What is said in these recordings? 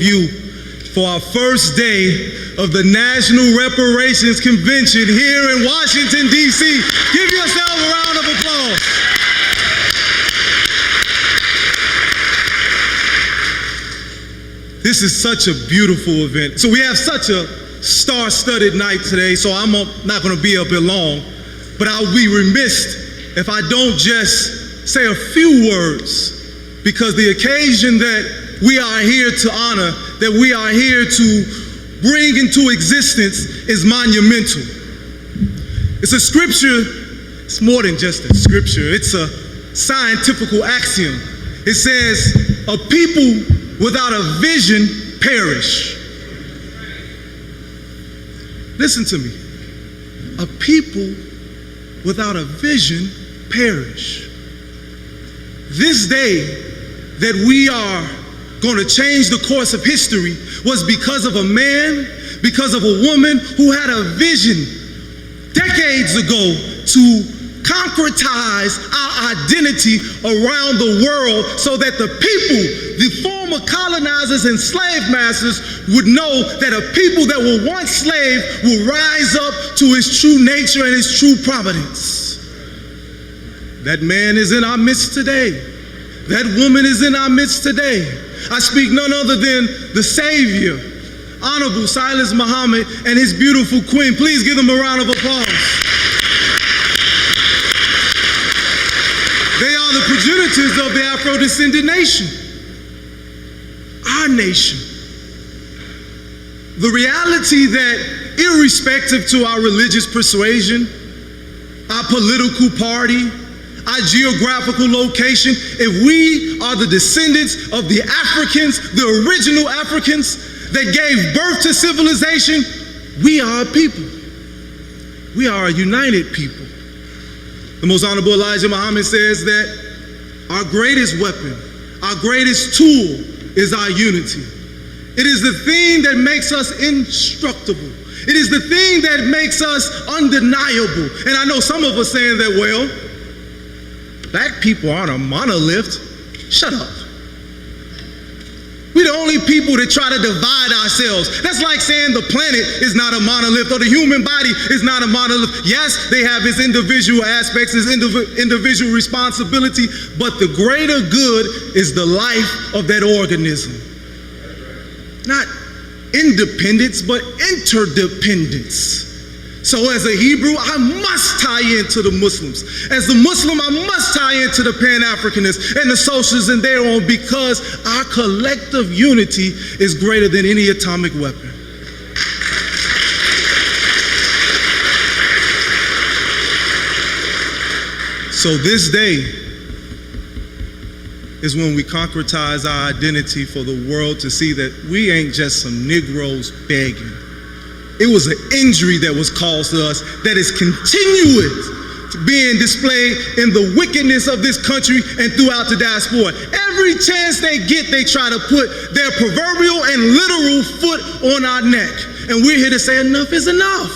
you for our first day of the National Reparations Convention here in Washington, D.C. Give yourself a round of applause. This is such a beautiful event. So we have such a star-studded night today, so I'm not going to be up here long, but I'll be remiss if I don't just say a few words, because the occasion that we are here to honor, that we are here to bring into existence is monumental. It's a scripture, it's more than just a scripture, it's a scientific axiom. It says, a people without a vision perish. Listen to me. A people without a vision perish. This day that we are going to change the course of history was because of a man, because of a woman who had a vision decades ago to concretize our identity around the world so that the people, the former colonizers and slave masters, would know that a people that were once slave will rise up to its true nature and its true providence. That man is in our midst today. That woman is in our midst today. I speak none other than the Savior, Honorable Silas Muhammad, and his beautiful queen. Please give them a round of applause. They are the progenitors of the Afrodescendant Nation, our nation. The reality that irrespective to our religious persuasion, our political party, our geographical location, if we are the descendants of the Africans, the original Africans that gave birth to civilization, we are a people. We are a united people. The Most Honorable Elijah Muhammad says that our greatest weapon, our greatest tool is our unity. It is the thing that makes us indestructible. It is the thing that makes us undeniable. And I know some of us saying that, well, black people aren't a monolith. Shut up. We're the only people that try to divide ourselves. That's like saying the planet is not a monolith or the human body is not a monolith. Yes, they have its individual aspects, its individual responsibility, but the greater good is the life of that organism. Not independence, but interdependence. So as a Hebrew, I must tie into the Muslims. As a Muslim, I must tie into the Pan-Africanists and the socialists and their own, because our collective unity is greater than any atomic weapon. So this day is when we concretize our identity for the world to see that we ain't just some Negroes begging. It was an injury that was caused to us that is continuous being displayed in the wickedness of this country and throughout the diaspora. Every chance they get, they try to put their proverbial and literal foot on our neck. And we're here to say enough is enough.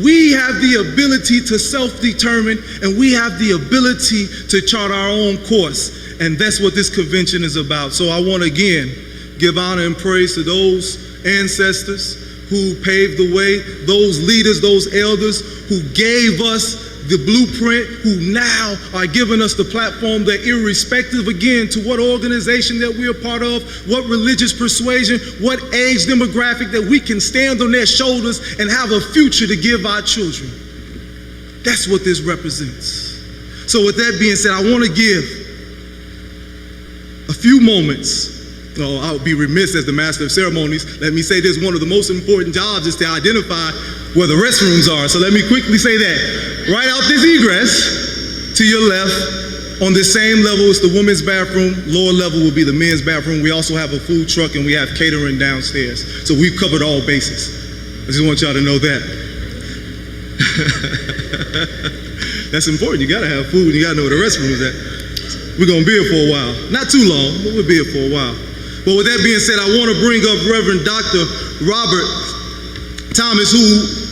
We have the ability to self-determine, and we have the ability to chart our own course. And that's what this convention is about. So I want to again give honor and praise to those ancestors who paved the way, those leaders, those elders who gave us the blueprint, who now are giving us the platform that irrespective, again, to what organization that we're a part of, what religious persuasion, what age demographic, that we can stand on their shoulders and have a future to give our children. That's what this represents. So with that being said, I want to give a few moments. No, I would be remiss as the master of ceremonies. Let me say this, one of the most important jobs is to identify where the restrooms are. So let me quickly say that. Right out this egress, to your left, on the same level as the women's bathroom, lower level will be the men's bathroom. We also have a food truck and we have catering downstairs. So we've covered all bases. I just want y'all to know that. That's important, you gotta have food, you gotta know where the restroom is at. We're gonna be here for a while. Not too long, but we'll be here for a while. But with that being said, I want to bring up Reverend Dr. Robert Thomas,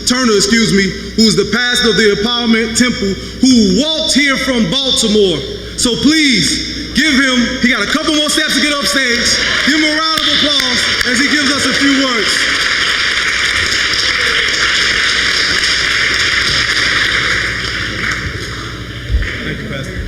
Turner, who is the pastor of the Empowerment Temple, who walked here from Baltimore. So please Give him, he got a couple more steps to get up stage. Give him a round of applause as he gives us a few words. Thank you, Pastor.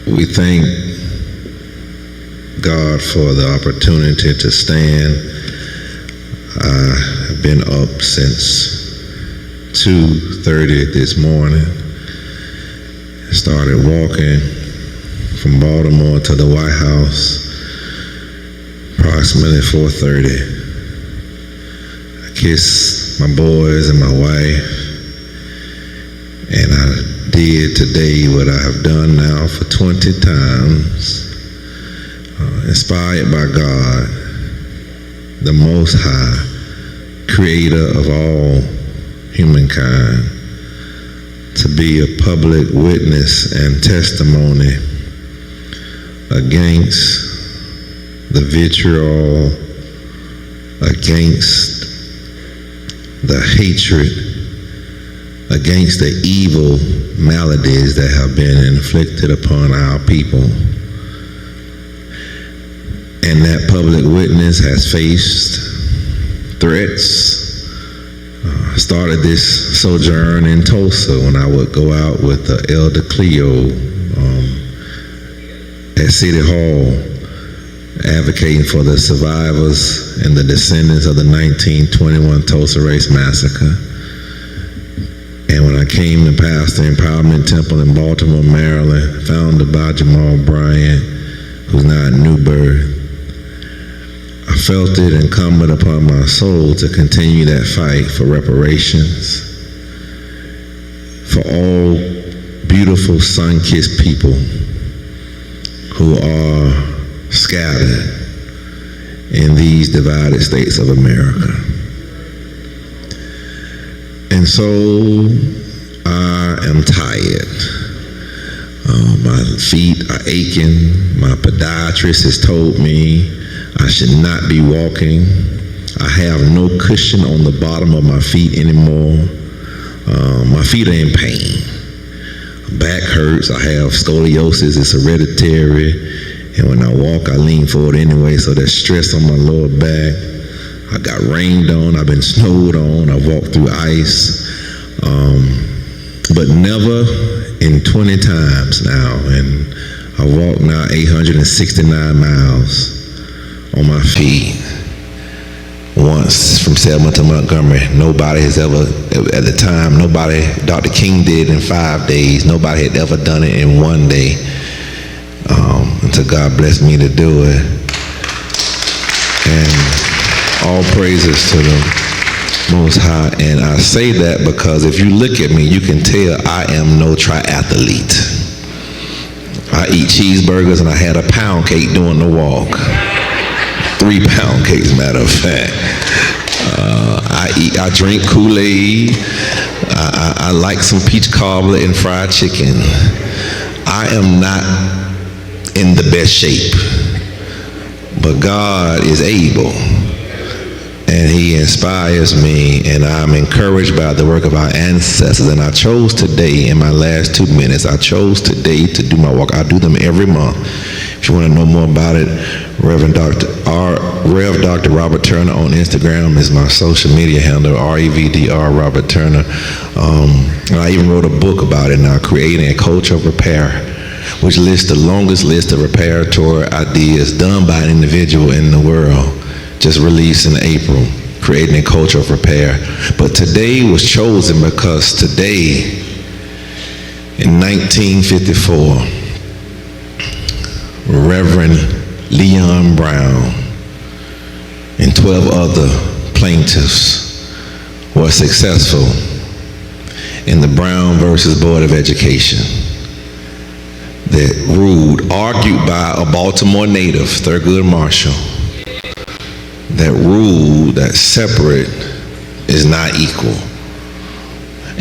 We thank God for the opportunity to stand. I've been up since 2:30 this morning. Started walking from Baltimore to the White House approximately 4:30. I kissed my boys and my wife, and I did today what I have done now for 20 times, inspired by God, the Most High, creator of all humankind, to be a public witness and testimony against the vitriol, against the hatred, against the evil maladies that have been inflicted upon our people. And that public witness has faced threats. I started this sojourn in Tulsa when I would go out with Elder Cleo at City Hall, advocating for the survivors and the descendants of the 1921 Tulsa Race Massacre. And when I came to pastor Empowerment Temple in Baltimore, Maryland, founded by Jamal Bryant, who's now at New Birth, I felt it incumbent upon my soul to continue that fight for reparations, for all beautiful sun-kissed people who are scattered in these divided states of America. And so I am tired. My feet are aching. My podiatrist has told me I should not be walking. I have no cushion on the bottom of my feet anymore. My feet are in pain. Back hurts. I have scoliosis. It's hereditary. And when I walk, I lean forward anyway, so there's stress on my lower back. I got rained on. I've been snowed on. I've walked through ice. But never in 20 times now. And I walk now 869 miles on my feet. Once from Selma to Montgomery. Nobody has ever, at the time, Dr. King did in 5 days. Nobody had ever done it in 1 day. Until God blessed me to do it. And all praises to the Most High. And I say that because if you look at me, you can tell I am no triathlete. I eat cheeseburgers and I had a pound cake doing the walk. 3 pound cakes, matter of fact. I drink Kool-Aid. I like some peach cobbler and fried chicken. I am not in the best shape, but God is able, and He inspires me, and I'm encouraged by the work of our ancestors. And I chose today, in my last 2 minutes, I chose today to do my walk. I do them every month. If you want to know more about it, Rev. Dr. Robert Turner on Instagram is my social media handle, REVDR Robert Turner. And I even wrote a book about it now, Creating a Culture of Repair, which lists the longest list of reparatory ideas done by an individual in the world, just released in April, Creating a Culture of Repair. But today was chosen because today, in 1954, Reverend Leon Brown and 12 other plaintiffs were successful in the Brown versus Board of Education that ruled, argued by a Baltimore native, Thurgood Marshall, that ruled that separate is not equal.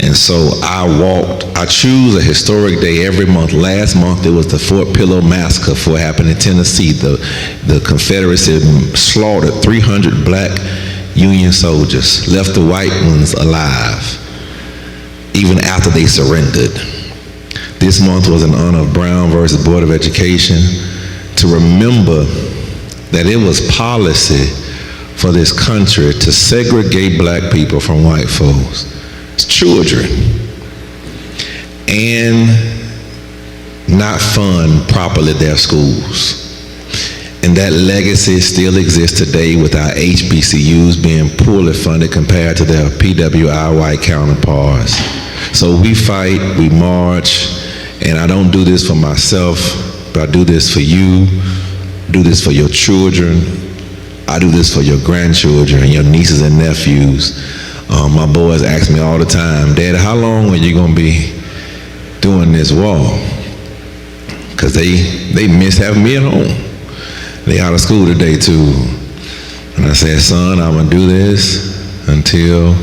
And so I choose a historic day every month. Last month it was the Fort Pillow Massacre for what happened in Tennessee. The Confederacy slaughtered 300 black Union soldiers, left the white ones alive, even after they surrendered. This month was in honor of Brown versus Board of Education, to remember that it was policy for this country to segregate black people from white folks, children, and not fund properly their schools. And that legacy still exists today with our HBCUs being poorly funded compared to their PWI white counterparts. So we fight, we march, and I don't do this for myself, but I do this for you, do this for your children, I do this for your grandchildren, your nieces and nephews. My boys ask me all the time, Dad, how long are you gonna be doing this wall? Because they miss having me at home. They out of school today too. And I said, son, I'm gonna do this until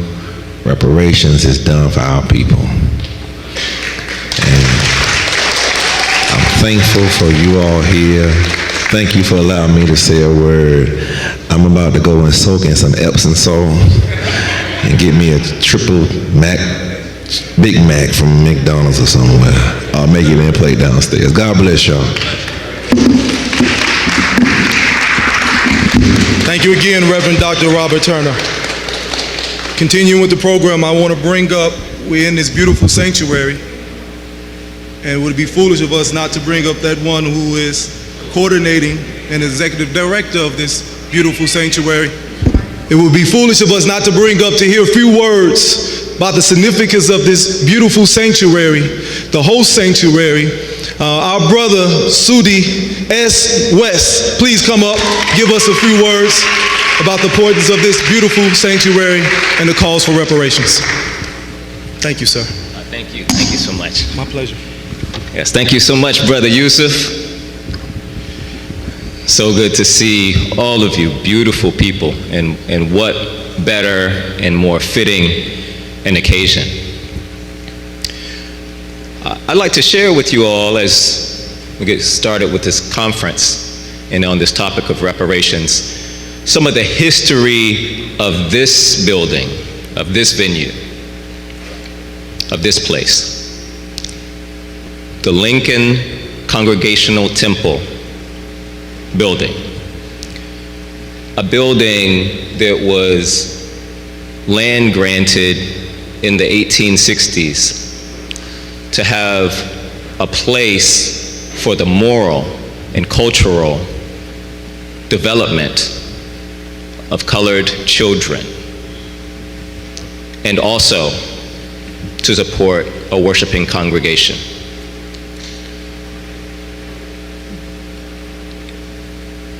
reparations is done for our people. And I'm thankful for you all here. Thank you for allowing me to say a word. I'm about to go and soak in some Epsom salt and get me a triple Mac, Big Mac from McDonald's or somewhere. I'll make it in plate downstairs. God bless y'all. Thank you again, Reverend Dr. Robert Turner. Continuing with the program, I want to bring up, we're in this beautiful sanctuary, and it would be foolish of us not to bring up that one who is coordinating and executive director of this beautiful sanctuary. It would be foolish of us not to bring up, to hear a few words about the significance of this beautiful sanctuary, the host sanctuary. Our brother, Sudi S. West, please come up, give us a few words about the importance of this beautiful sanctuary and the calls for reparations. Thank you, sir. Thank you. Thank you so much. My pleasure. Yes, thank you so much, Brother Yusuf. So good to see all of you beautiful people, and what better and more fitting an occasion. I'd like to share with you all, as we get started with this conference and on this topic of reparations, some of the history of this building, of this venue, of this place. The Lincoln Congregational Temple building. A building that was land granted in the 1860s to have a place for the moral and cultural development of colored children, and also to support a worshiping congregation.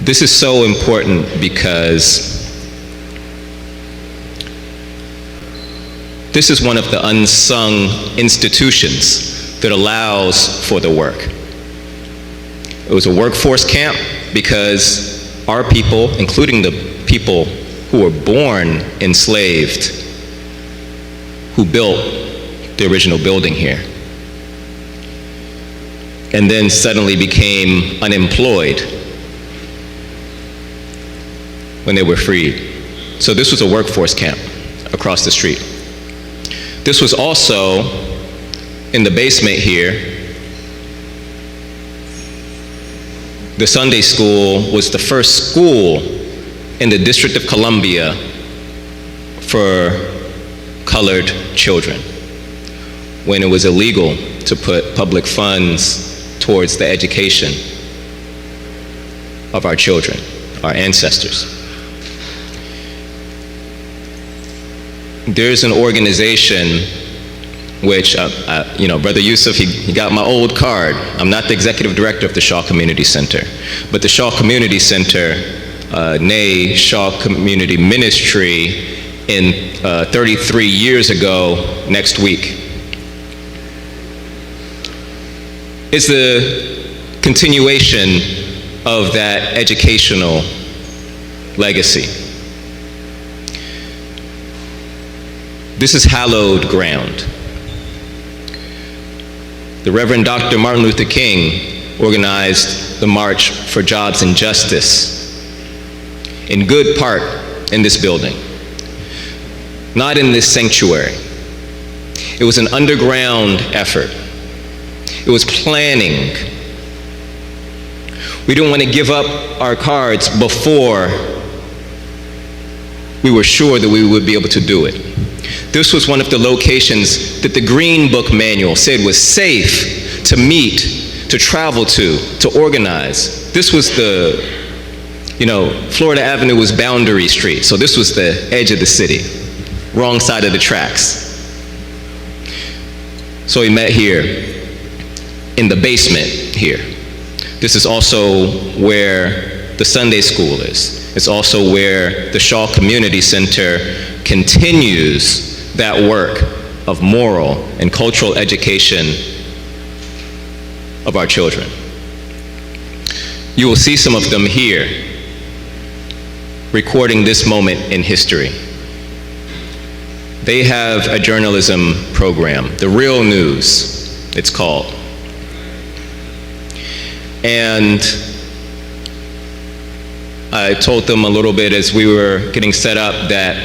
This is so important because this is one of the unsung institutions that allows for the work. It was a workforce camp because our people, including the people who were born enslaved, who built the original building here, and then suddenly became unemployed when they were freed. So this was a workforce camp across the street. This was also in the basement here. The Sunday school was the first school in the District of Columbia for colored children, when it was illegal to put public funds towards the education of our children, our ancestors. There's an organization which, Brother Yusuf, he got my old card. I'm not the executive director of the Shaw Community Center, but the Shaw Community Center, Shaw Community Ministry, in 33 years ago next week, is the continuation of that educational legacy. This is hallowed ground. The Reverend Dr. Martin Luther King organized the March for Jobs and Justice, in good part in this building. not in this sanctuary. It was an underground effort. It was planning. We didn't want to give up our cards before we were sure that we would be able to do it. This was one of the locations that the Green Book Manual said was safe to meet, to travel to organize. This was Florida Avenue was Boundary Street, so this was the edge of the city, wrong side of the tracks. So we met here in the basement here. This is also where the Sunday school is. It's also where the Shaw Community Center continues that work of moral and cultural education of our children. You will see some of them here, recording this moment in history. They have a journalism program, The Real News, it's called. And I told them a little bit as we were getting set up that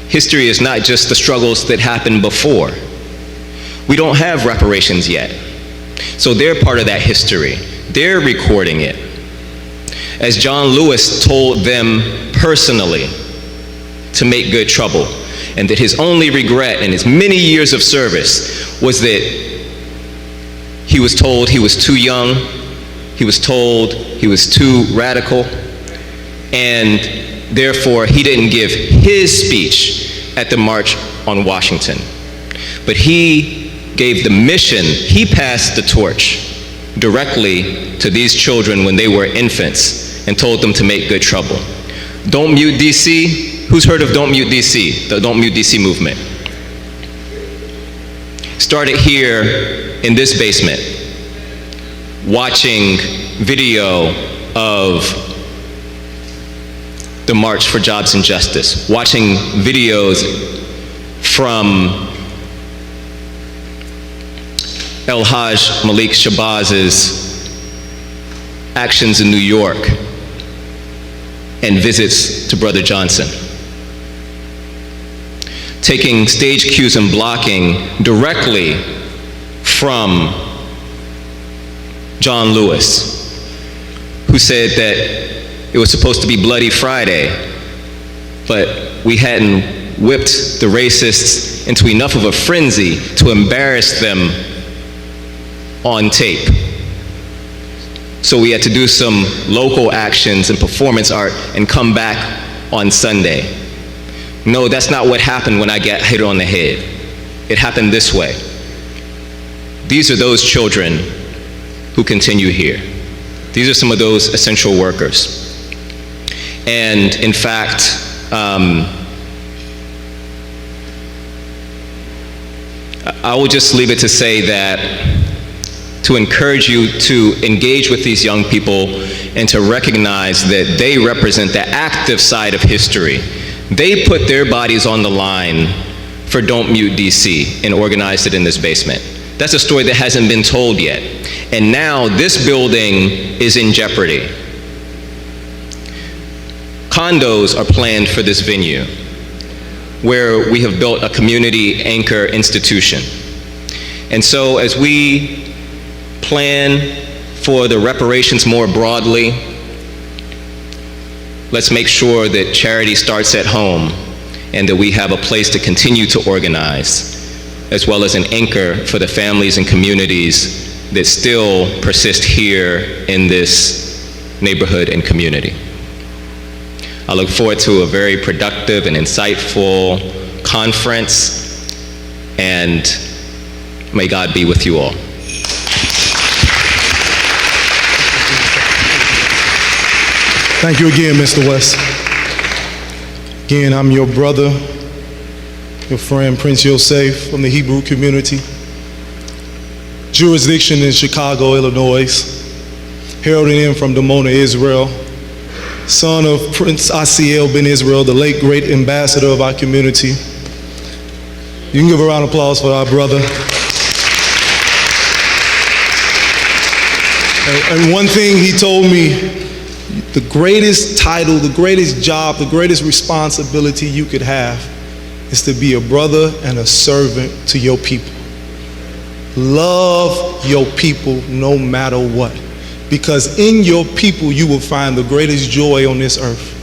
history is not just the struggles that happened before. We don't have reparations yet. So they're part of that history. They're recording it. As John Lewis told them personally to make good trouble, and that his only regret in his many years of service was that he was told he was too young, he was told he was too radical, and therefore he didn't give his speech at the March on Washington. But he gave the mission, he passed the torch directly to these children when they were infants and told them to make good trouble. Don't Mute DC. Who's heard of Don't Mute DC, the Don't Mute DC movement? Started here in this basement, watching video of the March for Jobs and Justice, watching videos from El Hajj Malik Shabazz's actions in New York and visits to Brother Johnson. Taking stage cues and blocking directly from John Lewis, who said that it was supposed to be Bloody Friday, but we hadn't whipped the racists into enough of a frenzy to embarrass them on tape. So we had to do some local actions and performance art and come back on Sunday. No, that's not what happened when I got hit on the head. It happened this way. These are those children who continue here. These are some of those essential workers. And in fact, I will just leave it to say that to encourage you to engage with these young people and to recognize that they represent the active side of history. They put their bodies on the line for Don't Mute DC and organized it in this basement. That's a story that hasn't been told yet. And now this building is in jeopardy. Condos are planned for this venue, where we have built a community anchor institution. And so as we plan for the reparations more broadly, let's make sure that charity starts at home and that we have a place to continue to organize, as well as an anchor for the families and communities that still persist here in this neighborhood and community. I look forward to a very productive and insightful conference, and may God be with you all. Thank you again, Mr. West. Again, I'm your brother, your friend, Prince Yosef from the Hebrew community. Jurisdiction in Chicago, Illinois. Heralding in from Dimona, Israel. Son of Prince Asiel Ben Israel, the late great ambassador of our community. You can give a round of applause for our brother. And one thing he told me, the greatest title, the greatest job, the greatest responsibility you could have is to be a brother and a servant to your people. Love your people no matter what, because in your people you will find the greatest joy on this earth.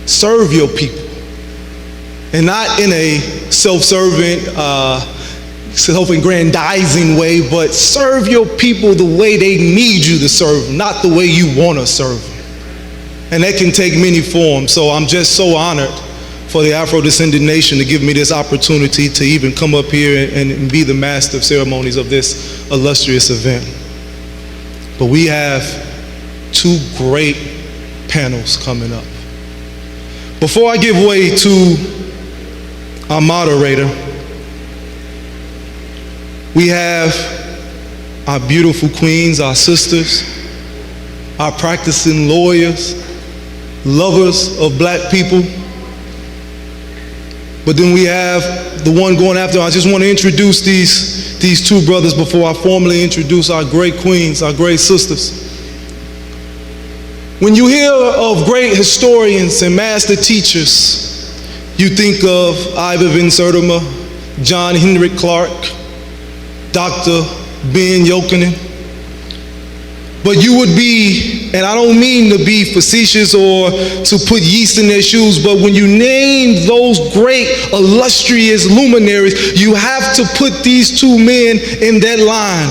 Serve your people, and not in a self-serving, self-aggrandizing way, but serve your people the way they need you to serve, not the way you want to serve them. And that can take many forms. So I'm just so honored for the Afrodescendant Nation to give me this opportunity to even come up here and be the master of ceremonies of this illustrious event. But we have two great panels coming up. Before I give way to our moderator, we have our beautiful queens, our sisters, our practicing lawyers, lovers of black people. But then we have the one going after. I just want to introduce these two brothers before I formally introduce our great queens, our great sisters. When you hear of great historians and master teachers, you think of Ivor Van Sertima, John Henrik Clark, Dr. Ben Jokinen. But you would be, and I don't mean to be facetious or to put yeast in their shoes, but when you name those great illustrious luminaries, you have to put these two men in that line.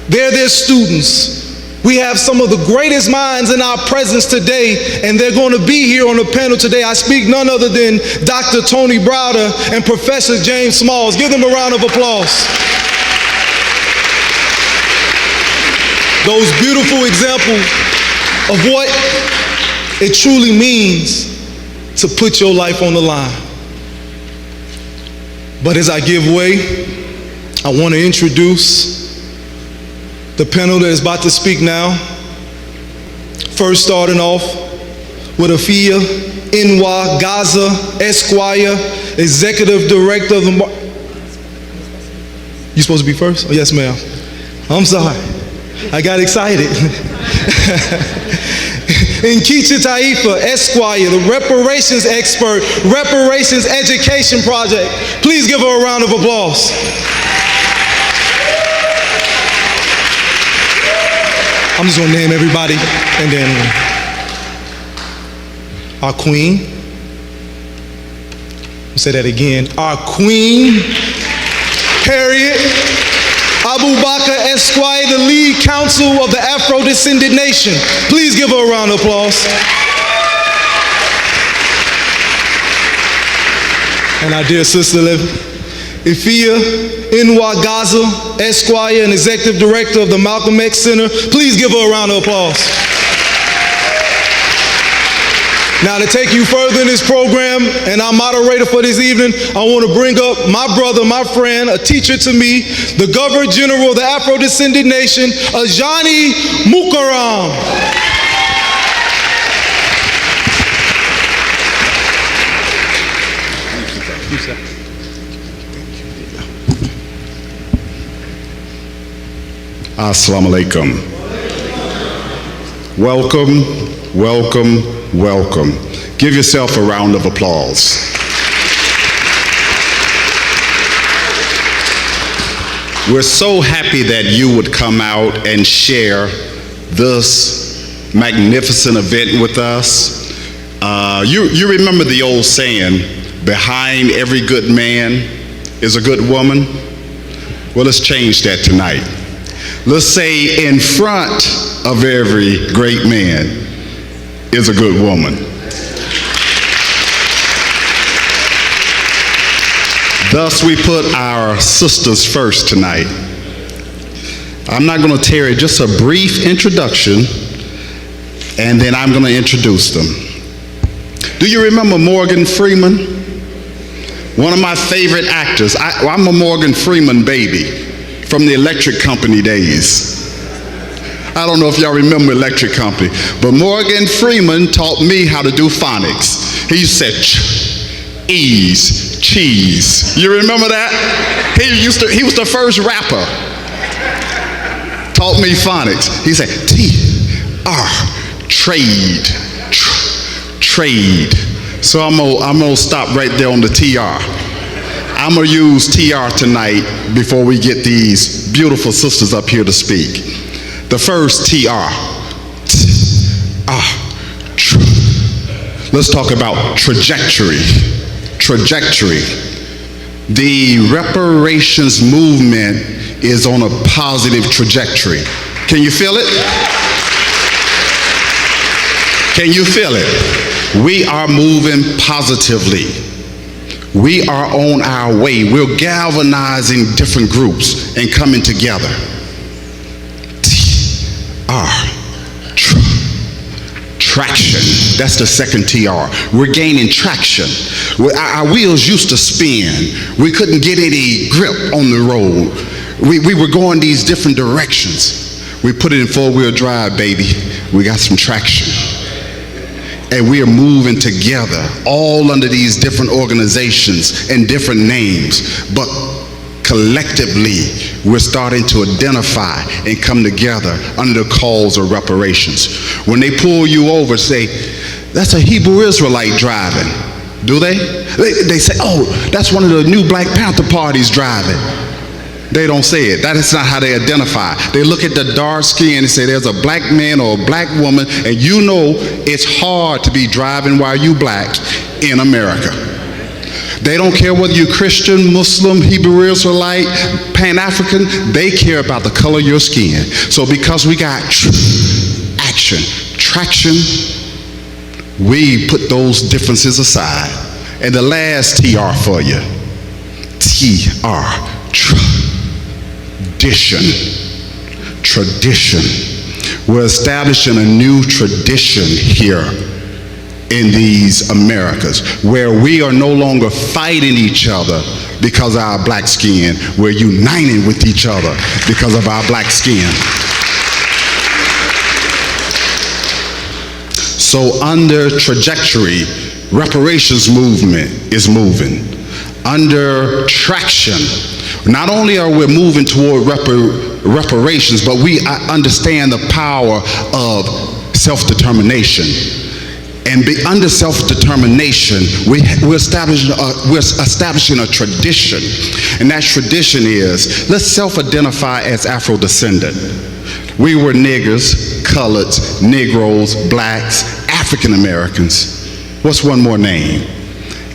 They're their students. We have some of the greatest minds in our presence today, and they're going to be here on the panel today. I speak none other than Dr. Tony Browder and Professor James Smalls. Give them a round of applause. Those beautiful examples of what it truly means to put your life on the line. But as I give way, I want to introduce the panel that is about to speak now. First, starting off with Afia Inwa Gaza Esquire, Executive Director of the You supposed to be first? Oh, yes, ma'am. I'm sorry. I got excited. Nkechi Taifa Esquire, the reparations expert, Reparations Education Project. Please give her a round of applause. I'm just gonna name everybody, and then our queen. I'll say that again. Our queen, Harriet Abubakar Esquire, the lead counsel of the Afrodescendant Nation. Please give her a round of applause. And our dear sister, Afia Inwa Gaza Esquire, and Executive Director of the Malcolm X Center. Please give her a round of applause. Now, to take you further in this program, and our moderator for this evening, I want to bring up my brother, my friend, a teacher to me, the Governor General of the Afro-Descendant Nation, Ajani Mukaram. Assalamu alaikum. Welcome, welcome, welcome. Give yourself a round of applause. We're so happy that you would come out and share this magnificent event with us. You remember the old saying, behind every good man is a good woman? Well, let's change that tonight. Let's say in front of every great man is a good woman. Thus, we put our sisters first tonight. I'm not going to tarry, just a brief introduction, and then I'm going to introduce them. Do you remember Morgan Freeman? One of my favorite actors. I'm a Morgan Freeman baby from the Electric Company days. I don't know if y'all remember Electric Company, but Morgan Freeman taught me how to do phonics. He used to say ease, cheese. You remember that? He was the first rapper. Taught me phonics. He said T-R, trade, trade. So I'm gonna stop right there on the TR. I'm going to use TR tonight before we get these beautiful sisters up here to speak. The first TR. Let's talk about trajectory. Trajectory. The reparations movement is on a positive trajectory. Can you feel it? Can you feel it? We are moving positively. We are on our way. We're galvanizing different groups and coming together. Traction. That's the second TR. We're gaining traction. Our wheels used to spin. We couldn't get any grip on the road. We were going these different directions. We put it in four-wheel drive, baby. We got some traction. And we are moving together, all under these different organizations and different names. But collectively, we're starting to identify and come together under the cause of reparations. When they pull you over, say, that's a Hebrew Israelite driving. Do they? They say, oh, that's one of the new Black Panther parties driving. They don't say it. That is not how they identify. They look at the dark skin and say there's a black man or a black woman, and you know it's hard to be driving while you black in America. They don't care whether you're Christian, Muslim, Hebrew Israelite, Pan-African. They care about the color of your skin. So because we got action, traction, we put those differences aside. And the last TR for you, TR, tradition. We're establishing a new tradition here in these Americas, where we are no longer fighting each other because of our black skin. We're uniting with each other because of our black skin. So under trajectory, reparations movement is moving. Under traction, not only are we moving toward reparations, but we understand the power of self-determination. And under self-determination, we're establishing a tradition. And that tradition is, let's self-identify as Afro-descendant. We were niggers, coloreds, Negroes, blacks, African Americans. What's one more name?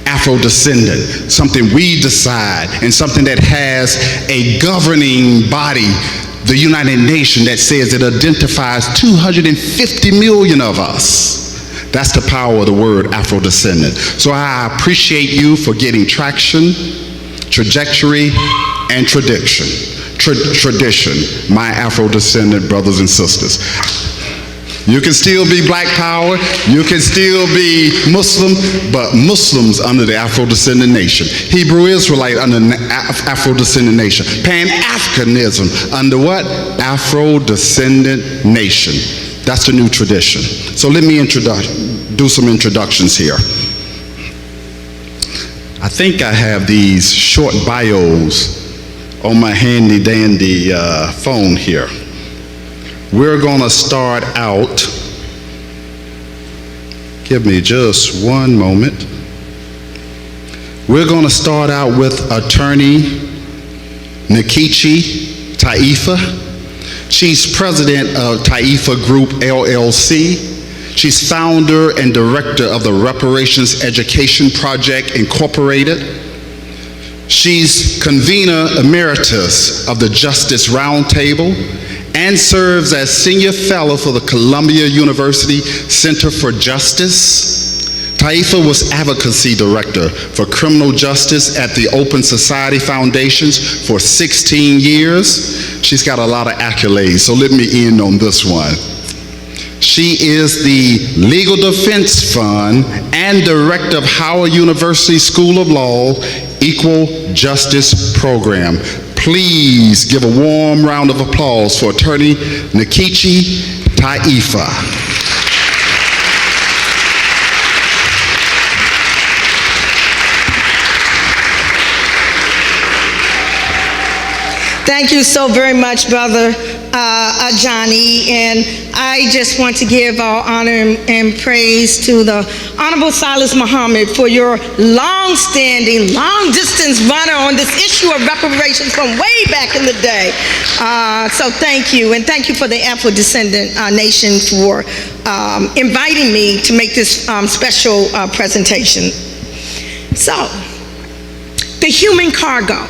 Afro-descendant, something we decide, and something that has a governing body, the United Nations, that says it identifies 250 million of us. That's the power of the word Afro-descendant. So I appreciate you for getting traction, trajectory, and tradition. Tradition, my Afro-descendant brothers and sisters. You can still be black power, you can still be Muslim, but Muslims under the Afro-Descendant Nation. Hebrew Israelite under the Afro-Descendant Nation. Pan-Africanism under what? Afro-Descendant Nation. That's the new tradition. So let me do some introductions here. I think I have these short bios on my handy dandy phone here. We're going to start out, give me just one moment. We're going to start out with attorney Nikichi Taifa. She's president of Taifa Group LLC. She's founder and director of the Reparations Education Project Incorporated. She's convener emeritus of the Justice Roundtable and serves as senior fellow for the Columbia University Center for Justice. Taifa was advocacy director for criminal justice at the Open Society Foundations for 16 years. She's got a lot of accolades, so let me end on this one. She is the Legal Defense Fund and director of Howard University School of Law Equal Justice Program. Please give a warm round of applause for attorney Nikichi Taifa. Thank you so very much, Brother Johnny, and I just want to give all honor and praise to the Honorable Silas Muhammad for your long-standing, long-distance runner on this issue of reparations from way back in the day. So thank you, and thank you for the Afrodescendant Nation for inviting me to make this special presentation. So, the human cargo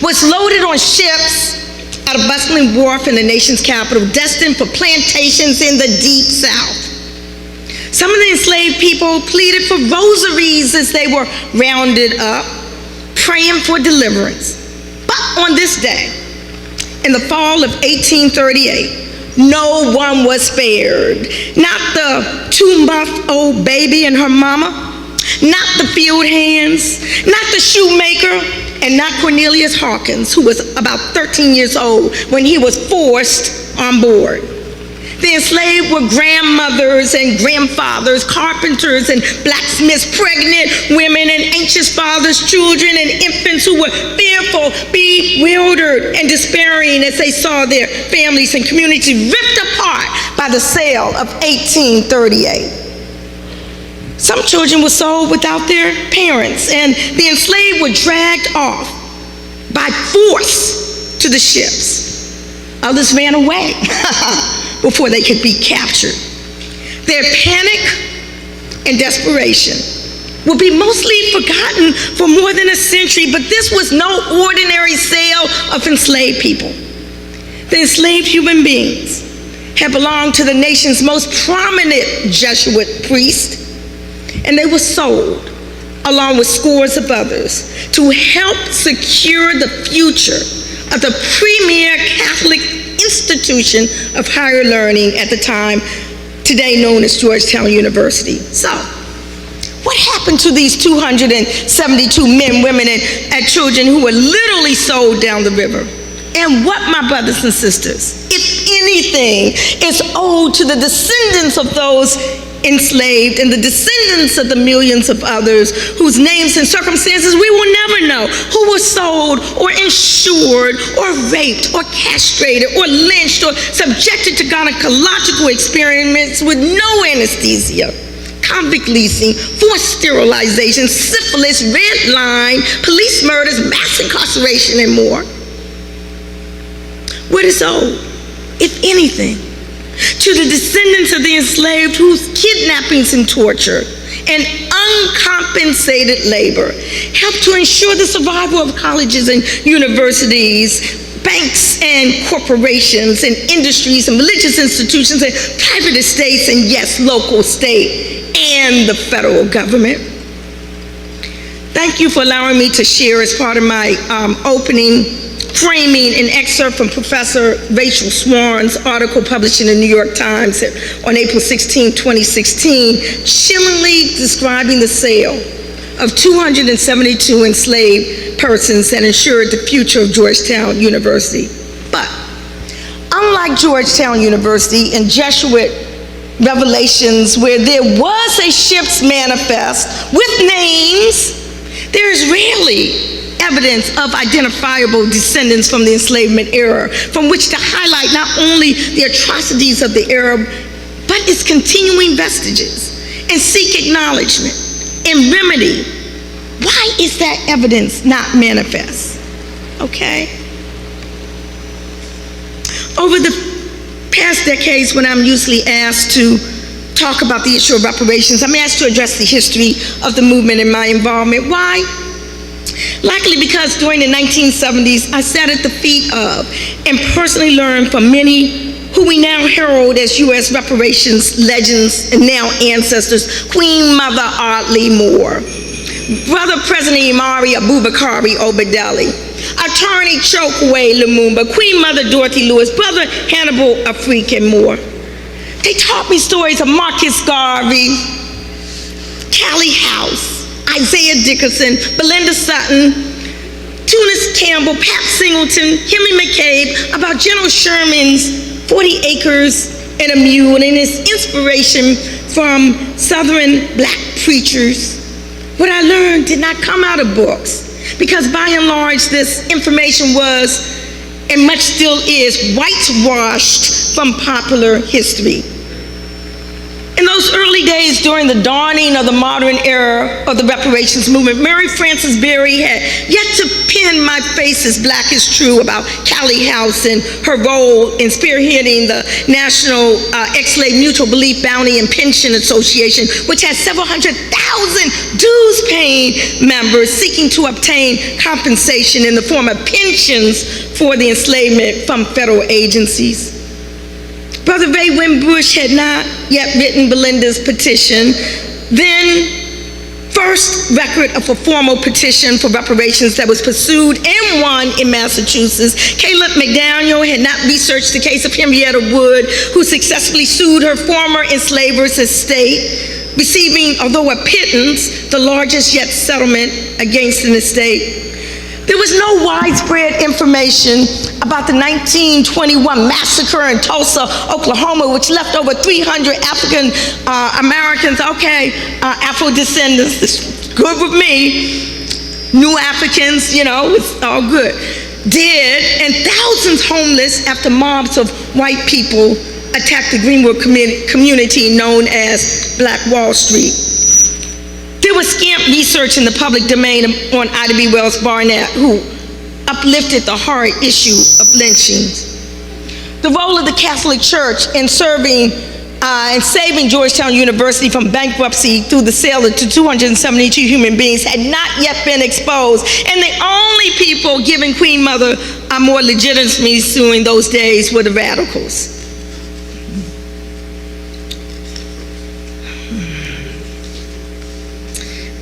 was loaded on ships at a bustling wharf in the nation's capital, destined for plantations in the deep South. Some of the enslaved people pleaded for rosaries as they were rounded up, praying for deliverance. But on this day, in the fall of 1838, no one was spared. Not the 2-month-old baby and her mama, not the field hands, not the shoemaker, and not Cornelius Hawkins, who was about 13 years old when he was forced on board. The enslaved were grandmothers and grandfathers, carpenters and blacksmiths, pregnant women and anxious fathers, children and infants who were fearful, bewildered, and despairing as they saw their families and communities ripped apart by the sale of 1838. Some children were sold without their parents, and the enslaved were dragged off by force to the ships. Others ran away before they could be captured. Their panic and desperation will be mostly forgotten for more than a century, but this was no ordinary sale of enslaved people. The enslaved human beings had belonged to the nation's most prominent Jesuit priest, and they were sold, along with scores of others, to help secure the future of the premier Catholic institution of higher learning at the time, today known as Georgetown University. So, what happened to these 272 men, women, and children who were literally sold down the river? And what, my brothers and sisters, if anything, is owed to the descendants of those enslaved and the descendants of the millions of others whose names and circumstances we will never know, who were sold or insured or raped or castrated or lynched or subjected to gynecological experiments with no anesthesia, convict leasing, forced sterilization, syphilis, red line, police murders, mass incarceration, and more. What is owed, if anything, to the descendants of the enslaved whose kidnappings and torture and uncompensated labor helped to ensure the survival of colleges and universities, banks and corporations and industries and religious institutions and private estates and, yes, local, state, and the federal government. Thank you for allowing me to share as part of my opening framing an excerpt from Professor Rachel Swan's article published in the New York Times on April 16, 2016, chillingly describing the sale of 272 enslaved persons that ensured the future of Georgetown University. But unlike Georgetown University and Jesuit revelations where there was a ship's manifest with names, there is rarely evidence of identifiable descendants from the enslavement era from which to highlight not only the atrocities of the era, but its continuing vestiges and seek acknowledgement and remedy. Why is that evidence not manifest? Okay. Over the past decades, when I'm usually asked to talk about the issue of reparations, I'm asked to address the history of the movement and my involvement. Why? Likely because during the 1970s, I sat at the feet of and personally learned from many who we now herald as U.S. reparations legends and now ancestors: Queen Mother Audley Moore, Brother President Imari Abubakari Obadeli, Attorney Chokwe Lumumba, Queen Mother Dorothy Lewis, Brother Hannibal Afrique, and more. They taught me stories of Marcus Garvey, Callie House, Isaiah Dickerson, Belinda Sutton, Tunis Campbell, Pat Singleton, Henry McCabe, about General Sherman's 40 acres and a mule, and his inspiration from Southern black preachers. What I learned did not come out of books, because by and large this information was and much still is, whitewashed from popular history. In those early days during the dawning of the modern era of the reparations movement, Mary Frances Berry had yet to pen "My Face is Black is True" about Callie House and her role in spearheading the National Ex-Slave Mutual Belief Bounty and Pension Association, which has several 100,000 dues-paying members seeking to obtain compensation in the form of pensions for the enslavement from federal agencies. Brother Ray Winbush had not yet written Belinda's petition, then first record of a formal petition for reparations that was pursued and won in Massachusetts. Caleb McDaniel had not researched the case of Henrietta Wood, who successfully sued her former enslaver's estate, receiving, although a pittance, the largest yet settlement against an estate. There was no widespread information about the 1921 massacre in Tulsa, Oklahoma, which left over 300 African Americans, Afrodescendants, it's good with me, new Africans, it's all good, dead, and thousands homeless after mobs of white people attacked the Greenwood community known as Black Wall Street. There was scant research in the public domain on Ida B. Wells Barnett, who uplifted the hard issue of lynchings. The role of the Catholic Church in serving and saving Georgetown University from bankruptcy through the sale of 272 human beings had not yet been exposed, and the only people giving Queen Mother more legitimacy suing those days were the radicals.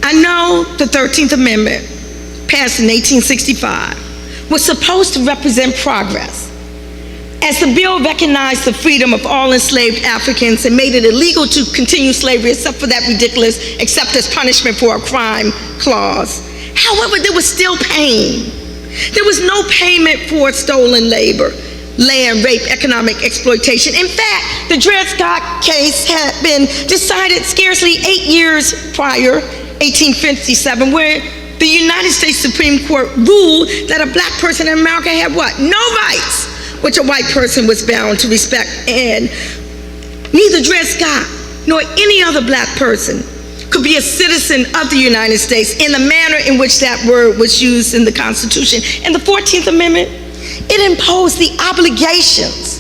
I know the 13th Amendment, passed in 1865, was supposed to represent progress, as the bill recognized the freedom of all enslaved Africans and made it illegal to continue slavery except for that ridiculous "except as punishment for a crime" clause. However, there was still pain. There was no payment for stolen labor, land, rape, economic exploitation. In fact, the Dred Scott case had been decided scarcely 8 years prior, 1857, where the United States Supreme Court ruled that a black person in America had what? No rights, which a white person was bound to respect. And neither Dred Scott nor any other black person could be a citizen of the United States in the manner in which that word was used in the Constitution. And the 14th Amendment, it imposed the obligations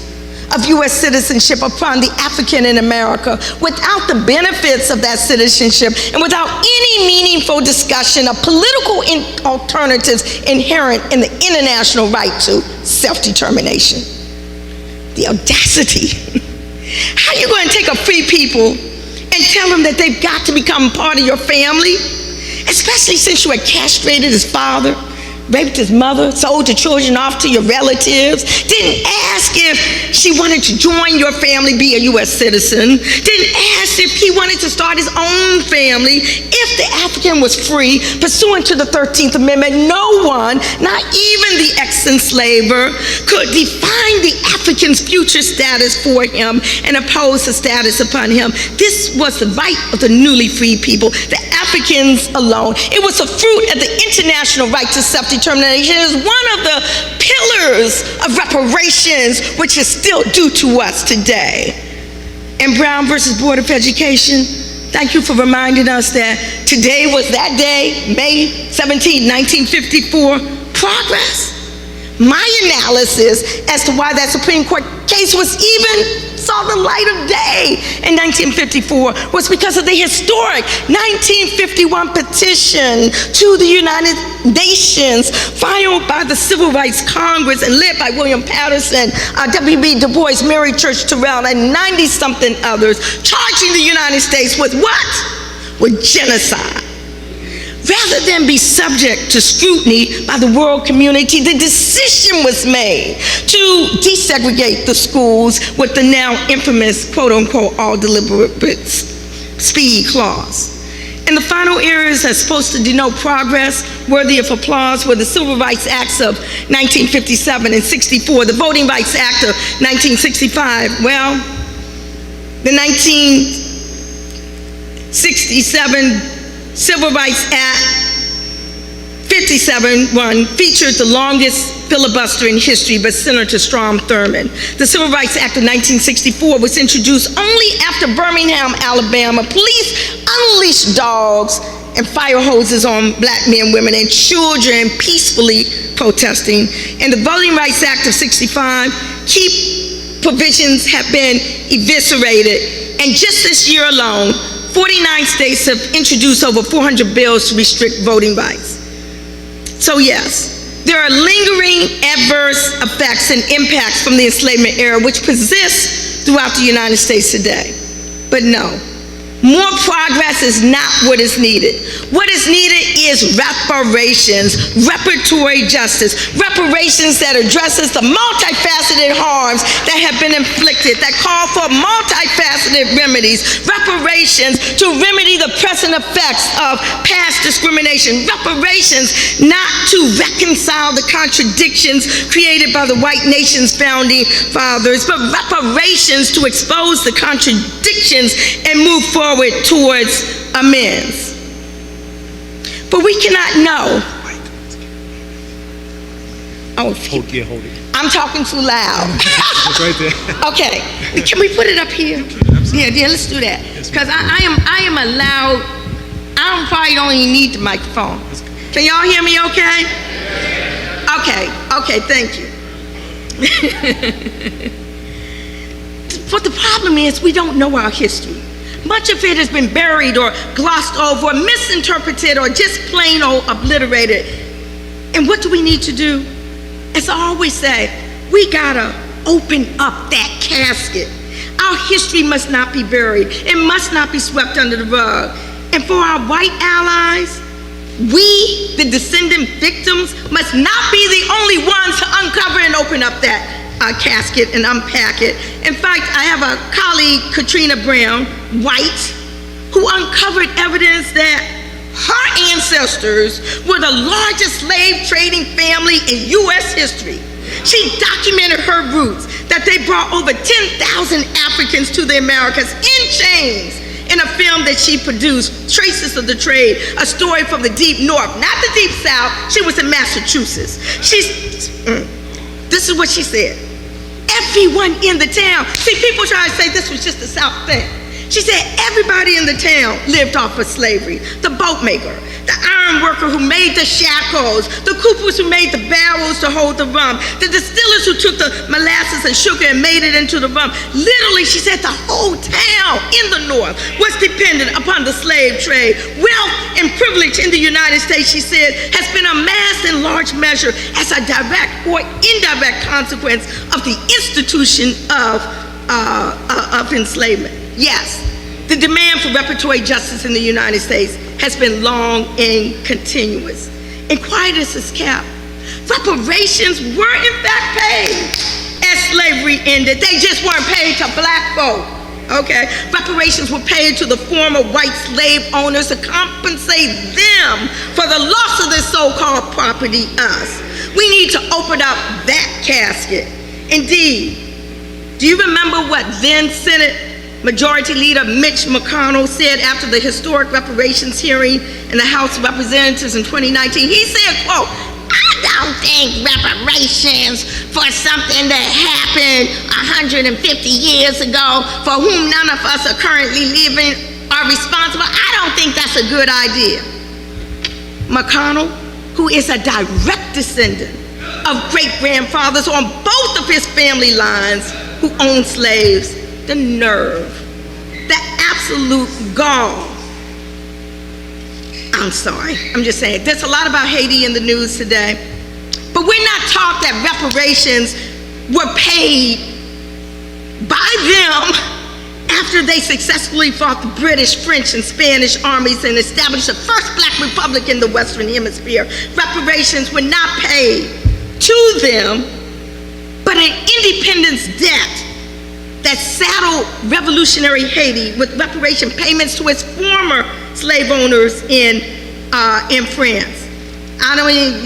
of U.S. citizenship upon the African in America without the benefits of that citizenship and without any meaningful discussion of political alternatives inherent in the international right to self-determination. The audacity. How are you going to take a free people and tell them that they've got to become part of your family, especially since you had castrated his father, raped his mother, sold your children off to your relatives, didn't ask if she wanted to join your family, be a U.S. citizen, didn't ask if he wanted to start his own family. If the African was free, pursuant to the 13th Amendment, no one, not even the ex-enslaver, could define the African's future status for him and impose a status upon him. This was the right of the newly freed people, the Africans alone. It was a fruit of the international right to self-determination. It is one of the pillars of reparations, which is still due to us today. In Brown versus Board of Education, thank you for reminding us that today was that day, May 17, 1954, progress. My analysis as to why that Supreme Court case was even saw the light of day in 1954 was because of the historic 1951 petition to the United Nations filed by the Civil Rights Congress and led by William Patterson, W.B. Du Bois, Mary Church Terrell, and 90-something others, charging the United States with what? With genocide. Rather than be subject to scrutiny by the world community, the decision was made to desegregate the schools with the now infamous, quote-unquote, all deliberate speed clause. And the final areas that's supposed to denote progress worthy of applause were the Civil Rights Acts of 1957 and 64, the Voting Rights Act of 1965. Well, the 1967 Civil Rights Act 57 featured the longest filibuster in history but Senator Strom Thurmond. The Civil Rights Act of 1964 was introduced only after Birmingham, Alabama, police unleashed dogs and fire hoses on black men, women, and children peacefully protesting. And the Voting Rights Act of 65, key provisions have been eviscerated. And just this year alone, 49 states have introduced over 400 bills to restrict voting rights. So yes, there are lingering adverse effects and impacts from the enslavement era which persist throughout the United States today. But no, more progress is not what is needed. What is needed is reparations, reparatory justice, reparations that addresses the multifaceted harms that have been inflicted, that call for multifaceted remedies, reparations to remedy the present effects of past discrimination, reparations not to reconcile the contradictions created by the white nation's founding fathers, but reparations to expose the contradictions and move forward towards amends. But we cannot know. Oh, Hold it. I'm talking too loud. It's right there. Okay, can we put it up here? Yeah, let's do that. Because I am a loud, I probably don't even need the microphone. Can y'all hear me okay? Okay, thank you. But the problem is we don't know our history. Much of it has been buried or glossed over, or misinterpreted, or just plain old obliterated. And what do we need to do? As I always say, we gotta open up that casket. Our history must not be buried. It must not be swept under the rug. And for our white allies, we, the descendant victims, must not be the only ones to uncover and open up that casket and unpack it. In fact, I have a colleague, Katrina Brown, white, who uncovered evidence that her ancestors were the largest slave trading family in U.S. history. She documented her roots, that they brought over 10,000 Africans to the Americas in chains, in a film that she produced, Traces of the Trade, a story from the deep north, not the deep south. She was in Massachusetts. This is what she said. Everyone in the town, see, people try to say this was just the South thing. She said everybody in the town lived off of slavery. The boat maker, the iron worker who made the shackles, the coopers who made the barrels to hold the rum, the distillers who took the molasses and sugar and made it into the rum. Literally, she said the whole town in the North was dependent upon the slave trade. Wealth and privilege in the United States, she said, has been amassed in large measure as a direct or indirect consequence of the institution of enslavement. Yes, the demand for reparatory justice in the United States has been long and continuous. And quiet as it's kept, reparations were in fact paid as slavery ended. They just weren't paid to black folk, okay? Reparations were paid to the former white slave owners to compensate them for the loss of their so-called property, us. We need to open up that casket. Indeed, do you remember what then Senate Majority Leader Mitch McConnell said after the historic reparations hearing in the House of Representatives in 2019? He said, quote, "I don't think reparations for something that happened 150 years ago, for whom none of us are currently living, are responsible. I don't think that's a good idea." McConnell, who is a direct descendant of great-grandfathers on both of his family lines who owned slaves, the nerve, the absolute gall. I'm sorry, I'm just saying, there's a lot about Haiti in the news today, but we're not taught that reparations were paid by them after they successfully fought the British, French, and Spanish armies and established the first black republic in the Western Hemisphere. Reparations were not paid to them, but an independence debt that saddled revolutionary Haiti with reparation payments to its former slave owners in France. I don't even,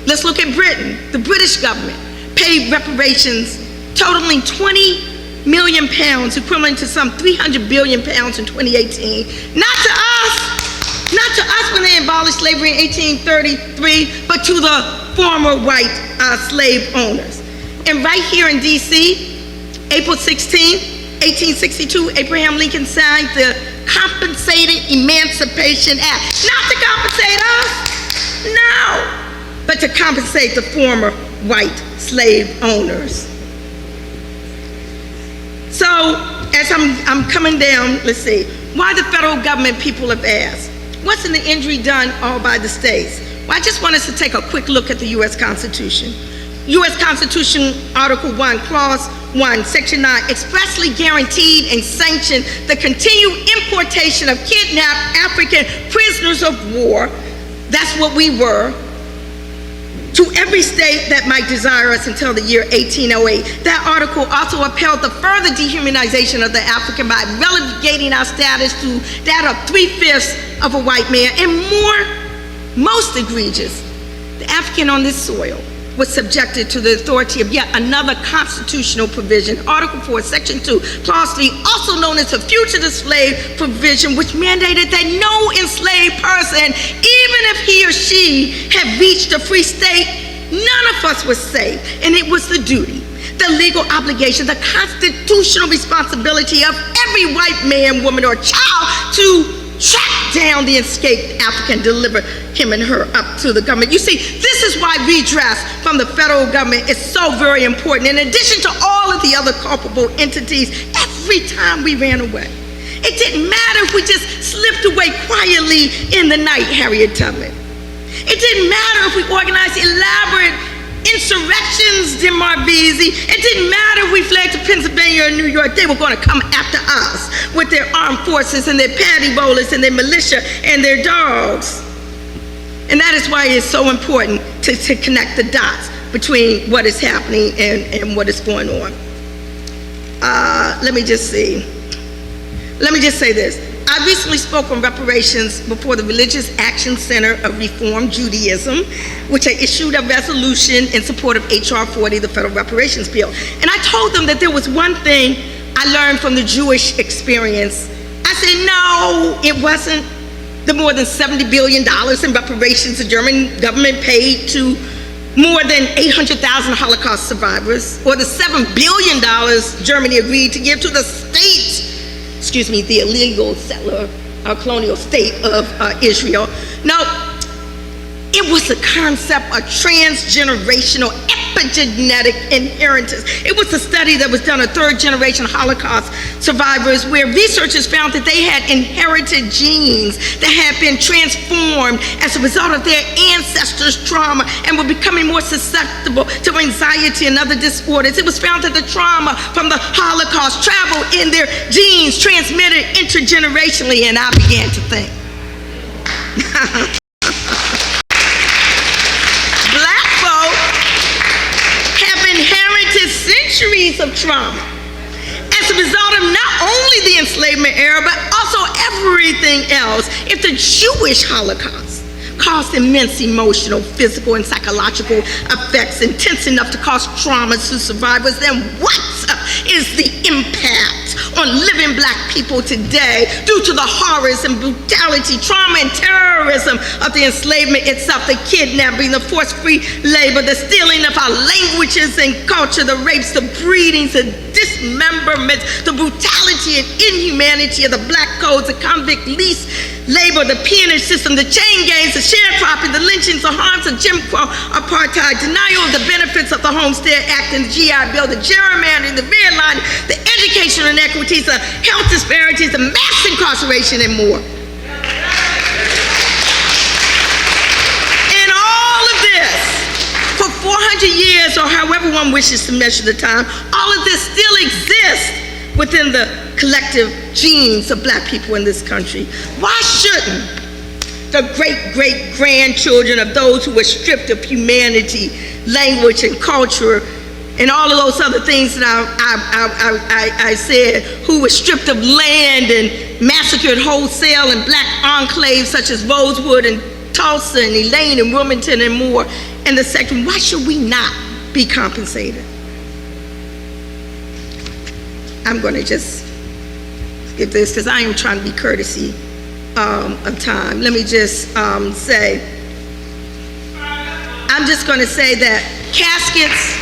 let's look at Britain. The British government paid reparations totaling 20 million pounds, equivalent to some 300 billion pounds in 2018. Not to us when they abolished slavery in 1833, but to the former white slave owners. And right here in D.C., April 16, 1862, Abraham Lincoln signed the Compensated Emancipation Act. Not to compensate us, no, but to compensate the former white slave owners. So, as I'm coming down, let's see, why the federal government, people have asked. Wasn't the injury done all by the states? Well, I just want us to take a quick look at the U.S. Constitution. U.S. Constitution, Article 1, Clause 1, Section 9, expressly guaranteed and sanctioned the continued importation of kidnapped African prisoners of war, that's what we were, to every state that might desire us until the year 1808. That article also upheld the further dehumanization of the African by relegating our status to that of 3/5 of a white man, and most egregious, the African on this soil was subjected to the authority of yet another constitutional provision, Article 4, Section 2, Clause 3, also known as the fugitive slave provision, which mandated that no enslaved person, even if he or she had reached a free state, none of us was safe. And it was the duty, the legal obligation, the constitutional responsibility of every white man, woman, or child to track down the escaped African, deliver him and her up to the government. You see, this is why redress from the federal government is so very important. In addition to all of the other culpable entities, every time we ran away, it didn't matter if we just slipped away quietly in the night, Harriet Tubman. It didn't matter if we organized elaborate insurrections, Demarvisi. It didn't matter if we fled to Pennsylvania or New York. They were going to come after us with their armed forces and their paddy bowlers and their militia and their dogs. And that is why it's so important to connect the dots between what is happening and what is going on. Let me just say this. I recently spoke on reparations before the Religious Action Center of Reform Judaism, which I issued a resolution in support of H.R. 40, the federal reparations bill. And I told them that there was one thing I learned from the Jewish experience. I said, no, it wasn't the more than $70 billion in reparations the German government paid to more than 800,000 Holocaust survivors, or the $7 billion Germany agreed to give to the state, the illegal settler, colonial state of Israel. No, it was the concept of transgenerational epigenetic inheritance. It was a study that was done on third-generation Holocaust survivors, where researchers found that they had inherited genes that had been transformed as a result of their ancestors' trauma and were becoming more susceptible to anxiety and other disorders. It was found that the trauma from the Holocaust traveled in their genes, transmitted intergenerationally, and I began to think, Black folk have inherited centuries of trauma as a result of not only the enslavement era, but also everything else. If the Jewish Holocaust caused immense emotional, physical, and psychological effects intense enough to cause trauma to survivors, then what is the impact on living Black people today due to the horrors and brutality, trauma, and terrorism of the enslavement itself, the kidnapping, the forced free labor, the stealing of our languages and culture, the rapes, the breedings, the dismemberments, the brutality and inhumanity of the Black codes, the convict lease labor, the peonage system, the chain gangs, the sharecropping, the lynchings, the harms of Jim Crow, apartheid, denial of the benefits of the Homestead Act and the GI Bill, the gerrymandering, the redlining, the educational inequities, the health disparities, the mass incarceration, and more. And all of this, for 400 years, or however one wishes to measure the time, all of this still exists within the collective genes of Black people in this country. Why shouldn't the great-great-grandchildren of those who were stripped of humanity, language, and culture, and all of those other things that I said, who were stripped of land and massacred wholesale in Black enclaves such as Rosewood and Tulsa and Elaine and Wilmington and more, and the section, why should we not be compensated? I'm going to just skip this because I am trying to be courtesy of time. Let me just say, I I'm just going to say that caskets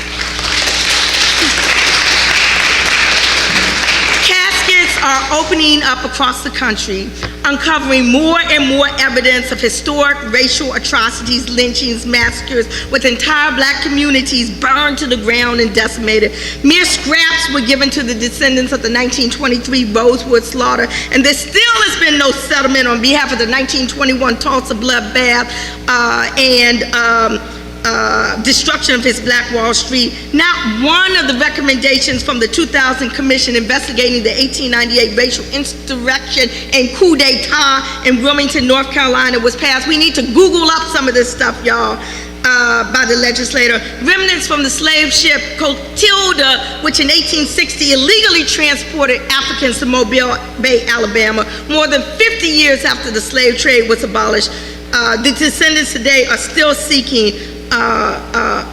are opening up across the country, uncovering more and more evidence of historic racial atrocities, lynchings, massacres, with entire black communities burned to the ground and decimated. Mere scraps were given to the descendants of the 1923 Rosewood slaughter, and there still has been no settlement on behalf of the 1921 Tulsa bloodbath and destruction of his Black Wall Street. Not one of the recommendations from the 2000 commission investigating the 1898 racial insurrection and coup d'etat in Wilmington, North Carolina was passed. We need to Google up some of this stuff, y'all, by the legislator. Remnants from the slave ship Clotilda, which in 1860 illegally transported Africans to Mobile Bay, Alabama, more than 50 years after the slave trade was abolished. The descendants today are still seeking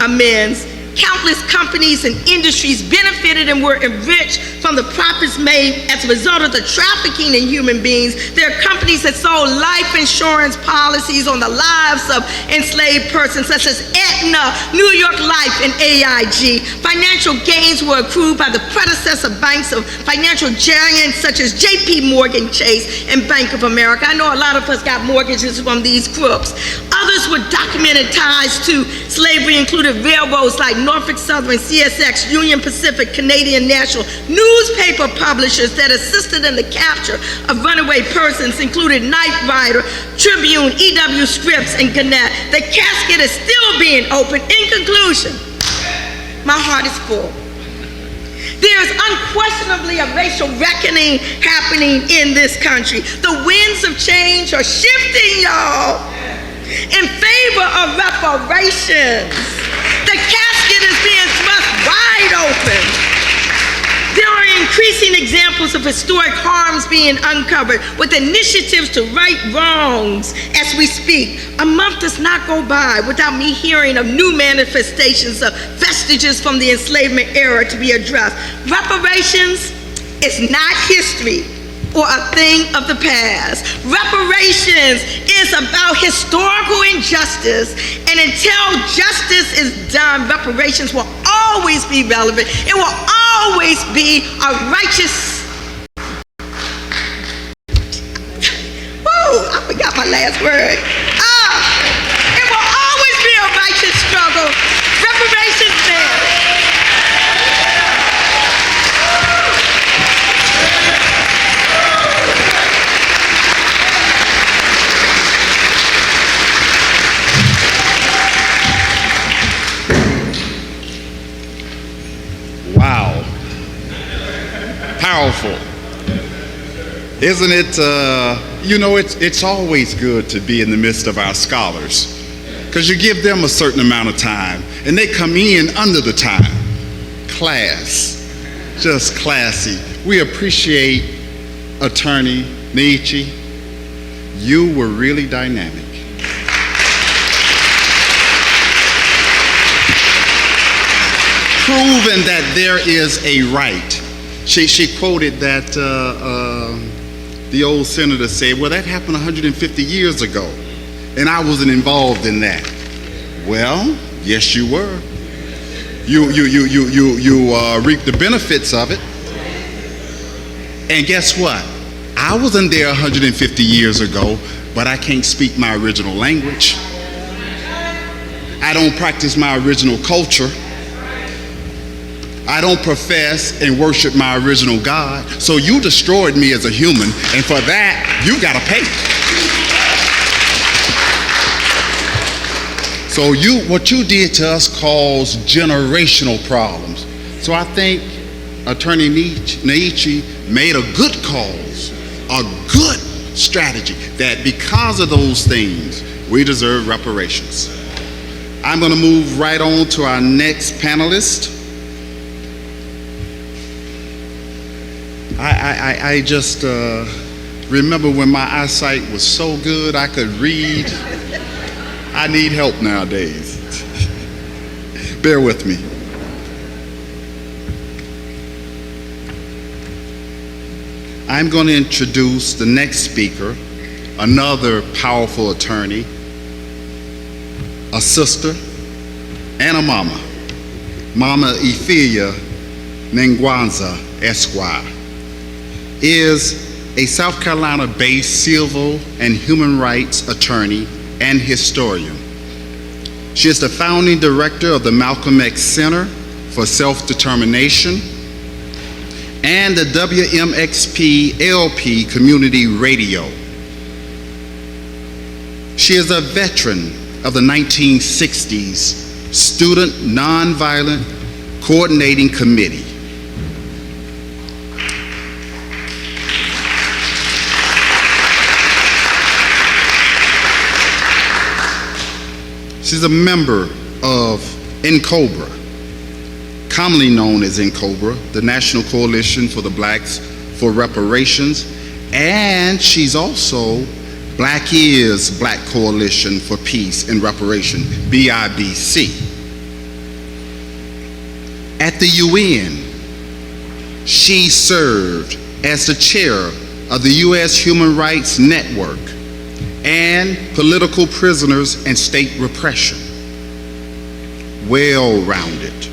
amends. Countless companies and industries benefited and were enriched from the profits made as a result of the trafficking in human beings. There are companies that sold life insurance policies on the lives of enslaved persons, such as Aetna, New York Life, and AIG. Financial gains were accrued by the predecessor banks of financial giants such as JP Morgan Chase and Bank of America. I know a lot of us got mortgages from these crooks. Others with documented ties to slavery included railroads like Norfolk Southern, CSX, Union Pacific, Canadian National, newspaper publishers that assisted in the capture of runaway persons included Knight Rider, Tribune, EW Scripps, and Gannett. The casket is still being opened. In conclusion, my heart is full. There is unquestionably a racial reckoning happening in this country. The winds of change are shifting, y'all, in favor of reparations. The casket is being thrust wide open. There are increasing examples of historic harms being uncovered with initiatives to right wrongs as we speak. A month does not go by without me hearing of new manifestations of vestiges from the enslavement era to be addressed. Reparations is not history or a thing of the past. Reparations is about historical injustice, and until justice is done, reparations will always be relevant. It will always be a righteous... Woo, I forgot my last word. It will always be a righteous struggle. Reparations matter. Wow. Powerful. Isn't it, it's always good to be in the midst of our scholars, because you give them a certain amount of time and they come in under the time. Class, just classy. We appreciate Attorney Najee. You were really dynamic. Proven that there is a right. She quoted that the old senator said, well, that happened 150 years ago, and I wasn't involved in that. Well, yes, you were. You reaped the benefits of it. And guess what? I wasn't there 150 years ago, but I can't speak my original language. I don't practice my original culture. I don't profess and worship my original God. So you destroyed me as a human, and for that, you gotta pay. So what you did to us caused generational problems. So I think Attorney Najee made a good cause, a good strategy, that because of those things, we deserve reparations. I'm gonna move right on to our next panelist. I just remember when my eyesight was so good I could read. I need help nowadays. Bear with me. I'm going to introduce the next speaker, another powerful attorney, a sister, and a mama, Mama Ethelia Nengwanza, Esquire, is a South Carolina-based civil and human rights attorney and historian. She is the founding director of the Malcolm X Center for Self-Determination and the WMXP-LP Community Radio. She is a veteran of the 1960s Student Nonviolent Coordinating Committee. She's a member of NCOBRA, commonly known as NCOBRA, the National Coalition for the Blacks for Reparations, and she's also Black is Black Coalition for Peace and Reparation, BIBC. At the UN, she served as the chair of the U.S. Human Rights Network and Political Prisoners and State Repression. Well-rounded.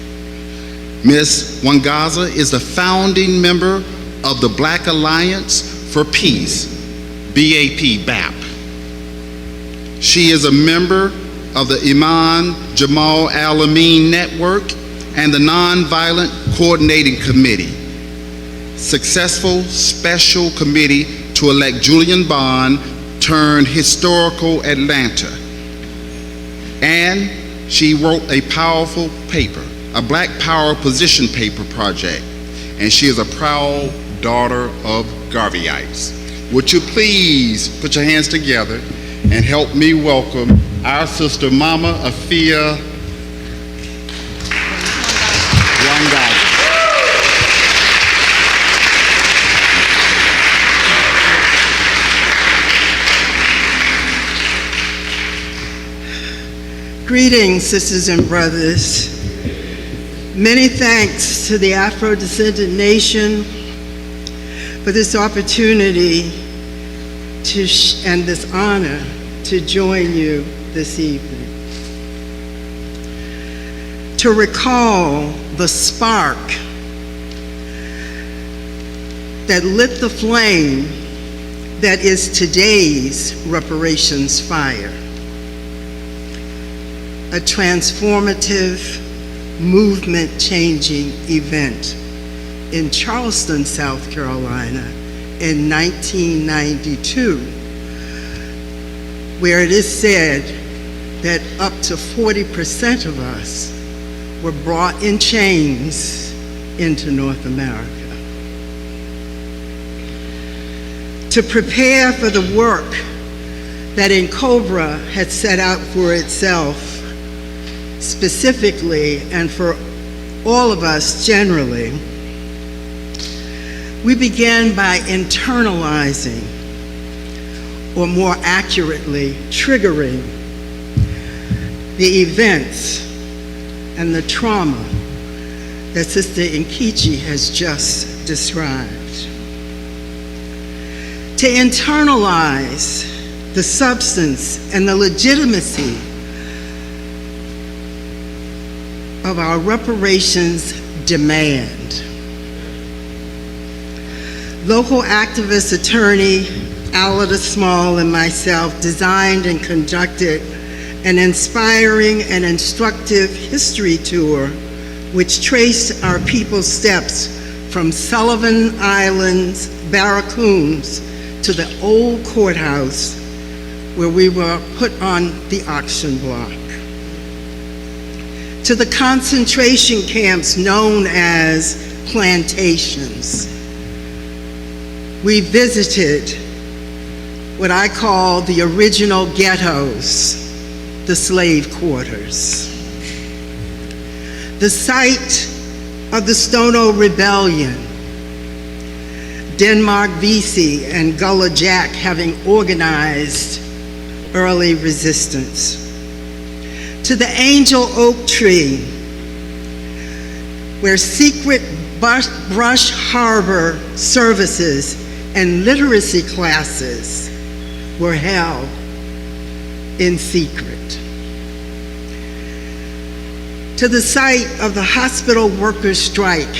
Ms. Wangaza is the founding member of the Black Alliance for Peace, BAP. She is a member of the Imam Jamal Al-Amin Network and the Nonviolent Coordinating Committee, successful special committee to elect Julian Bond turned historical Atlanta. And she wrote a powerful paper, a Black Power position paper project, and she is a proud daughter of Garveyites. Would you please put your hands together and help me welcome our sister, Mama Afia Wangaza. Greetings, sisters and brothers. Many thanks to the Afrodescendant Nation for this opportunity and this honor to join you this evening. To recall the spark that lit the flame that is today's reparations fire. A transformative, movement-changing event in Charleston, South Carolina in 1992, where it is said that up to 40% of us were brought in chains into North America. To prepare for the work that NCOBRA had set out for itself, specifically, and for all of us generally, we began by internalizing, or more accurately, triggering the events and the trauma that Sister Nkechi has just described. To internalize the substance and the legitimacy of our reparations demand. Local activist attorney Alida Small and myself designed and conducted an inspiring and instructive history tour which traced our people's steps from Sullivan Island's barracoons to the old courthouse where we were put on the auction block, to the concentration camps known as plantations. We visited what I call the original ghettos, the slave quarters. The site of the Stono Rebellion, Denmark Vesey and Gullah Jack having organized early resistance. To the Angel Oak Tree, where secret Brush Harbor services and literacy classes were held in secret. to the site of the hospital workers' strike,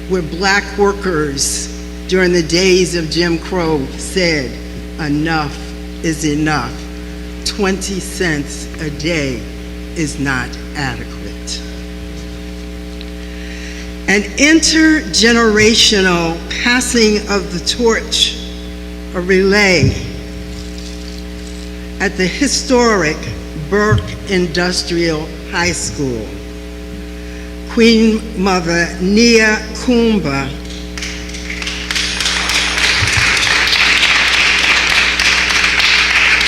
where Black workers during the days of Jim Crow said, enough is enough. 20 cents a day is not adequate. An intergenerational passing of the torch, a relay, at the historic Burke Industrial High School. Queen Mother Nia Kumba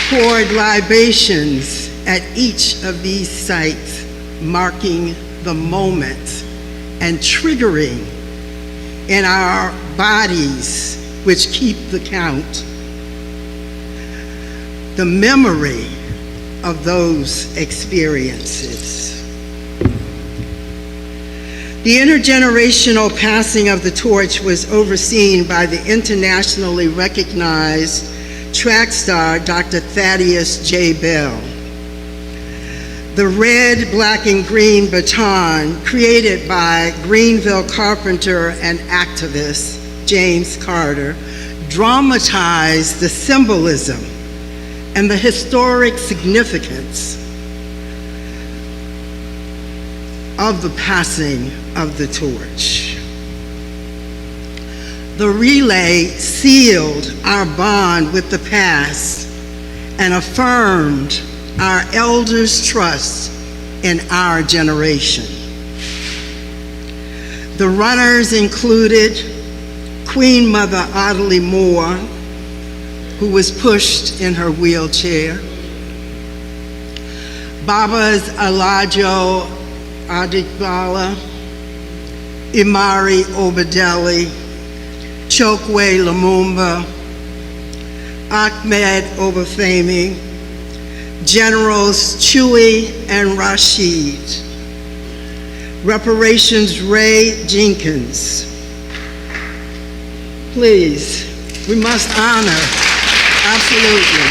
poured libations at each of these sites, marking the moment and triggering in our bodies, which keep the count, the memory of those experiences. The intergenerational passing of the torch was overseen by the internationally recognized track star, Dr. Thaddeus J. Bell. The red, black, and green baton, created by Greenville carpenter and activist James Carter, dramatized the symbolism and the historic significance of the passing of the torch. The relay sealed our bond with the past and affirmed our elders' trust in our generation. The runners included Queen Mother Audley Moore, who was pushed in her wheelchair, Baba's Alajo Adigbala, Imari Obadeli, Chokwe Lumumba, Ahmed Obafemi, Generals Chewy and Rashid, Reparations Ray Jenkins. Please, we must honor, absolutely.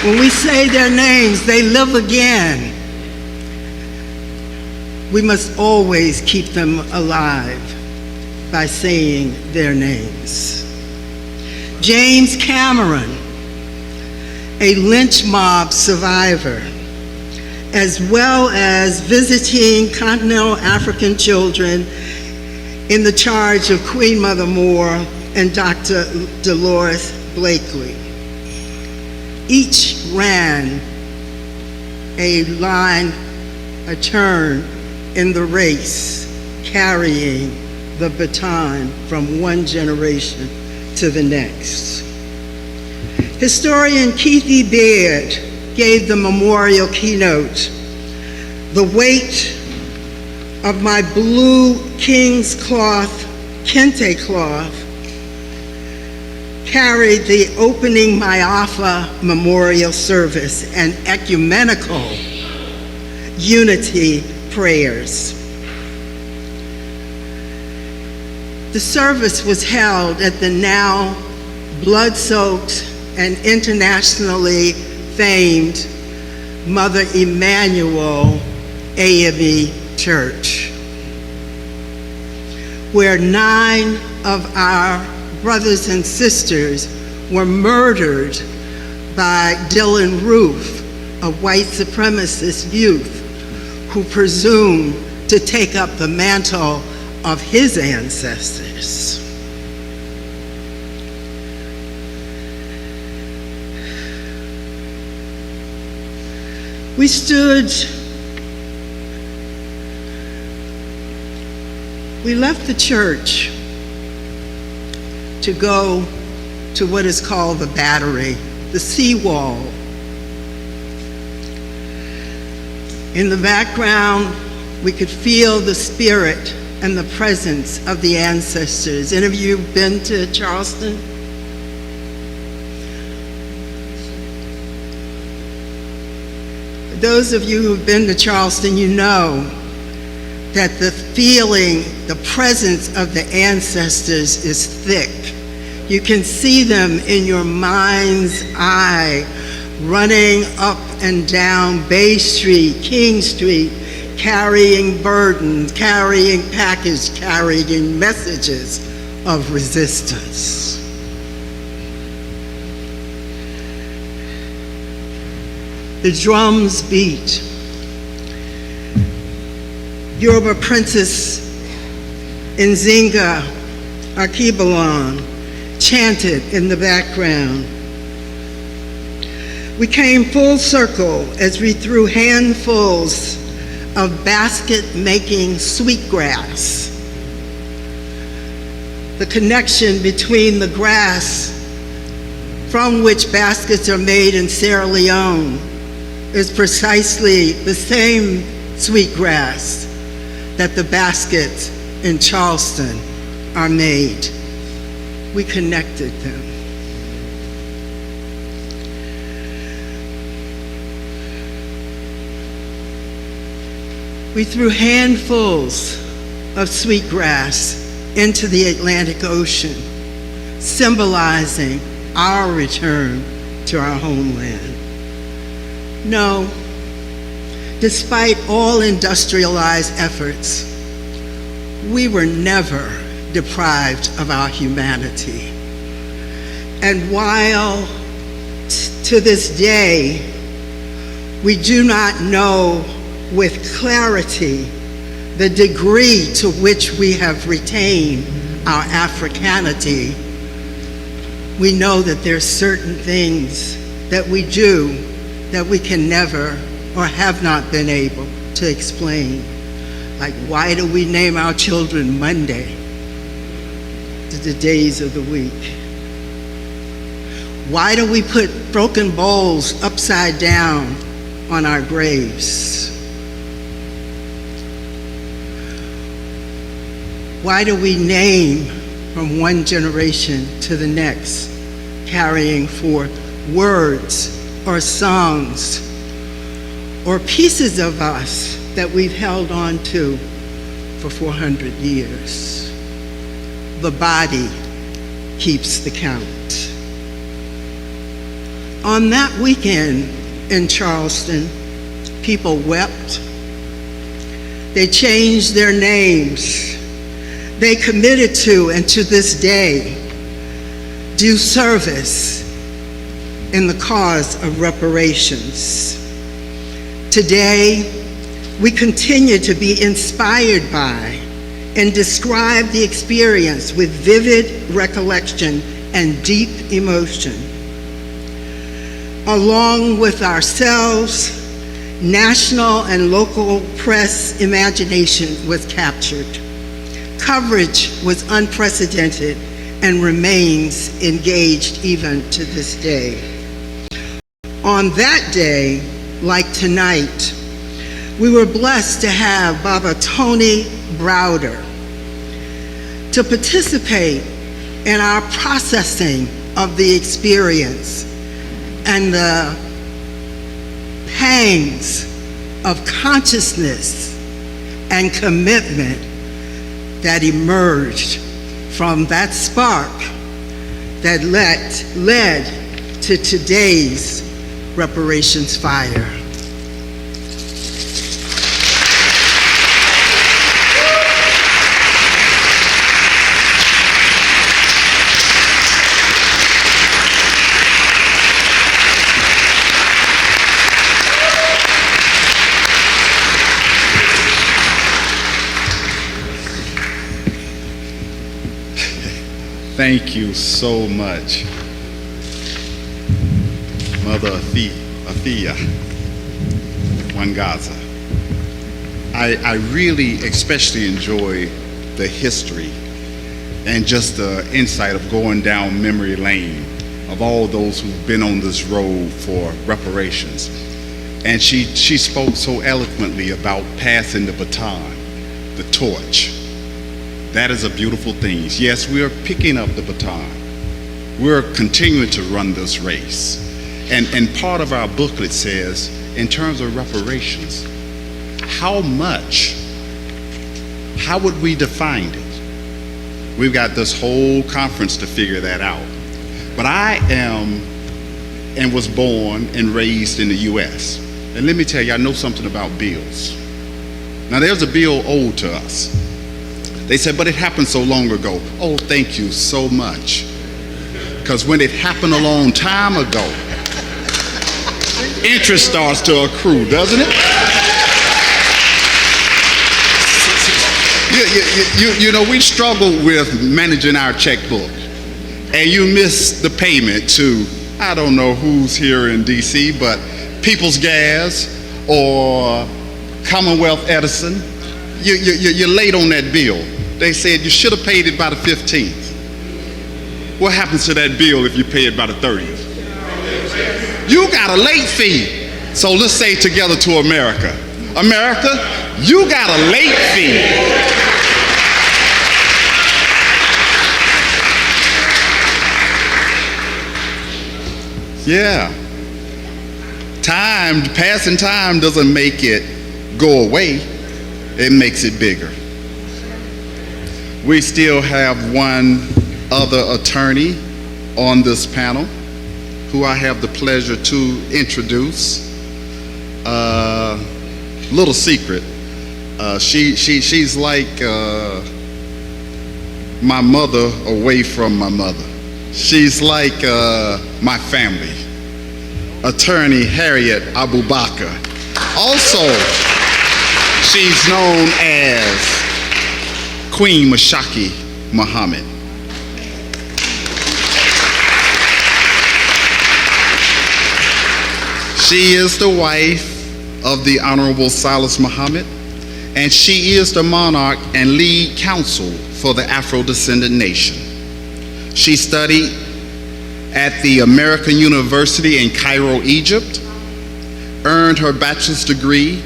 When we say their names, they live again. We must always keep them alive by saying their names. James Cameron, a lynch mob survivor, as well as visiting Continental African children in the charge of Queen Mother Moore and Dr. Dolores Blakely. Each ran a turn in the race, carrying the baton from one generation to the next. Historian Keith E. Baird gave the memorial keynote. The weight of my blue king's cloth, kente cloth, carried the opening Maiafa memorial service and ecumenical unity prayers. The service was held at the now blood-soaked and internationally famed Mother Emanuel AME Church, where 9 of our brothers and sisters were murdered by Dylan Roof, a white supremacist youth who presumed to take up the mantle of his ancestors. We left the church to go to what is called the Battery, the seawall. In the background, we could feel the spirit and the presence of the ancestors. Any of you been to Charleston? Those of you who've been to Charleston, you know that the feeling, the presence of the ancestors is thick. You can see them in your mind's eye running up and down Bay Street, King Street, carrying burdens, carrying packages, carrying messages of resistance. The drums beat. Yoruba Princess Nzinga Akibalon chanted in the background. We came full circle as we threw handfuls of basket-making sweetgrass. The connection between the grass from which baskets are made in Sierra Leone is precisely the same sweetgrass that the baskets in Charleston are made. We connected them. We threw handfuls of sweetgrass into the Atlantic Ocean, symbolizing our return to our homeland. No, despite all industrialized efforts, we were never deprived of our humanity. And while to this day, we do not know with clarity the degree to which we have retained our Africanity, we know that there's certain things that we do that we can never or have not been able to explain. Like, why do we name our children Monday, the days of the week? Why do we put broken bowls upside down on our graves? Why do we name from one generation to the next, carrying forth words or songs or pieces of us that we've held on to for 400 years? The body keeps the count. On that weekend in Charleston, people wept. They changed their names. They committed to, and to this day, do service in the cause of reparations. Today, we continue to be inspired by and describe the experience with vivid recollection and deep emotion. Along with ourselves, national and local press imagination was captured. Coverage was unprecedented and remains engaged even to this day. On that day, like tonight, we were blessed to have Baba Tony Browder to participate in our processing of the experience and the pangs of consciousness and commitment that emerged from that spark that led to today's reparations fire. Thank you so much, Mother Afia Wangaza. I really especially enjoy the history and just the insight of going down memory lane of all those who've been on this road for reparations. And she spoke so eloquently about passing the baton, the torch. That is a beautiful thing. Yes, we are picking up the baton. We're continuing to run this race. And part of our booklet says, in terms of reparations, how much? How would we define it? We've got this whole conference to figure that out. But I am and was born and raised in the U.S. And let me tell you, I know something about bills. Now, there's a bill owed to us. They said, but it happened so long ago. Oh, thank you so much. Because when it happened a long time ago, interest starts to accrue, doesn't it? You know, we struggle with managing our checkbook. And you miss the payment to, I don't know who's here in D.C., but People's Gas or Commonwealth Edison. You're late on that bill. They said you should have paid it by the 15th. What happens to that bill if you pay it by the 30th? You got a late fee. So let's say together to America. America, you got a late fee. Yeah. Time, passing time doesn't make it go away. It makes it bigger. We still have one other attorney on this panel who I have the pleasure to introduce. Little secret. She's like my mother away from my mother. She's like my family. Attorney Harriet Abubakar. Also, she's known as Queen Mashaki Muhammad. She is the wife of the Honorable Silas Muhammad, and she is the monarch and lead counsel for the Afrodescendant Nation. She studied at the American University in Cairo, Egypt, earned her bachelor's degree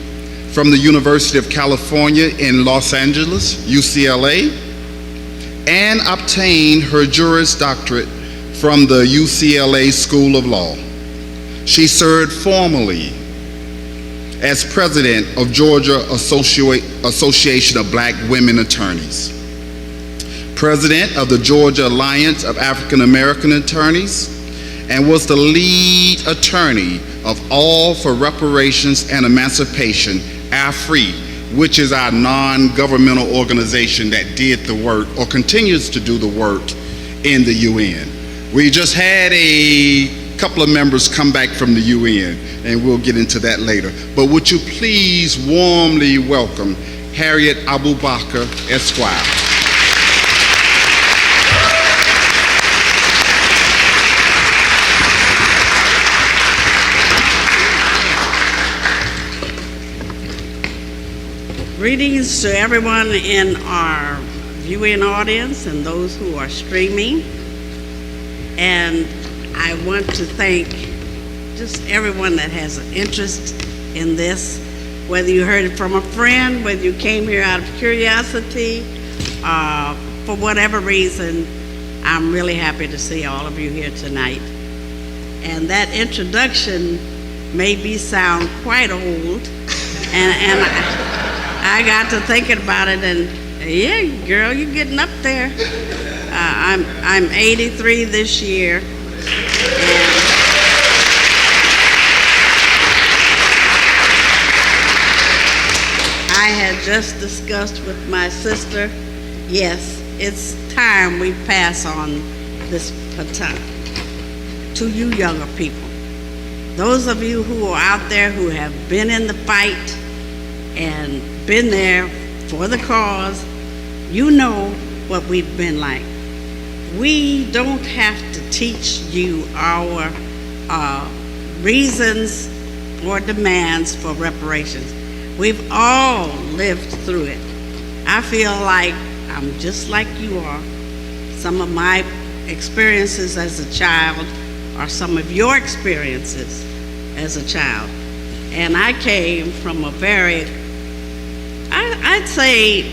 from the University of California in Los Angeles, UCLA, and obtained her Juris Doctorate from the UCLA School of Law. She served formally as president of Georgia Association of Black Women Attorneys, president of the Georgia Alliance of African American Attorneys, and was the lead attorney of All for Reparations and Emancipation, AFRE, which is our non-governmental organization that did the work or continues to do the work in the UN. We just had a couple of members come back from the UN, and we'll get into that later. But would you please warmly welcome Harriet Abubakar, Esquire. Greetings to everyone in our viewing audience and those who are streaming. And I want to thank just everyone that has an interest in this, whether you heard it from a friend, whether you came here out of curiosity, for whatever reason. I'm really happy to see all of you here tonight. And that introduction made me sound quite old, and I got to thinking about it, and yeah, girl, you're getting up there. I'm 83 this year, and I had just discussed with my sister, yes, it's time we pass on this baton to you younger people. Those of you who are out there who have been in the fight and been there for the cause, you know what we've been like. We don't have to teach you our reasons or demands for reparations. We've all lived through it. I feel like I'm just like you are. Some of my experiences as a child are some of your experiences as a child. And I came from a very, I'd say,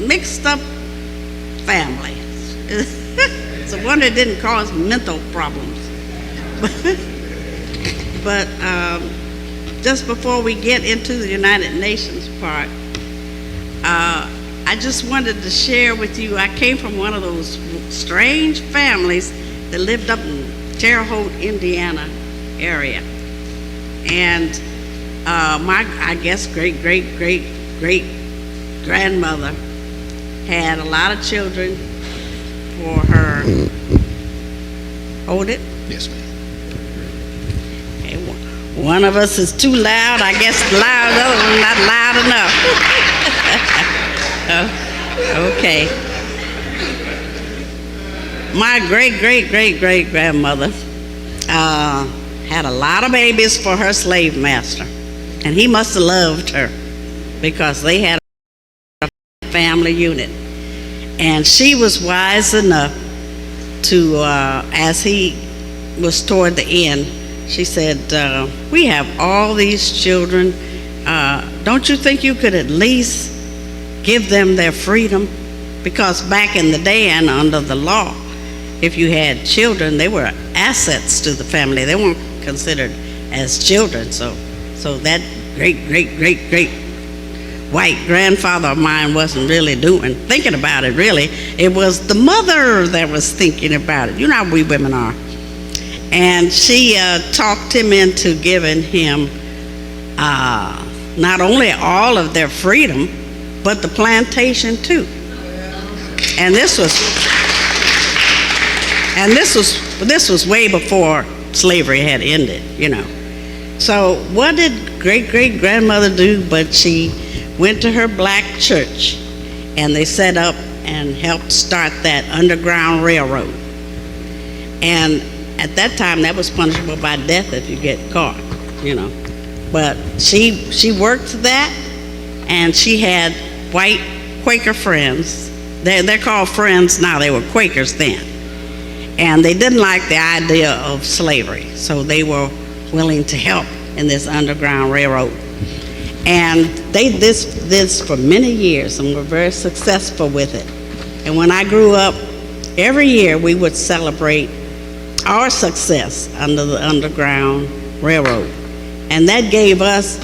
mixed up family. It's a one that didn't cause mental problems. But just before we get into the United Nations part, I just wanted to share with you, I came from one of those strange families that lived up in Terre Haute, Indiana, area. And my, I guess, great-great-great-great-grandmother had a lot of children for her. Hold it. Yes, ma'am. Okay, one of us is too loud, I guess loud, the other one not loud enough. Okay. My great-great-great-great-grandmother had a lot of babies for her slave master, and he must have loved her because they had a family unit. And she was wise enough to, as he was toward the end, she said, we have all these children. Don't you think you could at least give them their freedom? Because back in the day and under the law, if you had children, they were assets to the family. They weren't considered as children. So that great white grandfather of mine wasn't really thinking about it, really. It was the mother that was thinking about it. You know how we women are. And she talked him into giving him not only all of their freedom, but the plantation too. And this was way before slavery had ended, you know. So what did great-great-grandmother do? But she went to her black church, and they set up and helped start that Underground Railroad. And at that time, that was punishable by death if you get caught, you know. But she worked that, and she had white Quaker friends. They're called friends now. They were Quakers then. And they didn't like the idea of slavery, so they were willing to help in this Underground Railroad. And they did this for many years and were very successful with it. And when I grew up, every year we would celebrate our success under the Underground Railroad. And that gave us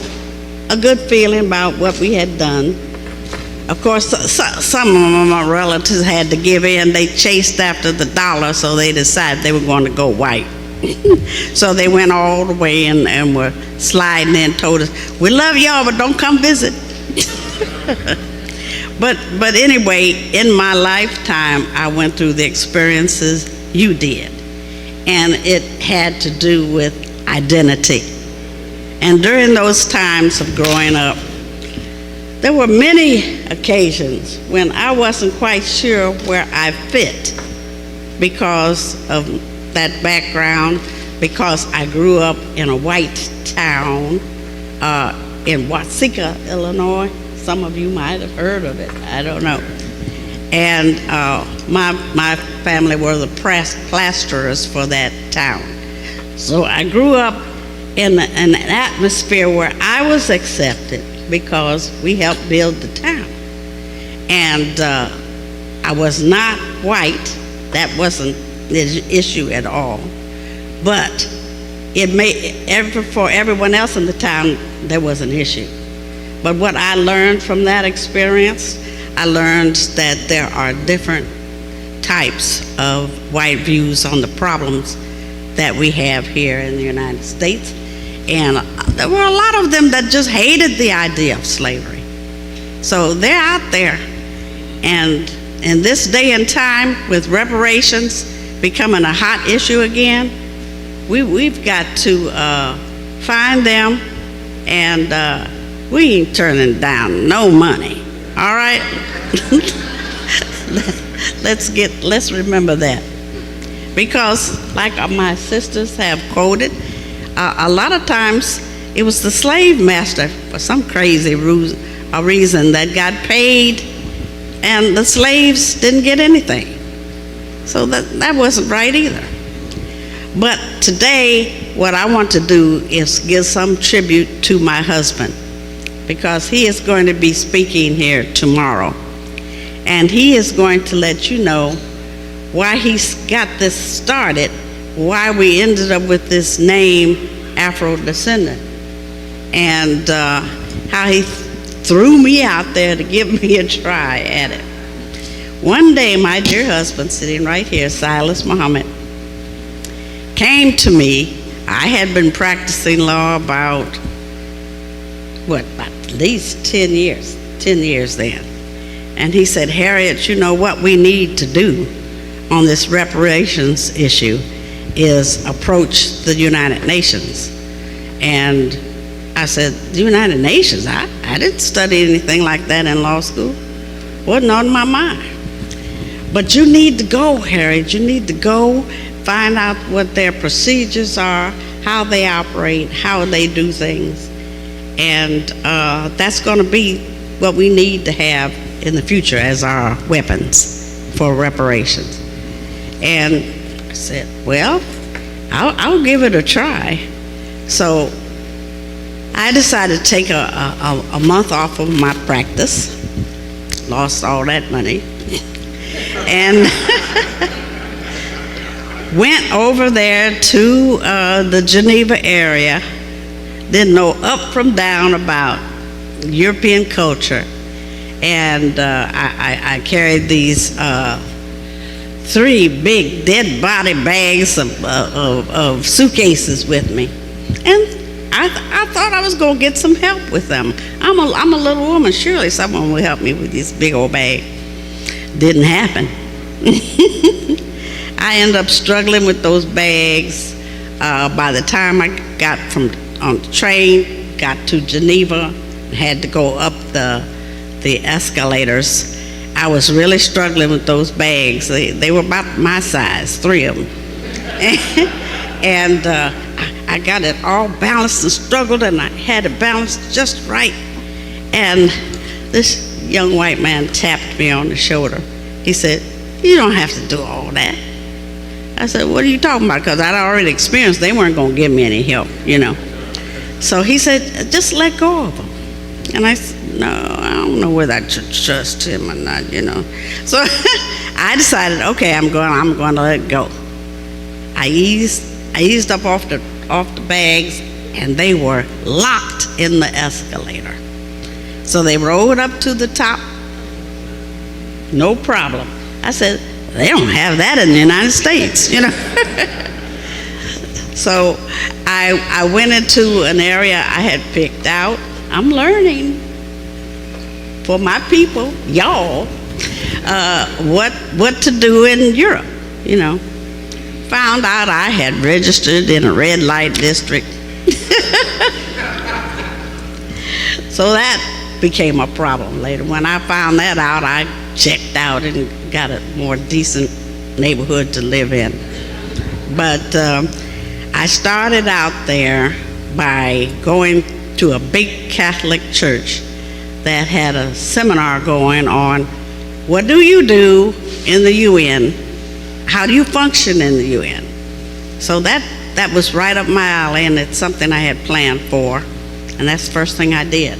a good feeling about what we had done. Of course, some of my relatives had to give in. They chased after the dollar, so they decided they were going to go white. So they went all the way and were sliding in, told us, we love y'all, but don't come visit. But anyway, in my lifetime, I went through the experiences you did. And it had to do with identity. And during those times of growing up, there were many occasions when I wasn't quite sure where I fit because of that background, because I grew up in a white town in Watsika, Illinois. Some of you might have heard of it, I don't know. And my family were the plasterers for that town. So I grew up in an atmosphere where I was accepted because we helped build the town. And I was not white. That wasn't the issue at all. But it for everyone else in the town, there was an issue. But what I learned from that experience, I learned that there are different types of white views on the problems that we have here in the United States. And there were a lot of them that just hated the idea of slavery. So they're out there. And in this day and time, with reparations becoming a hot issue again, we've got to find them, and we ain't turning down no money. All right? Let's remember that. Because like my sisters have quoted, a lot of times it was the slave master for some crazy reason that got paid, and the slaves didn't get anything. So that wasn't right either. But today, what I want to do is give some tribute to my husband, because he is going to be speaking here tomorrow. And he is going to let you know why he's got this started, why we ended up with this name, Afrodescendant, and how he threw me out there to give me a try at it. One day, my dear husband, sitting right here, Silas Muhammad, came to me I had been practicing law about at least 10 years then. And he said, Harriet, you know what we need to do on this reparations issue is approach the United Nations. And I said, the United Nations? I didn't study anything like that in law school. Wasn't on my mind. But you need to go, Harriet. You need to go find out what their procedures are, how they operate, how they do things. And that's going to be what we need to have in the future as our weapons for reparations. And I said, well, I'll give it a try. So I decided to take a month off of my practice, lost all that money, and went over there to the Geneva area, didn't know up from down about European culture, and I carried these 3 big dead body bags of suitcases with me, and I thought I was going to get some help with them. I'm a little woman, surely someone will help me with this big old bag. Didn't happen. I ended up struggling with those bags. By the time I got on the train, got to Geneva, had to go up the escalators, I was really struggling with those bags. They were about my size, 3 of them. And I got it all balanced and struggled, and I had it balanced just right. And this young white man tapped me on the shoulder. He said, you don't have to do all that. I said, what are you talking about? Because I'd already experienced they weren't going to give me any help, you know. So he said, just let go of them. And I said, no, I don't know whether I should trust him or not, you know. So I decided, okay, I'm going to let go. I eased up off the bags, and they were locked in the escalator. So they rode up to the top, no problem. I said, they don't have that in the United States, you know. So I went into an area I had picked out. I'm learning for my people, y'all, what to do in Europe, you know. Found out I had registered in a red light district. So that became a problem later. When I found that out, I checked out and got a more decent neighborhood to live in. But I started out there by going to a big Catholic church that had a seminar going on what do you do in the UN? How do you function in the UN? So that was right up my alley, and it's something I had planned for, and that's the first thing I did.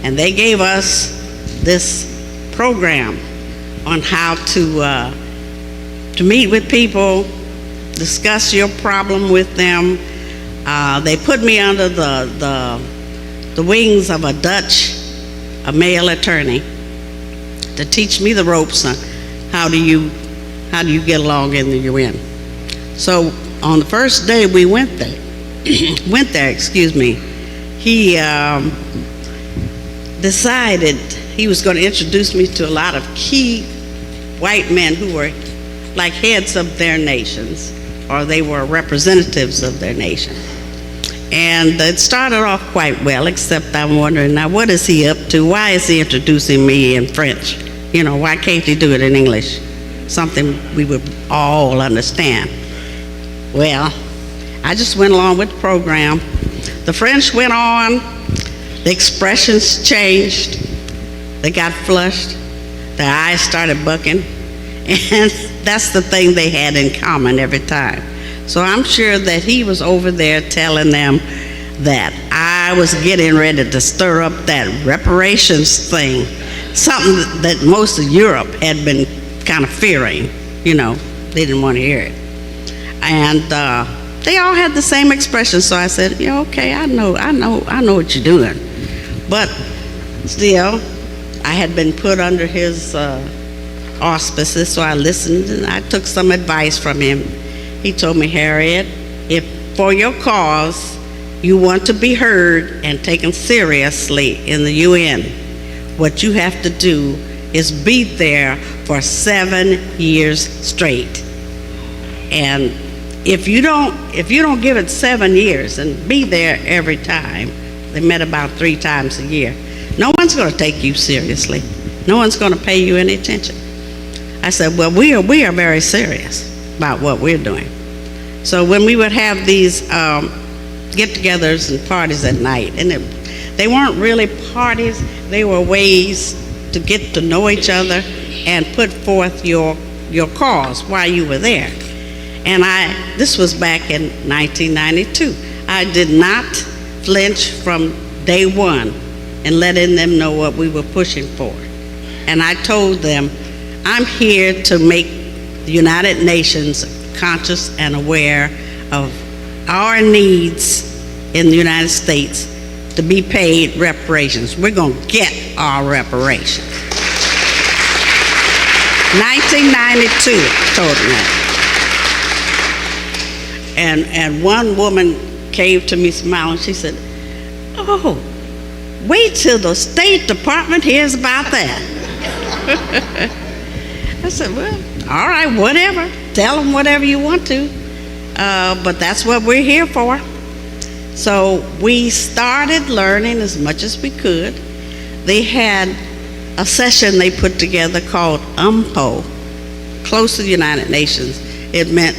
And they gave us this program on how to meet with people, discuss your problem with them. They put me under the wings of a male attorney, to teach me the ropes on how do you get along in the UN. So on the first day we went there, he decided he was going to introduce me to a lot of key white men who were like heads of their nations, or they were representatives of their nation. And it started off quite well, except I'm wondering, now what is he up to? Why is he introducing me in French? You know, why can't he do it in English? Something we would all understand. Well, I just went along with the program. The French went on, the expressions changed, they got flushed, their eyes started bucking, and that's the thing they had in common every time. So I'm sure that he was over there telling them that I was getting ready to stir up that reparations thing, something that most of Europe had been kind of fearing, you know, they didn't want to hear it. And they all had the same expression, so I said, yeah, okay, I know what you're doing. But still, I had been put under his auspices, so I listened and I took some advice from him. He told me, Harriet, if for your cause, you want to be heard and taken seriously in the UN, what you have to do is be there for 7 years straight. And if you don't give it 7 years and be there every time, they met about 3 times a year, no one's going to take you seriously. No one's going to pay you any attention. I said, well, we are very serious about what we're doing. So when we would have these get-togethers and parties at night, and they weren't really parties, they were ways to get to know each other and put forth your cause while you were there. And this was back in 1992. I did not flinch from day one in letting them know what we were pushing for. And I told them, I'm here to make the United Nations conscious and aware of our needs in the United States to be paid reparations. We're going to get our reparations. 1992, told them that. And one woman came to me smiling. She said, oh, wait till the State Department hears about that. I said, well, all right, whatever. Tell them whatever you want to. But that's what we're here for. So we started learning as much as we could. They had a session they put together called UMPO, close to the United Nations. It meant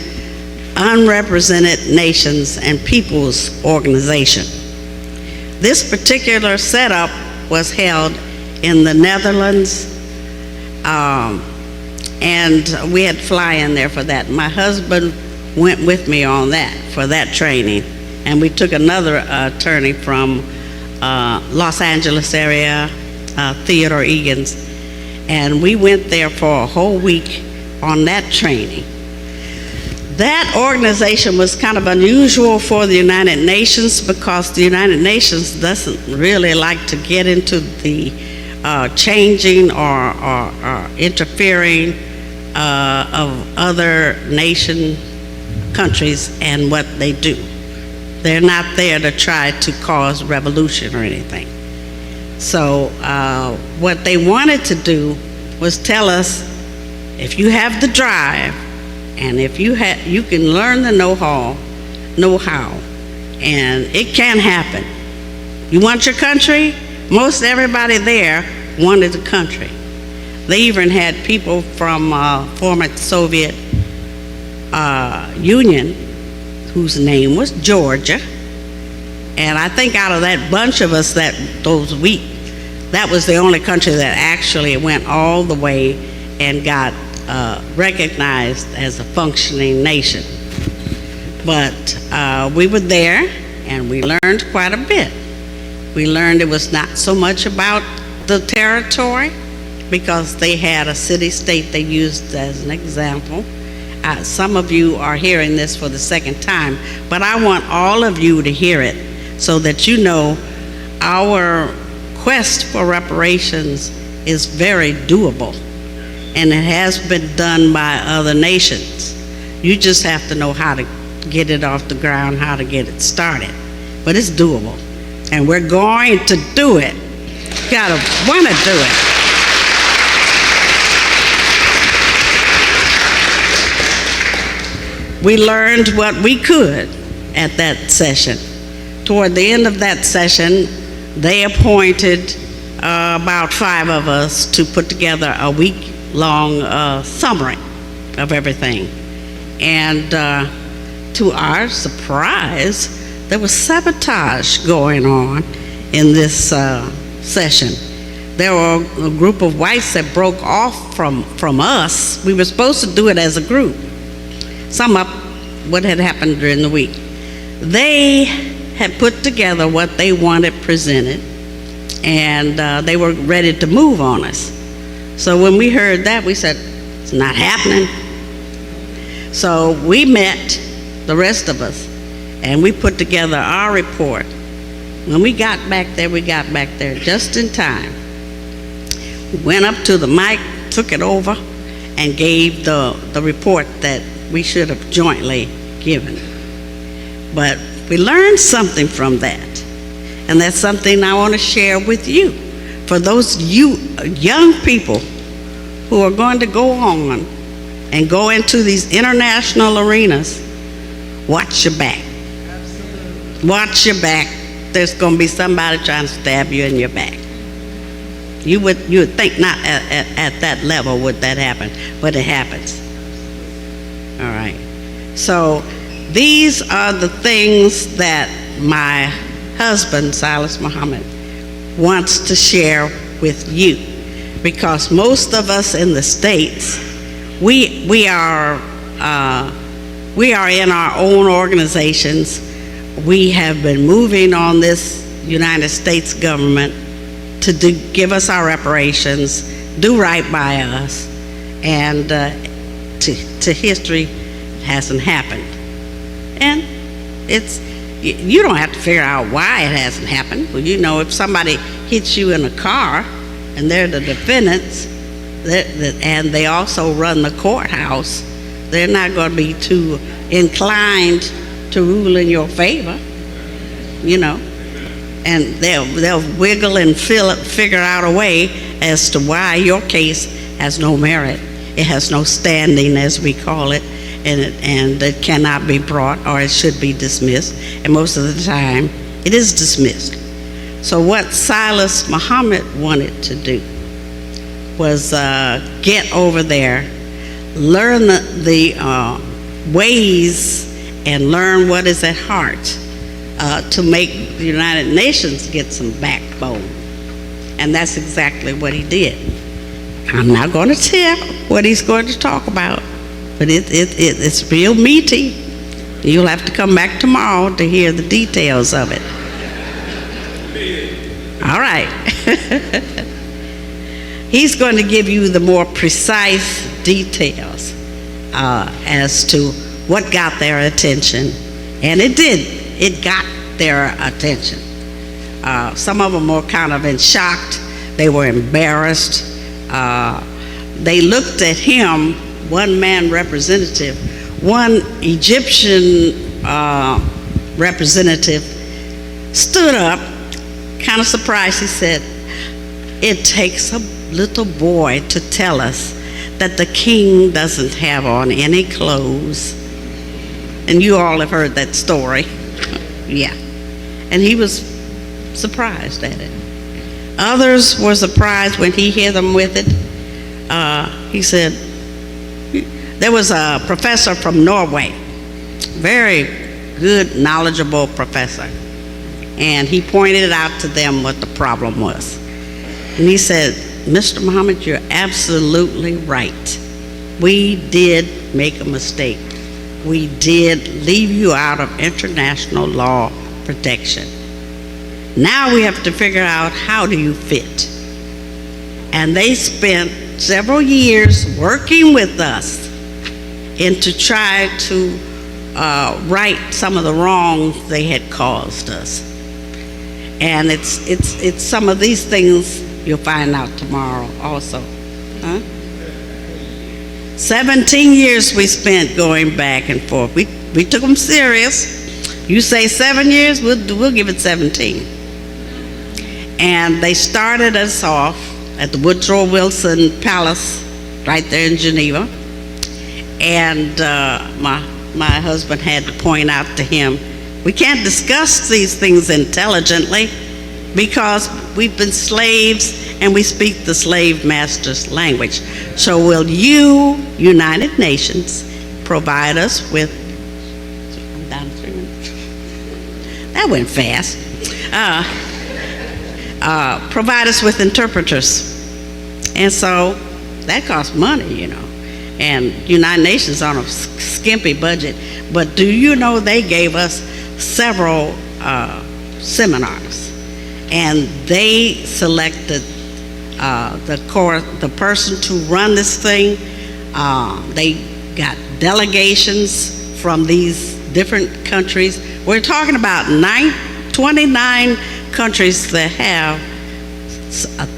Unrepresented Nations and Peoples Organization. This particular setup was held in the Netherlands, and we had to fly in there for that. My husband went with me on that, for that training, and we took another attorney from Los Angeles area, Theodore Egan's, and we went there for a whole week on that training. That organization was kind of unusual for the United Nations because the United Nations doesn't really like to get into the changing or interfering of other countries and what they do. They're not there to try to cause revolution or anything. So what they wanted to do was tell us, if you have the drive, and if you can learn the know-how, and it can happen. You want your country? Most everybody there wanted the country. They even had people from former Soviet Union, whose name was Georgia. And I think out of that bunch of us that was the only country that actually went all the way and got recognized as a functioning nation. But we were there and we learned quite a bit. We learned it was not so much about the territory, because they had a city-state they used as an example. Some of you are hearing this for the second time, but I want all of you to hear it so that you know our quest for reparations is very doable, and it has been done by other nations. You just have to know how to get it off the ground, how to get it started. But it's doable, and we're going to do it. You gotta want to do it. We learned what we could at that session. Toward the end of that session, they appointed about 5 of us to put together a week-long summary of everything. And to our surprise, there was sabotage going on in this session. There were a group of whites that broke off from us. We were supposed to do it as a group. Sum up what had happened during the week. They had put together what they wanted presented, and they were ready to move on us. So when we heard that, we said, it's not happening. So we met, the rest of us, and we put together our report. When we got back there just in time. We went up to the mic, took it over, and gave the report that we should have jointly given. But we learned something from that, and that's something I want to share with you. For those you young people who are going to go on and go into these international arenas, watch your back. Watch your back. There's going to be somebody trying to stab you in your back. You would think not at that level would that happen, but it happens. All right. So these are the things that my husband, Silas Muhammad, wants to share with you, because most of us in the States, we are in our own organizations. We have been moving on this United States government to give us our reparations, do right by us, and to history hasn't happened. And you don't have to figure out why it hasn't happened. Well, you know, if somebody hits you in a car and they're the defendants, and they also run the courthouse, they're not going to be too inclined to rule in your favor, you know. And they'll wiggle and figure out a way as to why your case has no merit. It has no standing, as we call it, and it cannot be brought, or it should be dismissed. And most of the time, it is dismissed. So what Silas Muhammad wanted to do was get over there, learn the ways, and learn what is at heart to make the United Nations get some backbone. And that's exactly what he did. I'm not going to tell what he's going to talk about, but it's real meaty. You'll have to come back tomorrow to hear the details of it. All right. He's going to give you the more precise details as to what got their attention. And it did. It got their attention. Some of them were kind of in shock. They were embarrassed. They looked at him, one man representative, one Egyptian representative stood up, kind of surprised. He said, "It takes a little boy to tell us that the king doesn't have on any clothes." And you all have heard that story. Yeah. And he was surprised at it. Others were surprised when he hit them with it. He said, there was a professor from Norway, very good, knowledgeable professor. And he pointed out to them what the problem was. And he said, "Mr. Muhammad, you're absolutely right. We did make a mistake. We did leave you out of international law protection. Now we have to figure out, how do you fit?" And they spent several years working with us to try to right some of the wrongs they had caused us. And it's some of these things you'll find out tomorrow also. 17 years we spent going back and forth. We took them serious. You say 7 years, we'll give it 17. And they started us off at the Woodrow Wilson Palace right there in Geneva. And my husband had to point out to him, we can't discuss these things intelligently because we've been slaves and we speak the slave master's language. So will you, United Nations, provide us with, I'm down to 3 minutes. That went fast. Provide us with interpreters. And so that costs money, you know. And United Nations on a skimpy budget. But do you know they gave us several seminars, and they selected the person to run this thing. They got delegations from these different countries. We're talking about 29 countries that have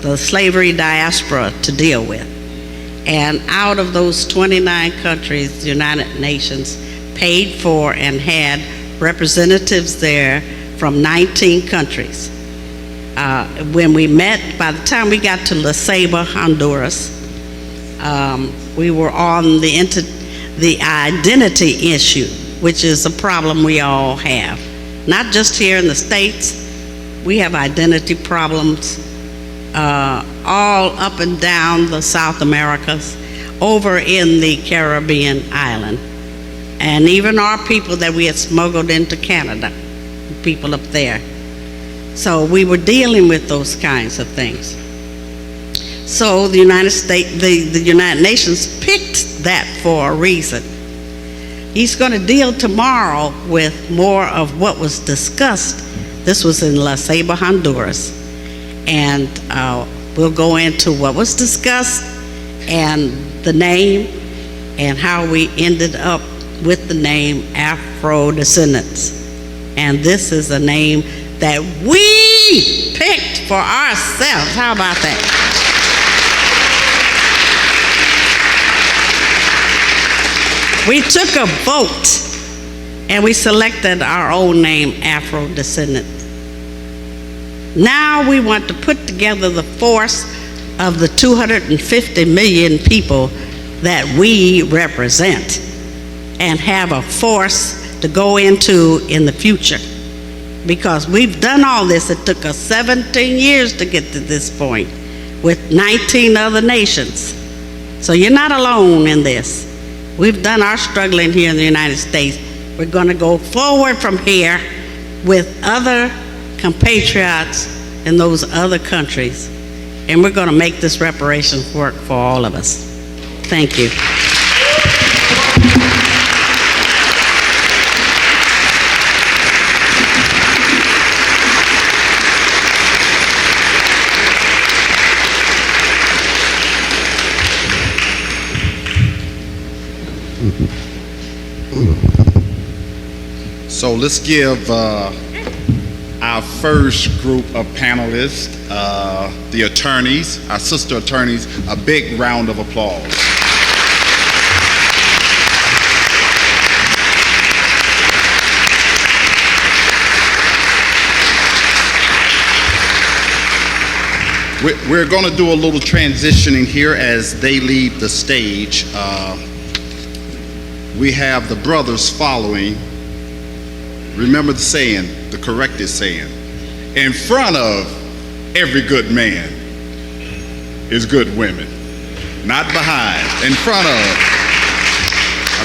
the slavery diaspora to deal with. And out of those 29 countries, the United Nations paid for and had representatives there from 19 countries. When we met, by the time we got to La Ceiba, Honduras, we were on the identity issue, which is a problem we all have. Not just here in the States, we have identity problems all up and down the South Americas, over in the Caribbean island, and even our people that we had smuggled into Canada, people up there. So we were dealing with those kinds of things. So the United States, the United Nations picked that for a reason. He's going to deal tomorrow with more of what was discussed. This was in La Ceiba, Honduras. And we'll go into what was discussed and the name and how we ended up with the name Afrodescendants. And this is a name that we picked for ourselves. How about that? We took a vote and we selected our own name, Afrodescendant. Now we want to put together the force of the 250 million people that we represent and have a force to go into in the future. Because we've done all this. It took us 17 years to get to this point with 19 other nations. So you're not alone in this. We've done our struggling here in the United States. We're going to go forward from here with other compatriots in those other countries. And we're going to make this reparations work for all of us. Thank you. So let's give our first group of panelists, the attorneys, our sister attorneys, a big round of applause. We're going to do a little transitioning here as they leave the stage. We have the brothers following. Remember the saying, the corrected saying, in front of every good man is good women, not behind, in front of.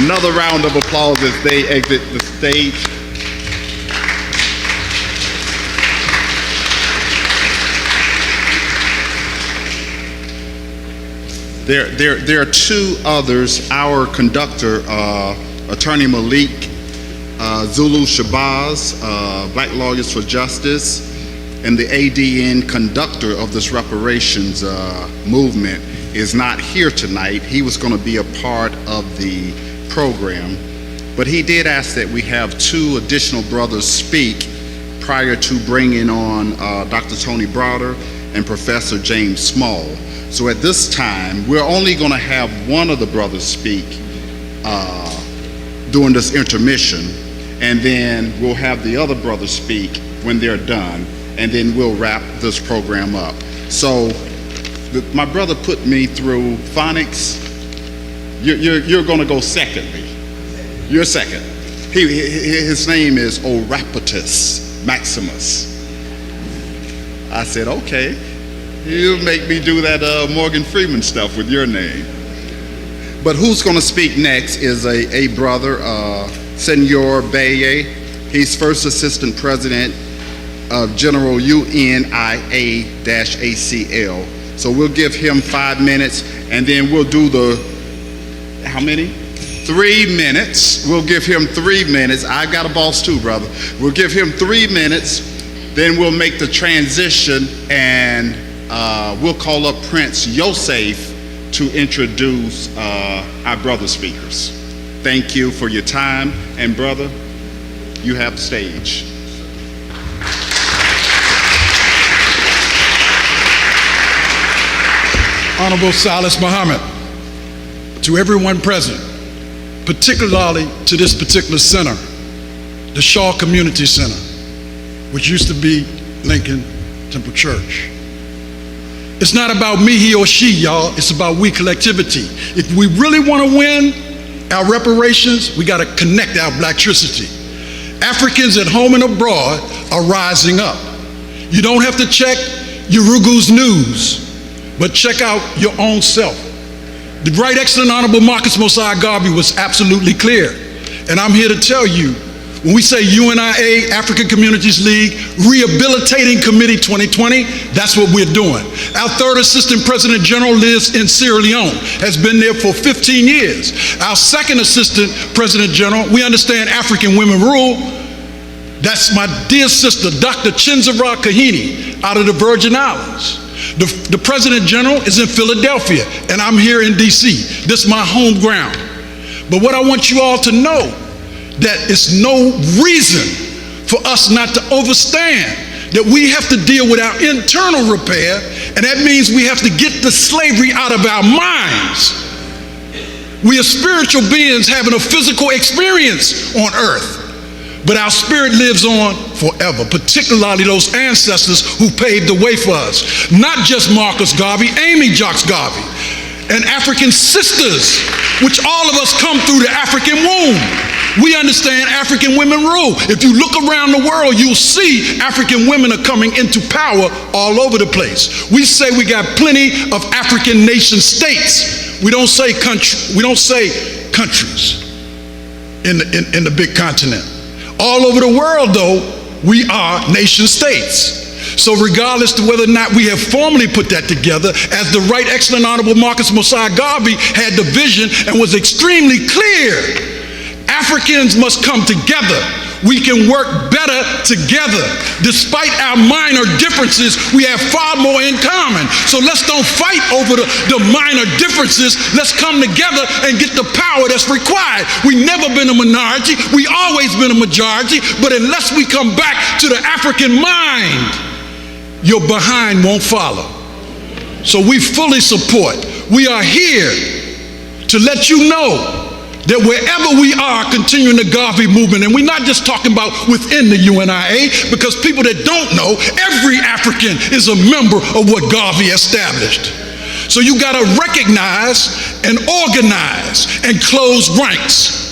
Another round of applause as they exit the stage. There are two others, our conductor, Attorney Malik, Zulu Shabazz, Black Lawyers for Justice, and the ADN conductor of this reparations movement is not here tonight. He was going to be a part of the program, but he did ask that we have two additional brothers speak prior to bringing on Dr. Tony Browder and Professor James Small. So at this time, we're only going to have one of the brothers speak during this intermission, and then we'll have the other brothers speak when they're done, and then we'll wrap this program up. So my brother put me through phonics. You're going to go secondly. You're second. His name is Orapatus Maximus. I said, okay. You make me do that Morgan Freeman stuff with your name. But who's going to speak next is a brother, Senor Baye. He's First Assistant President of General UNIA-ACL. So we'll give him 5 minutes, and then we'll do the, how many? 3 minutes. We'll give him 3 minutes. I got a boss too, brother. We'll give him 3 minutes, then we'll make the transition, and we'll call up Prince Yosef to introduce our brother speakers. Thank you for your time, and brother, you have the stage. Honorable Silas Muhammad, to everyone present, particularly to this particular center, the Shaw Community Center, which used to be Lincoln Temple Church. It's not about me, he, or she, y'all. It's about we collectivity. If we really want to win our reparations, we got to connect our blacktricity. Africans at home and abroad are rising up. You don't have to check Urugu's news, but check out your own self. The Right Excellent Honorable Marcus Mosiah Garvey was absolutely clear. And I'm here to tell you, when we say UNIA, African Communities League, Rehabilitating Committee 2020, that's what we're doing. Our third Assistant President General lives in Sierra Leone, has been there for 15 years. Our second Assistant President General, we understand African women rule. That's my dear sister, Dr. Chinzara Kahini, out of the Virgin Islands. The President General is in Philadelphia, and I'm here in DC. This is my home ground. But what I want you all to know, that it's no reason for us not to understand that we have to deal with our internal repair, and that means we have to get the slavery out of our minds. We are spiritual beings having a physical experience on earth, but our spirit lives on forever, particularly those ancestors who paved the way for us. Not just Marcus Garvey, Amy Jocks Garvey, and African sisters, which all of us come through the African womb. We understand African women rule. If you look around the world, you'll see African women are coming into power all over the place. We say we got plenty of African nation states. We don't say country. We don't say countries in the big continent. All over the world, though, we are nation states. So regardless to whether or not we have formally put that together, as the Right Excellent Honorable Marcus Mosiah Garvey had the vision and was extremely clear, Africans must come together. We can work better together. Despite our minor differences, we have far more in common. So let's don't fight over the minor differences. Let's come together and get the power that's required. We've never been a minority. We always been a majority. But unless we come back to the African mind, your behind won't follow. So we fully support. We are here to let you know that wherever we are continuing the Garvey movement, and we're not just talking about within the UNIA, because people that don't know, every African is a member of what Garvey established. So you got to recognize and organize and close ranks.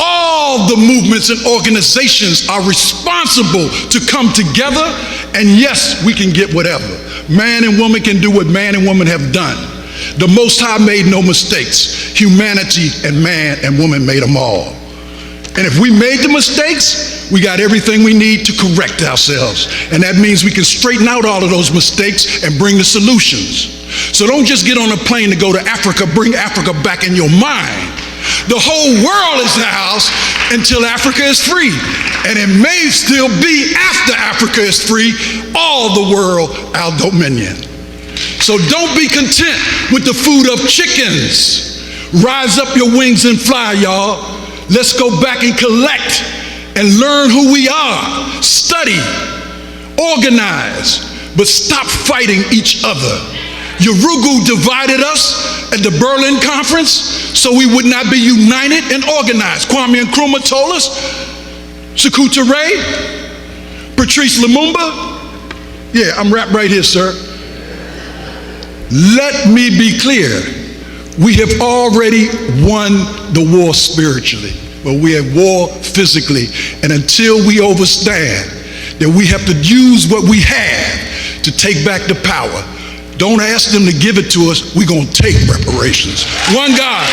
All the movements and organizations are responsible to come together, and yes, we can get whatever. Man and woman can do what man and woman have done. The Most High made no mistakes. Humanity and man and woman made them all. And if we made the mistakes, we got everything we need to correct ourselves. And that means we can straighten out all of those mistakes and bring the solutions. So don't just get on a plane to go to Africa, bring Africa back in your mind. The whole world is the house until Africa is free. And it may still be after Africa is free, all the world our dominion. So don't be content with the food of chickens. Rise up your wings and fly, y'all. Let's go back and collect and learn who we are. Study, organize, but stop fighting each other. Urugu divided us at the Berlin Conference so we would not be united and organized. Kwame Nkrumah told us, Sekou Touré, Patrice Lumumba. Yeah, I'm wrapped right here, sir. Let me be clear. We have already won the war spiritually, but we have war physically. And until we understand that we have to use what we have to take back the power, don't ask them to give it to us. We're going to take reparations. One God,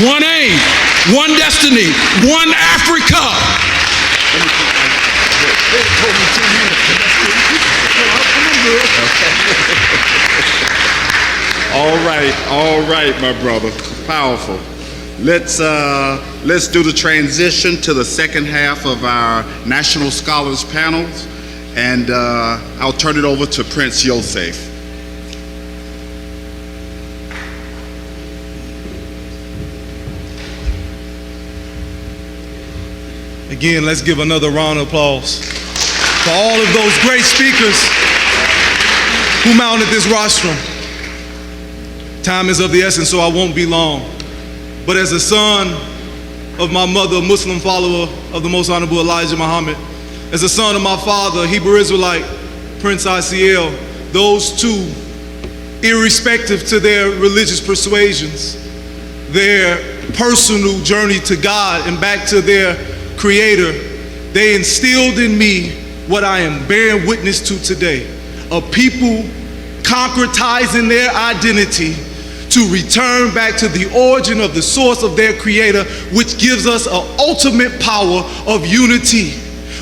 one aim, one destiny, one Africa. All right, my brother. Powerful. Let's do the transition to the second half of our National Scholars panels, and I'll turn it over to Prince Yosef. Again, let's give another round of applause for all of those great speakers who mounted this rostrum. Time is of the essence, so I won't be long. But as a son of my mother, a Muslim follower of the Most Honorable Elijah Muhammad. As a son of my father, Hebrew Israelite, Prince Isiel, those two, irrespective to their religious persuasions, their personal journey to God and back to their Creator, they instilled in me what I am bearing witness to today, a people concretizing their identity to return back to the origin of the source of their Creator, which gives us an ultimate power of unity,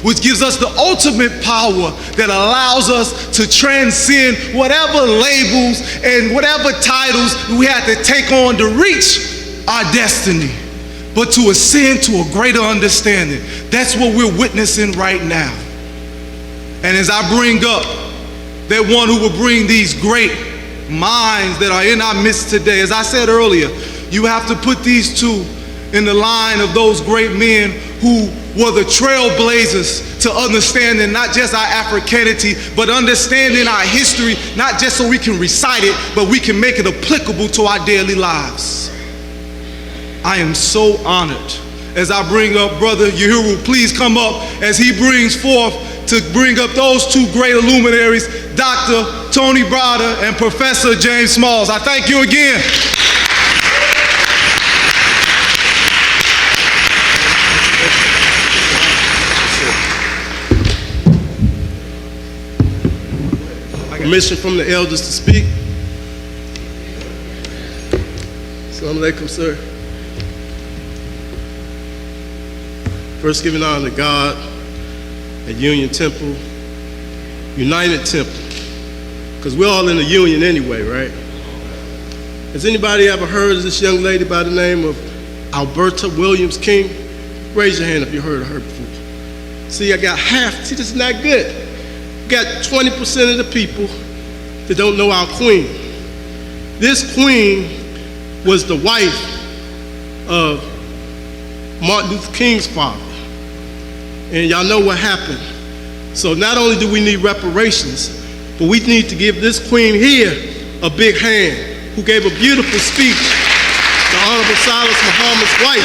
which gives us the ultimate power that allows us to transcend whatever labels and whatever titles we had to take on to reach our destiny, but to ascend to a greater understanding. That's what we're witnessing right now. And as I bring up that one who will bring these great minds that are in our midst today, as I said earlier, you have to put these two in the line of those great men who were the trailblazers to understanding not just our Africanity, but understanding our history, not just so we can recite it, but we can make it applicable to our daily lives. I am so honored as I bring up Brother Uhuru. Please come up as he brings forth to bring up those two great luminaries, Dr. Tony Browder and Professor James Smalls. I thank you again. Permission from the elders to speak. Assalamu alaikum, sir. First, giving honor to God at Union Temple, United Temple, because we're all in the union anyway, right? Has anybody ever heard of this young lady by the name of Alberta Williams King? Raise your hand if you heard of her before. See, I got half. See, this is not good. Got 20% of the people that don't know our queen. This queen was the wife of Martin Luther King's father. And y'all know what happened. So not only do we need reparations, but we need to give this queen here a big hand, who gave a beautiful speech, the Honorable Silas Muhammad's wife.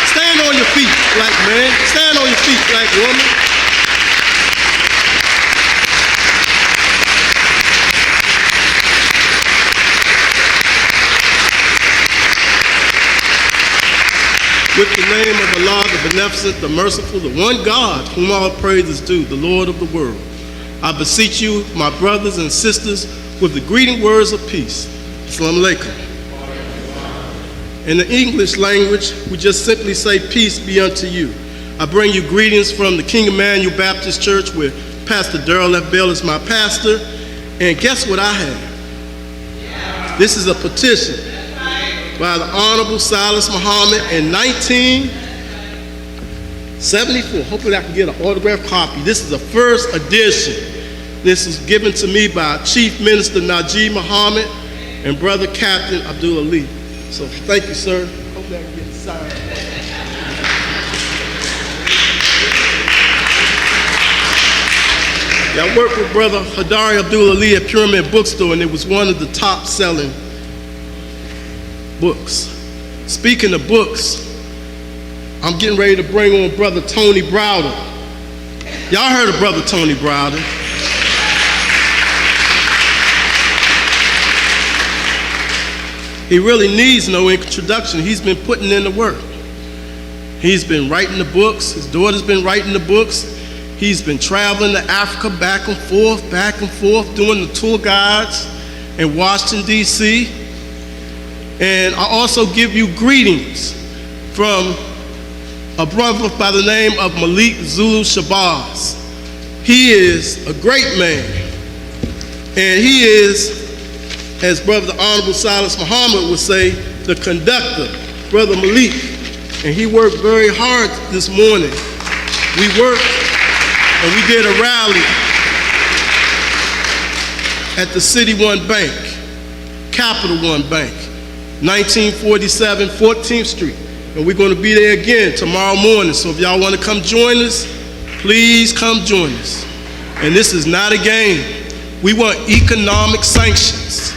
Stand on your feet, black man. Stand on your feet, black woman. With the name of Allah, the Beneficent, the Merciful, the one God, whom all praise is due, the Lord of the world, I beseech you, my brothers and sisters, with the greeting words of peace. Assalamu alaikum. In the English language, we just simply say, peace be unto you. I bring you greetings from the King Emmanuel Baptist Church, where Pastor Darrell F. Bell is my pastor. And guess what I have? This is a petition by the Honorable Silas Muhammad in 1974. Hopefully I can get an autographed copy. This is the first edition. This is given to me by Chief Minister Najee Muhammad and Brother Captain Abdul Ali. So thank you, sir. Hopefully I can get it signed. Yeah, I worked with Brother Hadari Abdul Ali at Pyramid Bookstore, and it was one of the top selling books. Speaking of books, I'm getting ready to bring on Brother Tony Browder. Y'all heard of Brother Tony Browder? He really needs no introduction. He's been putting in the work. He's been writing the books. His daughter's been writing the books. He's been traveling to Africa back and forth, doing the tour guides in Washington, D.C. And I also give you greetings from a brother by the name of Malik Zulu Shabazz. He is a great man. And he is, as Brother the Honorable Silas Muhammad would say, the conductor, Brother Malik. And he worked very hard this morning. We worked and we did a rally at the City One Bank, Capital One Bank, 1947 14th Street. And we're going to be there again tomorrow morning. So if y'all want to come join us, please come join us. And this is not a game. We want economic sanctions.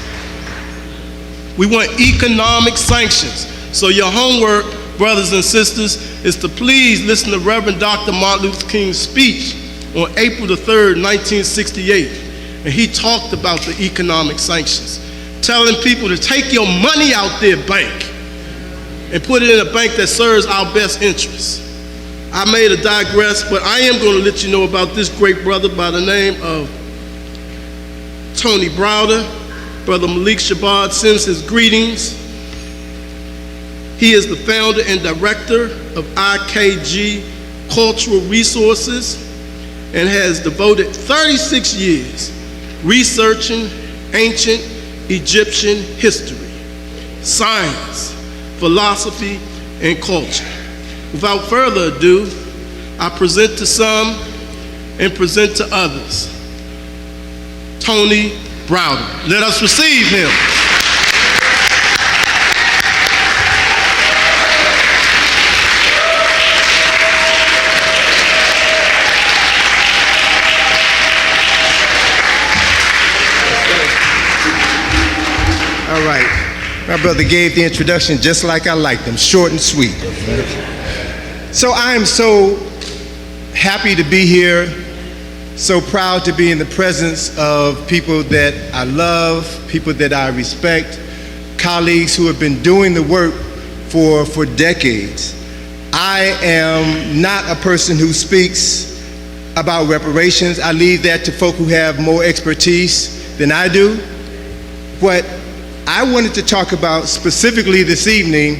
We want economic sanctions. So your homework brothers and sisters, is to please listen to Reverend Dr. Martin Luther King's speech on April the 3rd, 1968. And he talked about the economic sanctions, telling people to take your money out their bank and put it in a bank that serves our best interests. I may have digressed, but I am going to let you know about this great brother by the name of Tony Browder. Brother Malik Shabazz sends his greetings. He is the founder and director of IKG Cultural Resources and has devoted 36 years researching ancient Egyptian history, science, philosophy, and culture. Without further ado, I present to some and present to others Tony Browder. Let us receive him. All right. My brother gave the introduction just like I liked them, short and sweet. So I am so happy to be here, so proud to be in the presence of people that I love, people that I respect, colleagues who have been doing the work for decades. I am not a person who speaks about reparations. I leave that to folk who have more expertise than I do. What I wanted to talk about specifically this evening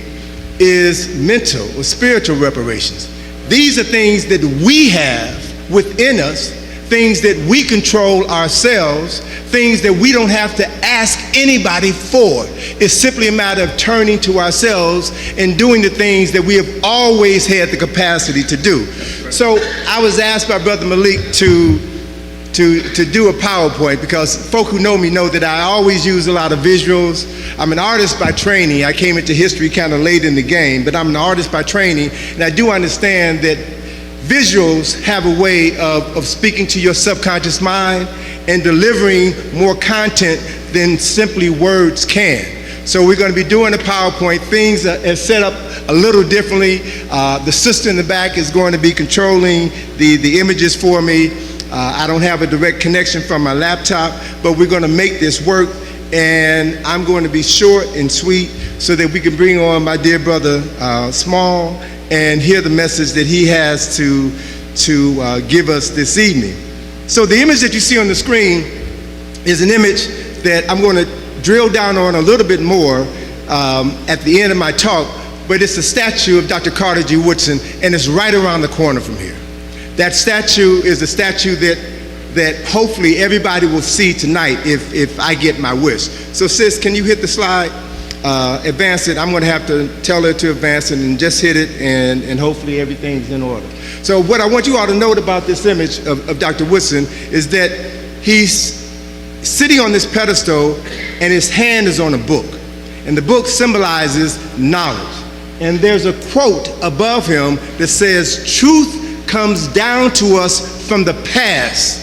is mental or spiritual reparations. These are things that we have within us, things that we control ourselves, things that we don't have to ask anybody for. It's simply a matter of turning to ourselves and doing the things that we have always had the capacity to do. So I was asked by Brother Malik to do a PowerPoint, because folk who know me know that I always use a lot of visuals. I'm an artist by training. I came into history kind of late in the game, but I'm an artist by training, and I do understand that visuals have a way of speaking to your subconscious mind and delivering more content than simply words can. So we're going to be doing a PowerPoint. Things are set up a little differently. The sister in the back is going to be controlling the images for me. I don't have a direct connection from my laptop, but we're going to make this work, and I'm going to be short and sweet so that we can bring on my dear brother Small and hear the message that he has to give us this evening. So the image that you see on the screen is an image that I'm going to drill down on a little bit more at the end of my talk, but it's a statue of Dr. Carter G. Woodson, and it's right around the corner from here. That statue is a statue that hopefully everybody will see tonight if I get my wish. So sis, can you hit the slide? Advance it. I'm going to have to tell her to advance it, and just hit it, and hopefully everything's in order. So what I want you all to note about this image of Dr. Woodson is that he's sitting on this pedestal and his hand is on a book. And the book symbolizes knowledge. And there's a quote above him that says, "Truth comes down to us from the past,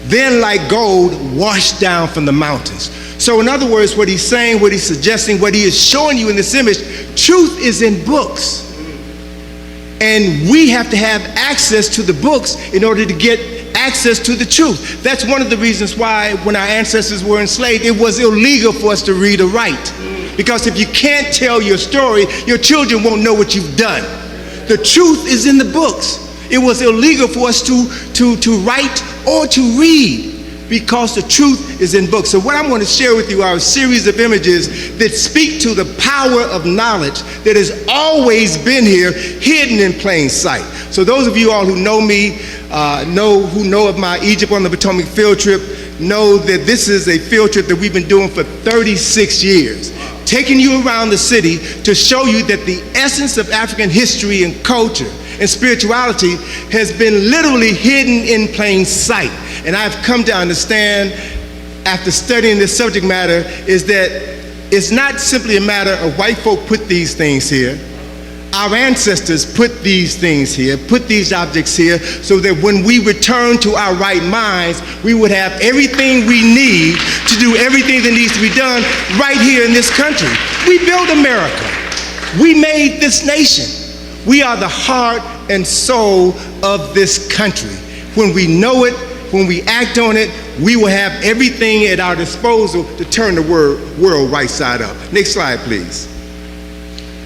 then like gold washed down from the mountains." So in other words, what he's saying, what he's suggesting, what he is showing you in this image, truth is in books. And we have to have access to the books in order to get access to the truth. That's one of the reasons why when our ancestors were enslaved, it was illegal for us to read or write. Because if you can't tell your story, your children won't know what you've done. The truth is in the books. It was illegal for us to write or to read, because the truth is in books. So what I'm going to share with you are a series of images that speak to the power of knowledge that has always been here, hidden in plain sight. So those of you all who know me, who know of my Egypt on the Potomac field trip, know that this is a field trip that we've been doing for 36 years. Taking you around the city to show you that the essence of African history and culture and spirituality has been literally hidden in plain sight. And I've come to understand, after studying this subject matter, is that it's not simply a matter of white folk put these things here. Our ancestors put these things here, put these objects here, so that when we return to our right minds, we would have everything we need to do everything that needs to be done right here in this country. We built America. We made this nation. We are the heart and soul of this country. When we know it, when we act on it, we will have everything at our disposal to turn the world right side up. Next slide, please.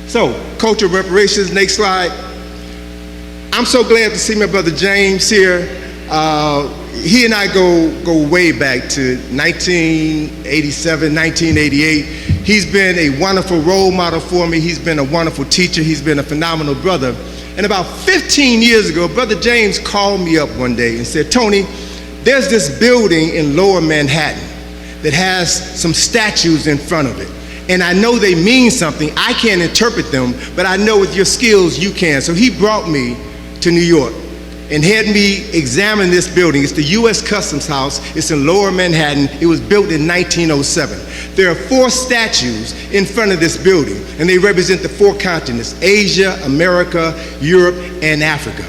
So, culture of reparations, next slide. I'm so glad to see my brother James here. He and I go way back to 1987, 1988. He's been a wonderful role model for me. He's been a wonderful teacher. He's been a phenomenal brother. And about 15 years ago, Brother James called me up one day and said, Tony, there's this building in Lower Manhattan that has some statues in front of it. And I know they mean something. I can't interpret them, but I know with your skills you can. So he brought me to New York and had me examine this building. It's the U.S. Customs House. It's in Lower Manhattan. It was built in 1907. There are 4 statues in front of this building, and they represent the 4 continents: Asia, America, Europe, and Africa.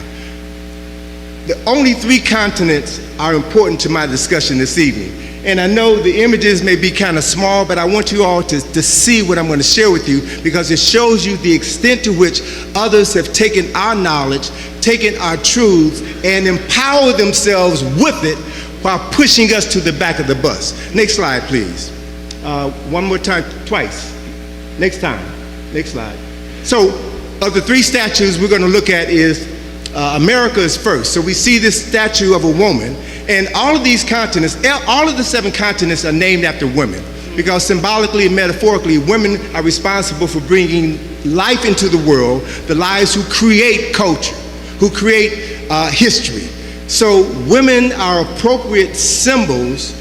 The only 3 continents are important to my discussion this evening. And I know the images may be kind of small, but I want you all to see what I'm going to share with you, because it shows you the extent to which others have taken our knowledge, taken our truths, and empowered themselves with it while pushing us to the back of the bus. Next slide, please. One more time, twice. Next time. Next slide. So, of the 3 statues we're going to look at is America is first. So we see this statue of a woman, and all of these continents, all of the 7 continents are named after women, because symbolically and metaphorically, women are responsible for bringing life into the world, the lives who create culture, who create history. So women are appropriate symbols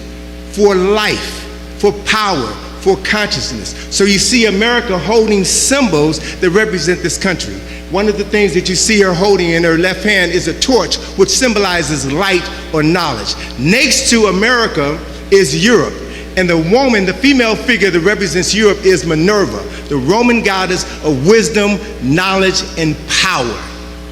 for life, for power, for consciousness. So you see America holding symbols that represent this country. One of the things that you see her holding in her left hand is a torch, which symbolizes light or knowledge. Next to America is Europe. And the woman, the female figure that represents Europe, is Minerva, the Roman goddess of wisdom, knowledge, and power,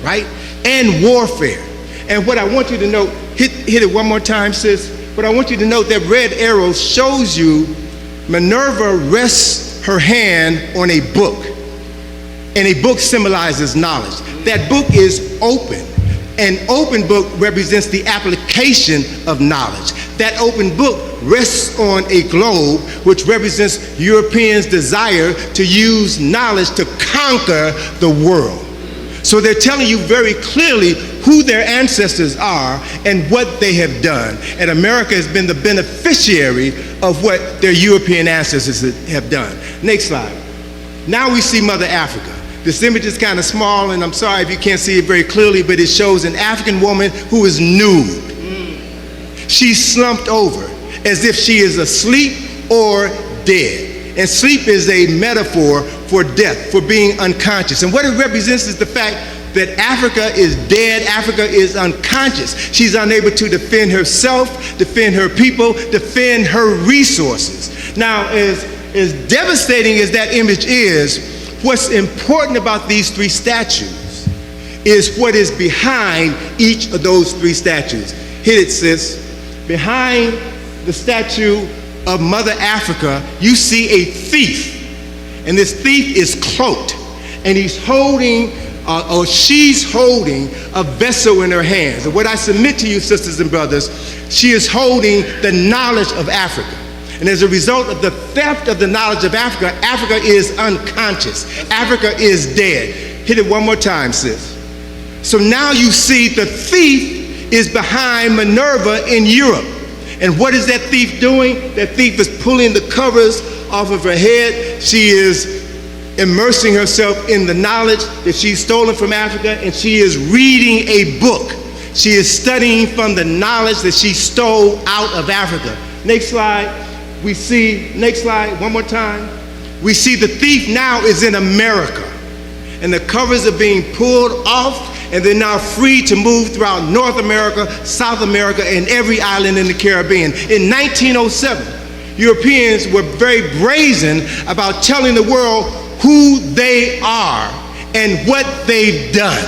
right? And warfare. And what I want you to note, hit it one more time, sis. What I want you to note, that red arrow shows you Minerva rests her hand on a book. And a book symbolizes knowledge. That book is open. An open book represents the application of knowledge. That open book rests on a globe, which represents Europeans' desire to use knowledge to conquer the world. So they're telling you very clearly who their ancestors are and what they have done. And America has been the beneficiary of what their European ancestors have done. Next slide. Now we see Mother Africa. This image is kind of small, and I'm sorry if you can't see it very clearly, but it shows an African woman who is nude. She's slumped over as if she is asleep or dead. And sleep is a metaphor for death, for being unconscious. And what it represents is the fact that Africa is dead, Africa is unconscious. She's unable to defend herself, defend her people, defend her resources. Now, as devastating as that image is, what's important about these 3 statues is what is behind each of those 3 statues. Hit it, sis. Behind the statue of Mother Africa, you see a thief. And this thief is cloaked. And he's holding, or she's holding, a vessel in her hands. And what I submit to you, sisters and brothers, she is holding the knowledge of Africa. And as a result of the theft of the knowledge of Africa, Africa is unconscious. Africa is dead. Hit it one more time, sis. So now you see the thief is behind Minerva in Europe. And what is that thief doing? That thief is pulling the covers off of her head. She is immersing herself in the knowledge that she's stolen from Africa, and she is reading a book. She is studying from the knowledge that she stole out of Africa. Next slide. We see, next slide, one more time. We see the thief now is in America, and the covers are being pulled off, and they're now free to move throughout North America, South America, and every island in the Caribbean. In 1907, Europeans were very brazen about telling the world who they are and what they've done.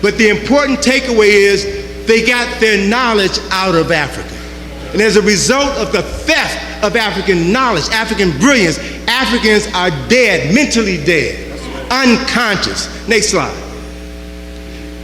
But the important takeaway is they got their knowledge out of Africa. And as a result of the theft of African knowledge, African brilliance, Africans are dead, mentally dead. unconscious. Next slide.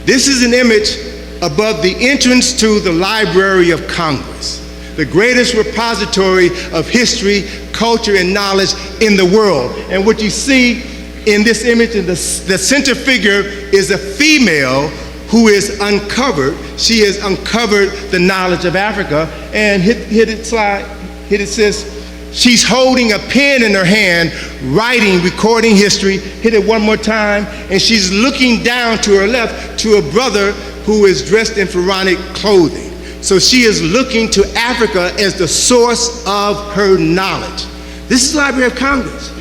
This is an image above the entrance to the Library of Congress, the greatest repository of history, culture, and knowledge in the world. And what you see in this image, in the center figure, is a female who is uncovered. She has uncovered the knowledge of Africa. And hit it, slide, hit it, sis. She's holding a pen in her hand, writing, recording history. Hit it one more time. And she's looking down to her left to a brother who is dressed in pharaonic clothing. So she is looking to Africa as the source of her knowledge. This is the Library of Congress.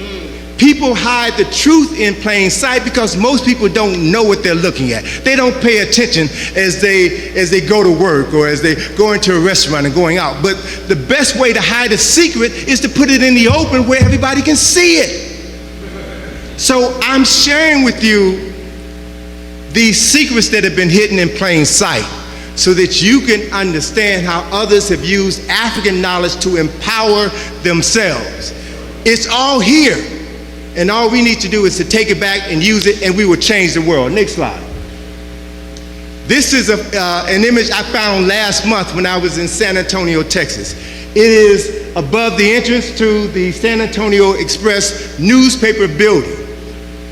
People hide the truth in plain sight because most people don't know what they're looking at. They don't pay attention as they go to work or as they go into a restaurant and going out. But the best way to hide a secret is to put it in the open where everybody can see it. So I'm sharing with you these secrets that have been hidden in plain sight so that you can understand how others have used African knowledge to empower themselves. It's all here. And all we need to do is to take it back and use it, and we will change the world. Next slide. This is an image I found last month when I was in San Antonio, Texas. It is above the entrance to the San Antonio Express newspaper building.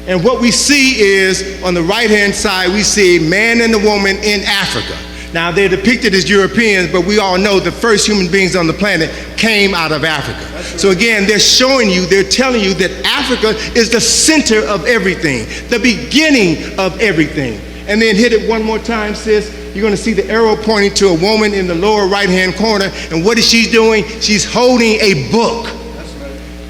And what we see is, on the right-hand side, we see a man and a woman in Africa. Now, they're depicted as Europeans, but we all know the first human beings on the planet came out of Africa. So again, they're showing you, they're telling you that Africa is the center of everything, the beginning of everything. And then hit it one more time, sis. You're going to see the arrow pointing to a woman in the lower right-hand corner. And what is she doing? She's holding a book.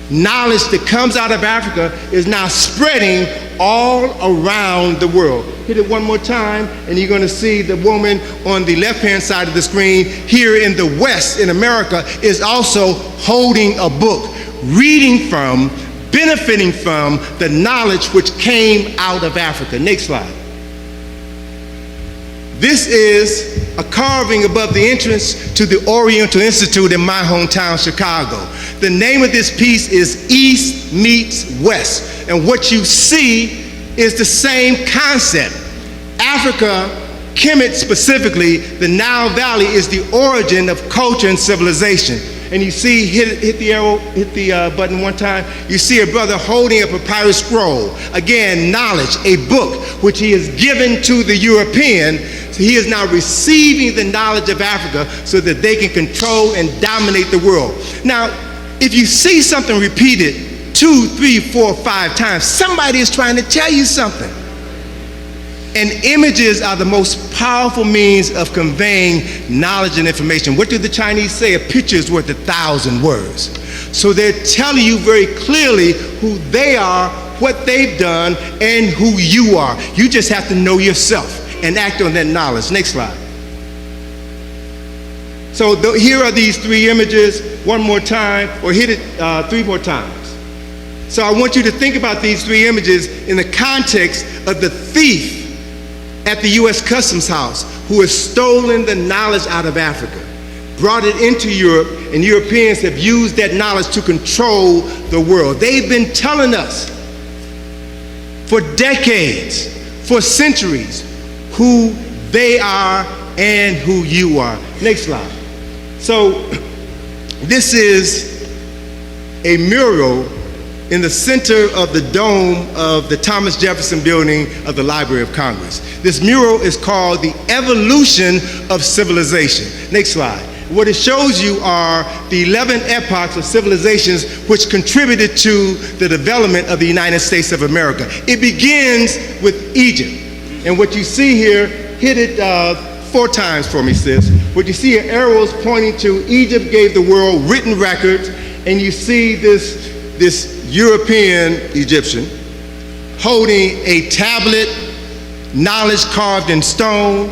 Knowledge that comes out of Africa is now spreading all around the world. Hit it one more time, and you're going to see the woman on the left-hand side of the screen here in the West, in America, is also holding a book, reading from, benefiting from the knowledge which came out of Africa. Next slide. This is a carving above the entrance to the Oriental Institute in my hometown, Chicago. The name of this piece is East Meets West. And what you see is the same concept. Africa, Kemet specifically, the Nile Valley is the origin of culture and civilization. And you see, hit the arrow, hit the button one time, you see a brother holding a papyrus scroll. Again, knowledge, a book, which he has given to the European. So he is now receiving the knowledge of Africa so that they can control and dominate the world. Now, if you see something repeated 2, 3, 4, 5 times, somebody is trying to tell you something. And images are the most powerful means of conveying knowledge and information. What do the Chinese say? A picture is worth 1,000 words. So they're telling you very clearly who they are, what they've done, and who you are. You just have to know yourself and act on that knowledge. Next slide. So here are these 3 images. One more time, or hit it 3 more times. So I want you to think about these 3 images in the context of the thief at the U.S. Customs House who has stolen the knowledge out of Africa, brought it into Europe, and Europeans have used that knowledge to control the world. They've been telling us for decades, for centuries, who they are and who you are. Next slide. So this is a mural in the center of the dome of the Thomas Jefferson Building of the Library of Congress. This mural is called The Evolution of Civilization. Next slide. What it shows you are the 11 epochs of civilizations which contributed to the development of the United States of America. It begins with Egypt. And what you see here, hit it 4 times for me, sis. What you see are arrows pointing to Egypt gave the world written records, and you see this European Egyptian holding a tablet, knowledge carved in stone.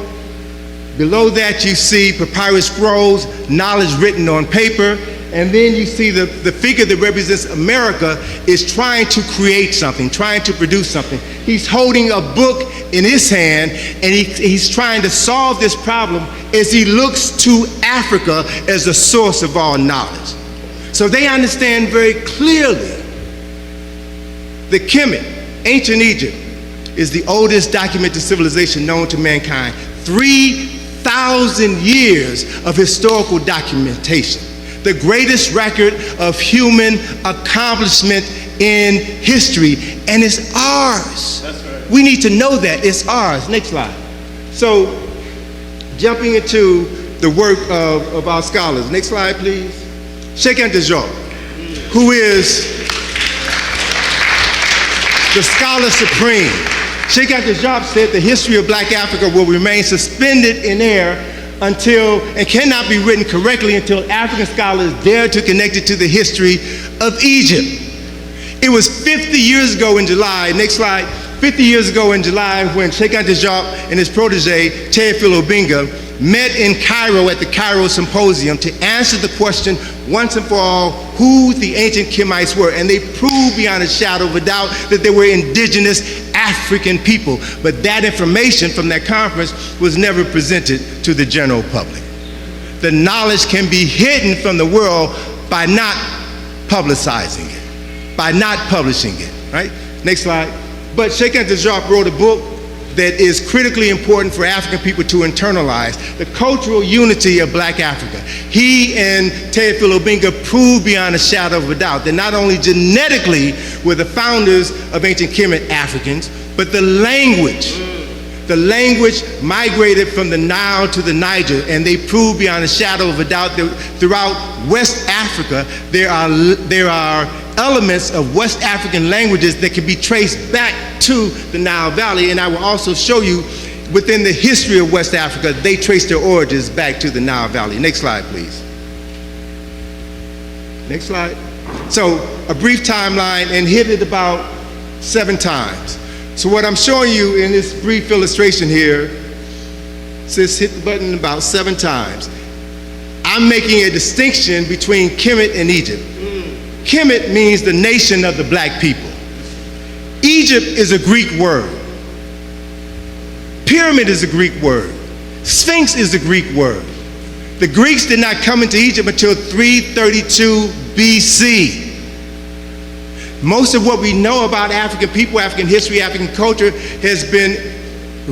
Below that you see papyrus scrolls, knowledge written on paper, and then you see the figure that represents America is trying to create something, trying to produce something. He's holding a book in his hand, and he's trying to solve this problem as he looks to Africa as the source of all knowledge. So they understand very clearly the Kemet, Ancient Egypt is the oldest documented civilization known to mankind. 3,000 years of historical documentation. The greatest record of human accomplishment in history, and it's ours. That's right. We need to know that it's ours. Next slide. So, jumping into the work of our scholars. Next slide, please. Sheikh Anta Diop, who is the scholar supreme. Sheikh Anta Diop said the history of Black Africa will remain suspended in air until, and cannot be written correctly until African scholars dare to connect it to the history of Egypt. It was 50 years ago in July, next slide, 50 years ago in July when Sheikh Anta Diop and his protege, Teofilo Obianga, met in Cairo at the Cairo Symposium to answer the question once and for all who the ancient Kemites were, and they proved beyond a shadow of a doubt that they were indigenous African people. But that information from that conference was never presented to the general public. The knowledge can be hidden from the world by not publicizing it, by not publishing it, right? Next slide. But Sheikh Anta Diop wrote a book that is critically important for African people to internalize, the cultural unity of Black Africa. He and Teofilo Obianga proved beyond a shadow of a doubt that not only genetically were the founders of ancient Kemet Africans, but the language migrated from the Nile to the Niger, and they proved beyond a shadow of a doubt that throughout West Africa, there are elements of West African languages that can be traced back to the Nile Valley. And I will also show you within the history of West Africa, they trace their origins back to the Nile Valley. Next slide, please. Next slide. So a brief timeline, and hit it about 7 times. So what I'm showing you in this brief illustration here says hit the button about 7 times. I'm making a distinction between Kemet and Egypt. Kemet means the nation of the Black people. Egypt is a Greek word. Pyramid is a Greek word. Sphinx is a Greek word. The Greeks did not come into Egypt until 332 BC. Most of what we know about African people, African history, African culture has been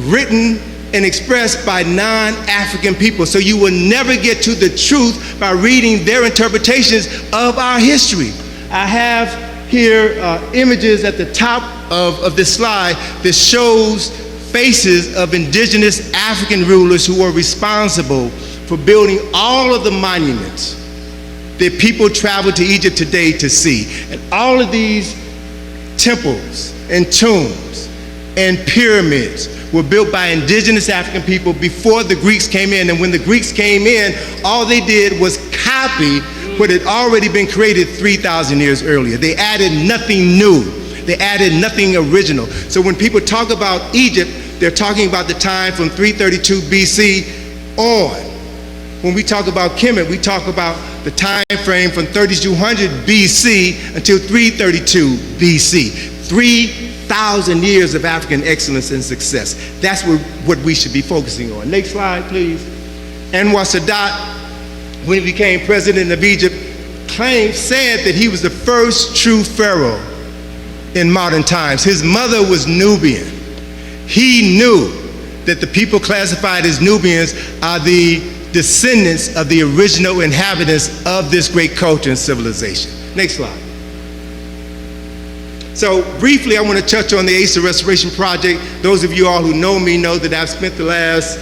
written and expressed by non-African people. So you will never get to the truth by reading their interpretations of our history. I have here images at the top of this slide that shows faces of indigenous African rulers who were responsible for building all of the monuments that people travel to Egypt today to see. And all of these temples and tombs and pyramids were built by indigenous African people before the Greeks came in. And when the Greeks came in, all they did was copy what had already been created 3,000 years earlier. They added nothing new. They added nothing original. So when people talk about Egypt, they're talking about the time from 332 BC on. When we talk about Kemet, we talk about the time frame from 3200 BC until 332 BC. 3,000 years of African excellence and success. That's what we should be focusing on. Next slide, please. Anwar Sadat, when he became president of Egypt, said that he was the first true pharaoh in modern times. His mother was Nubian. He knew that the people classified as Nubians are the descendants of the original inhabitants of this great culture and civilization. Next slide. So briefly, I want to touch on the Asa Restoration Project. Those of you all who know me know that I've spent the last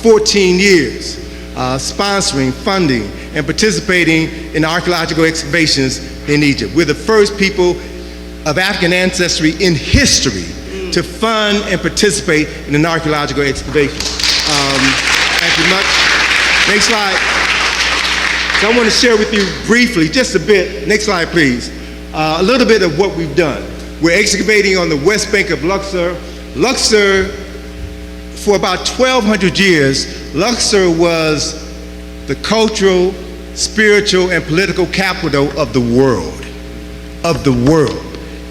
14 years sponsoring, funding, and participating in archaeological excavations in Egypt. We're the first people of African ancestry in history to fund and participate in an archaeological excavation. Thank you much. Next slide. So I want to share with you briefly, just a bit, next slide please, a little bit of what we've done. We're excavating on the west bank of Luxor. Luxor, for about 1,200 years, Luxor was the cultural, spiritual, and political capital of the world.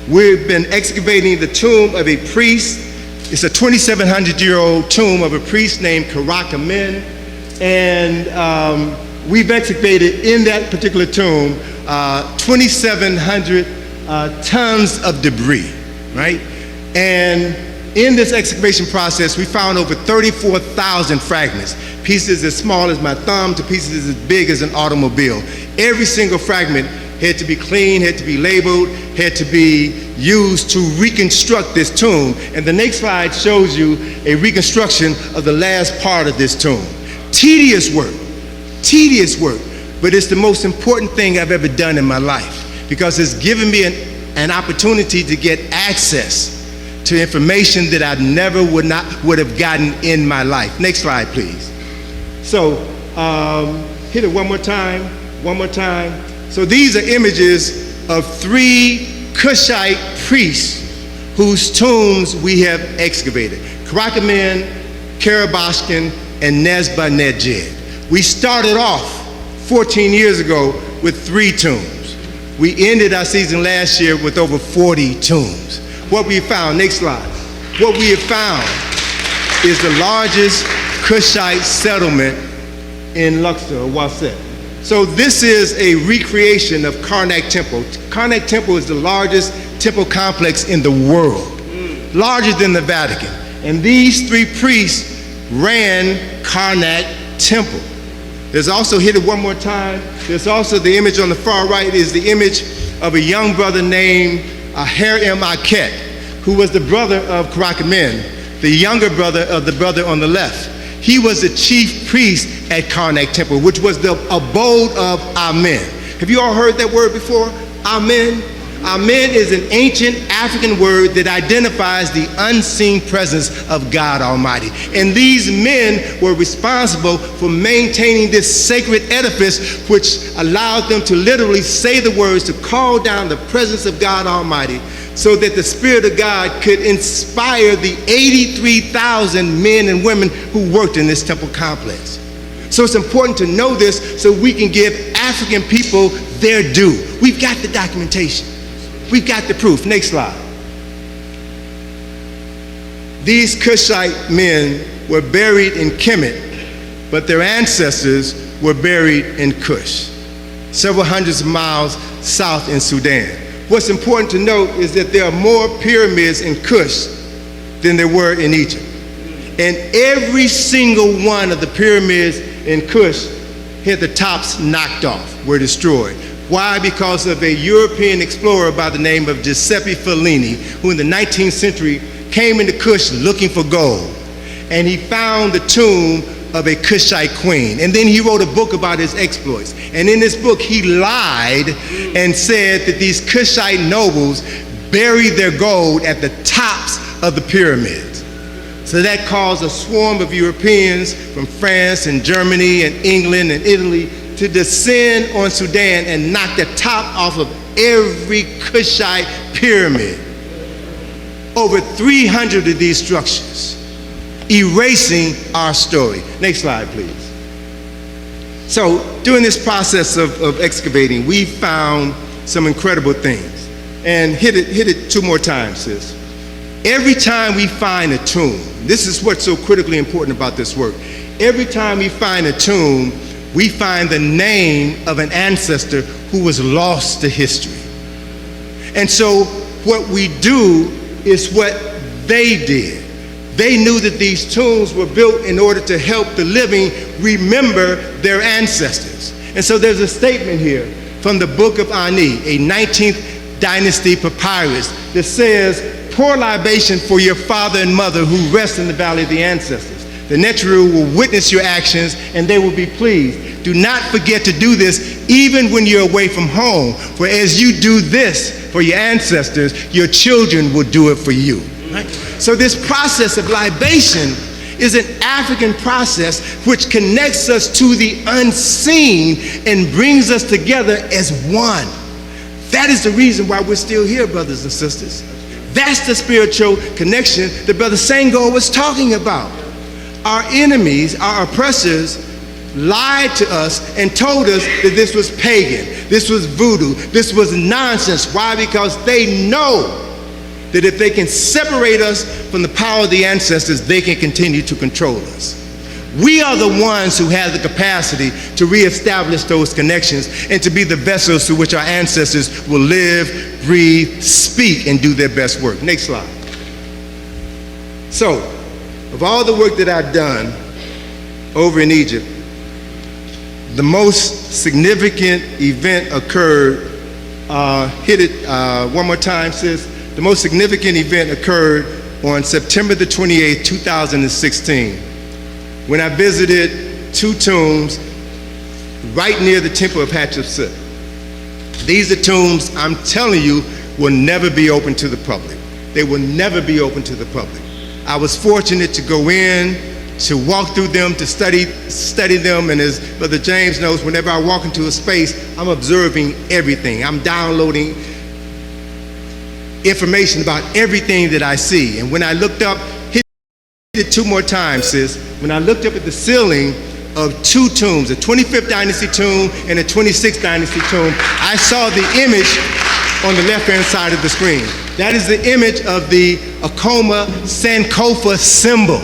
We've been excavating the tomb of a priest. It's a 2,700-year-old tomb of a priest named CARICOM, and we've excavated in that particular tomb 2,700 tons of debris, right? And in this excavation process, we found over 34,000 fragments, pieces as small as my thumb to pieces as big as an automobile. Every single fragment had to be cleaned, had to be labeled, had to be used to reconstruct this tomb. And the next slide shows you a reconstruction of the last part of this tomb. Tedious work, but it's the most important thing I've ever done in my life, because it's given me an opportunity to get access to information that I never would have gotten in my life. Next slide, please. So, hit it one more time. So these are images of 3 Cushite priests whose tombs we have excavated: CARICOM, Karabashkin, and Najee. We started off 14 years ago with 3 tombs. We ended our season last year with over 40 tombs. What we found, next slide. What we have found is the largest Cushite settlement in Luxor, or Waset. So this is a recreation of Karnak Temple. Karnak Temple is the largest temple complex in the world, larger than the Vatican. And these 3 priests ran Karnak Temple. There's also, hit it one more time, there's also the image on the far right is the image of a young brother named Harem Aket, who was the brother of CARICOM, the younger brother of the brother on the left. He was the chief priest at Karnak Temple, which was the abode of Amen. Have you all heard that word before? Amen. Amen is an ancient African word that identifies the unseen presence of God Almighty. And these men were responsible for maintaining this sacred edifice, which allowed them to literally say the words to call down the presence of God Almighty, so that the Spirit of God could inspire the 83,000 men and women who worked in this temple complex. So it's important to know this so we can give African people their due. We've got the documentation. We've got the proof. Next slide. These Cushite men were buried in Kemet, but their ancestors were buried in Kush, several hundreds of miles south in Sudan. What's important to note is that there are more pyramids in Kush than there were in Egypt. And every single one of the pyramids in Kush had the tops knocked off, were destroyed. Why? Because of a European explorer by the name of Giuseppe Fellini, who in the 19th century came into Kush looking for gold. And he found the tomb of a Kushite queen. And then he wrote a book about his exploits. And in this book, he lied and said that these Kushite nobles buried their gold at the tops of the pyramids. So that caused a swarm of Europeans from France and Germany and England and Italy to descend on Sudan and knock the top off of every Kushite pyramid. Over 300 of these structures, erasing our story. Next slide, please. So during this process of excavating, we found some incredible things. And hit it 2 more times, sis. Every time we find a tomb, this is what's so critically important about this work. Every time we find a tomb, we find the name of an ancestor who was lost to history. And so what we do is what they did. They knew that these tombs were built in order to help the living remember their ancestors. And so there's a statement here from the Book of Ani, a 19th dynasty papyrus, that says, "Pour libation for your father and mother who rest in the valley of the ancestors. The Neteru will witness your actions and they will be pleased. Do not forget to do this even when you're away from home, for as you do this for your ancestors, your children will do it for you." Right? So this process of libation is an African process which connects us to the unseen and brings us together as one. That is the reason why we're still here, brothers and sisters. That's the spiritual connection that Brother Senghor was talking about. Our enemies, our oppressors, lied to us and told us that this was pagan, this was voodoo, this was nonsense. Why? Because they know that if they can separate us from the power of the ancestors, they can continue to control us. We are the ones who have the capacity to reestablish those connections and to be the vessels through which our ancestors will live, breathe, speak, and do their best work. Next slide. So, of all the work that I've done over in Egypt, the most significant event occurred, hit it one more time, sis. The most significant event occurred on September the 28th, 2016, when I visited two tombs right near the Temple of Hatshepsut. These are tombs, I'm telling you, will never be open to the public. They will never be open to the public. I was fortunate to go in, to walk through them, to study them, and as Brother James knows, whenever I walk into a space, I'm observing everything. I'm downloading information about everything that I see. And when I looked up, hit it two more times, sis. When I looked up at the ceiling of two tombs, a 25th Dynasty tomb and a 26th Dynasty tomb, I saw the image on the left-hand side of the screen. That is the image of the Akoma Sankofa symbol.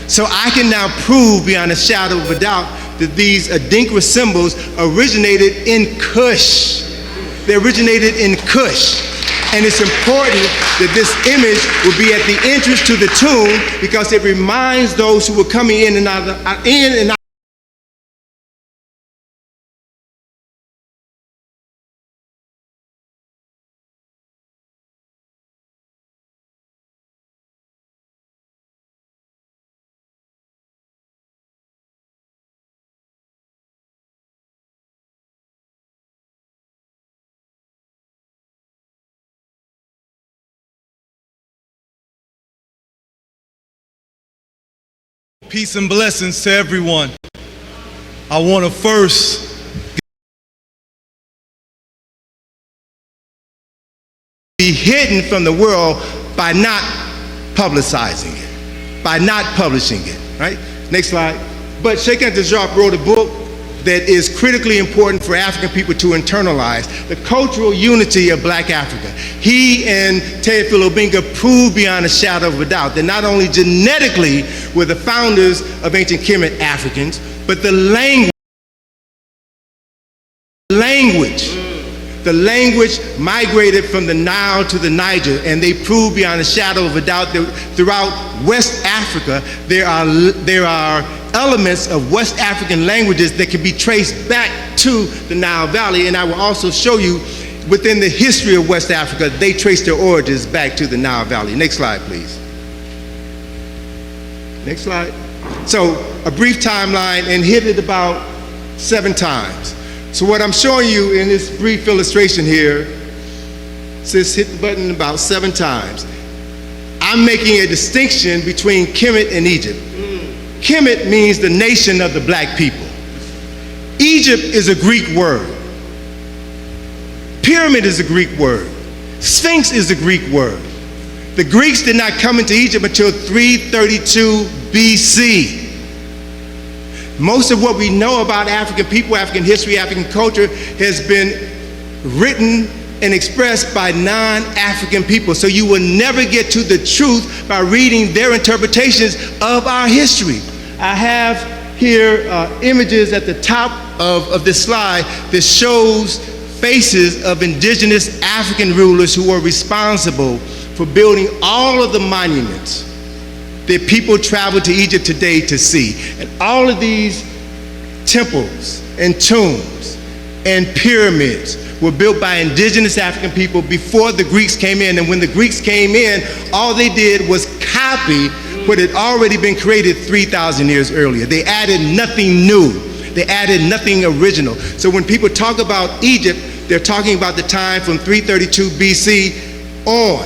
So I can now prove beyond a shadow of a doubt that these Adinkra symbols originated in Kush. They originated in Kush. And it's important that this image will be at the entrance to the tomb because it reminds those who were coming in and out Peace and blessings to everyone. I want to first be hidden from the world by not publicizing it, by not publishing it, right? Next slide. But Sheikh Anta wrote a book that is critically important for African people to internalize, the cultural unity of Black Africa. He and Teofilo Obenga proved beyond a shadow of a doubt that not only genetically were the founders of ancient Kemet Africans, but the language migrated from the Nile to the Niger, and they proved beyond a shadow of a doubt that throughout West Africa, there are elements of West African languages that can be traced back to the Nile Valley. And I will also show you within the history of West Africa, they trace their origins back to the Nile Valley. Next slide, please. Next slide. So a brief timeline, and hit it about 7 times. So what I'm showing you in this brief illustration here, says hit the button about 7 times. I'm making a distinction between Kemet and Egypt. Kemet means the nation of the Black people. Egypt is a Greek word. Pyramid is a Greek word. Sphinx is a Greek word. The Greeks did not come into Egypt until 332 BC. Most of what we know about African people, African history, African culture has been written and expressed by non-African people. So you will never get to the truth by reading their interpretations of our history. I have here images at the top of this slide that shows faces of indigenous African rulers who were responsible for building all of the monuments that people travel to Egypt today to see. And all of these temples and tombs and pyramids were built by indigenous African people before the Greeks came in. And when the Greeks came in, all they did was copy what had already been created 3,000 years earlier. They added nothing new. They added nothing original. So when people talk about Egypt, they're talking about the time from 332 BC on.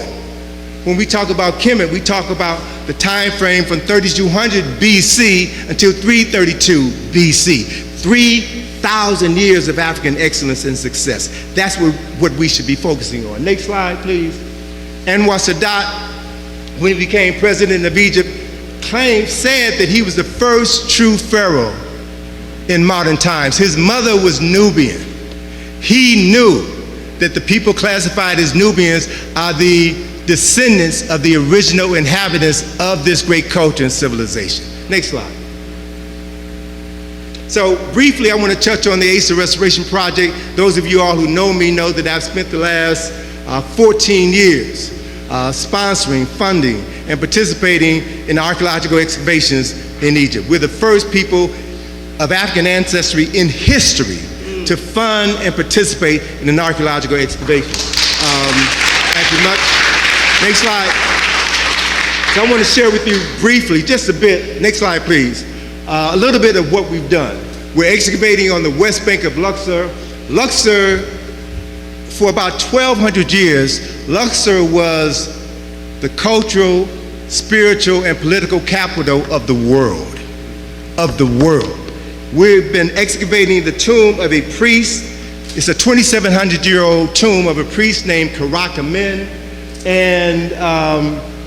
When we talk about Kemet, we talk about the time frame from 3200 BC until 332 BC. 3,000 years of African excellence and success. That's what we should be focusing on. Next slide, please. Anwar Sadat, when he became president of Egypt, said that he was the first true pharaoh in modern times. His mother was Nubian. He knew that the people classified as Nubians are the descendants of the original inhabitants of this great culture and civilization. Next slide. So briefly, I want to touch on the Asa Restoration Project. Those of you all who know me know that I've spent the last 14 years sponsoring, funding, and participating in archaeological excavations in Egypt. We're the first people of African ancestry in history to fund and participate in an archaeological excavation. Thank you much. Next slide. So I want to share with you briefly, just a bit, next slide please, a little bit of what we've done. We're excavating on the west bank of Luxor. Luxor, for about 1,200 years, Luxor was the cultural, spiritual, and political capital of the world. Of the world. We've been excavating the tomb of a priest. It's a 2,700-year-old tomb of a priest named CARICOM, and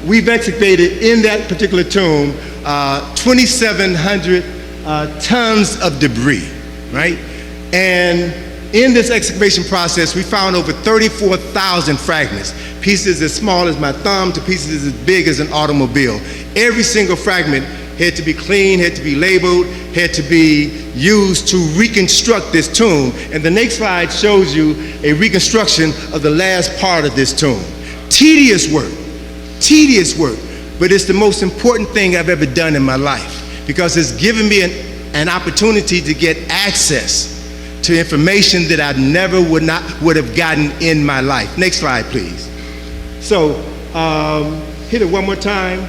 we've excavated in that particular tomb 2,700 tons of debris, right? And in this excavation process, we found over 34,000 fragments, pieces as small as my thumb to pieces as big as an automobile. Every single fragment had to be cleaned, had to be labeled, had to be used to reconstruct this tomb. And the next slide shows you a reconstruction of the last part of this tomb. Tedious work, but it's the most important thing I've ever done in my life because it's given me an opportunity to get access to information that I never would have gotten in my life. Next slide, please. So, hit it one more time.